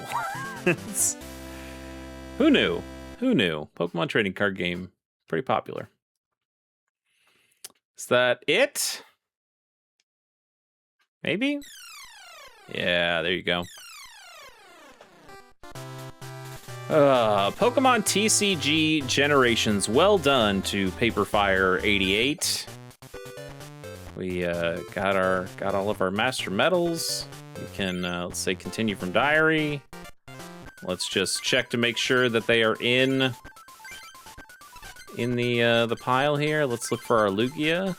Who knew? Pokemon trading card game, pretty popular. Is that it? Maybe? Yeah, there you go. Pokemon TCG Generations. Well done to Paperfire88. We got all of our master medals. We can let's say continue from diary. Let's just check to make sure that they are in the pile here. Let's look for our Lugia.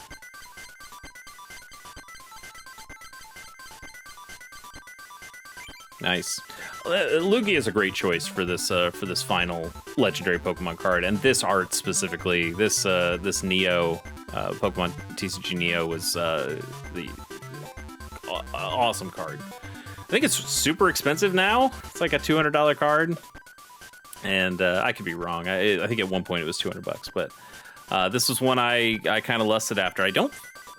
Nice. Lugia is a great choice for this final legendary Pokemon card, and this art specifically. This Neo Pokemon TCG Neo was the awesome card. I think it's super expensive now. It's like a $200 card, and I could be wrong. I think at one point it was $200, but this was one I kind of lusted after.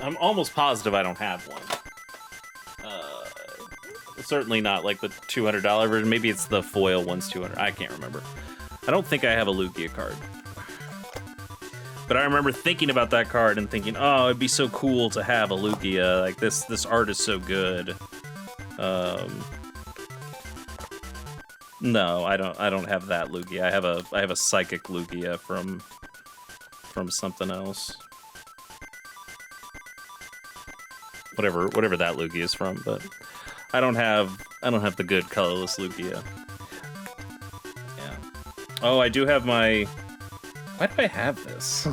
I'm almost positive I don't have one. Certainly not like the $200 version. Maybe it's the foil one's $200. I can't remember. I don't think I have a Lugia card. But I remember thinking about that card and thinking, oh, it'd be so cool to have a Lugia. Like this art is so good. No, I don't have that Lugia. I have a psychic Lugia from something else. Whatever that Lugia is from, but I don't have the good colorless Lugia. Yeah. Oh, I do have my. Why do I have this?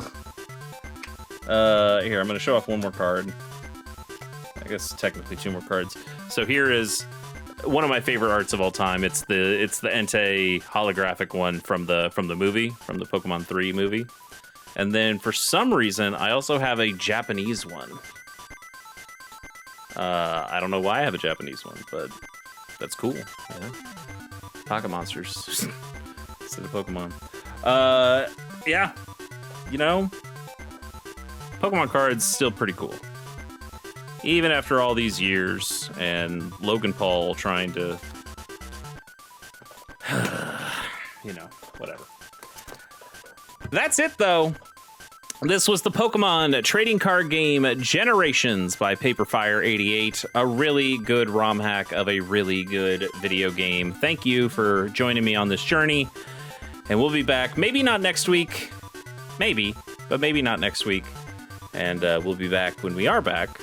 Here, I'm gonna show off one more card. I guess technically two more cards. So here is one of my favorite arts of all time. It's the Entei holographic one from the movie, from the Pokemon 3 movie. And then for some reason, I also have a Japanese one. I don't know why I have a Japanese one, but that's cool. Yeah. Pocket monsters instead of Pokemon. Yeah. You know, Pokemon cards still pretty cool. Even after all these years and Logan Paul trying to, you know, whatever. That's it, though. This was the Pokemon trading card game Generations by Paperfire88. A really good ROM hack of a really good video game. Thank you for joining me on this journey. And we'll be back. Maybe not next week. Maybe, but maybe not next week. And we'll be back when we are back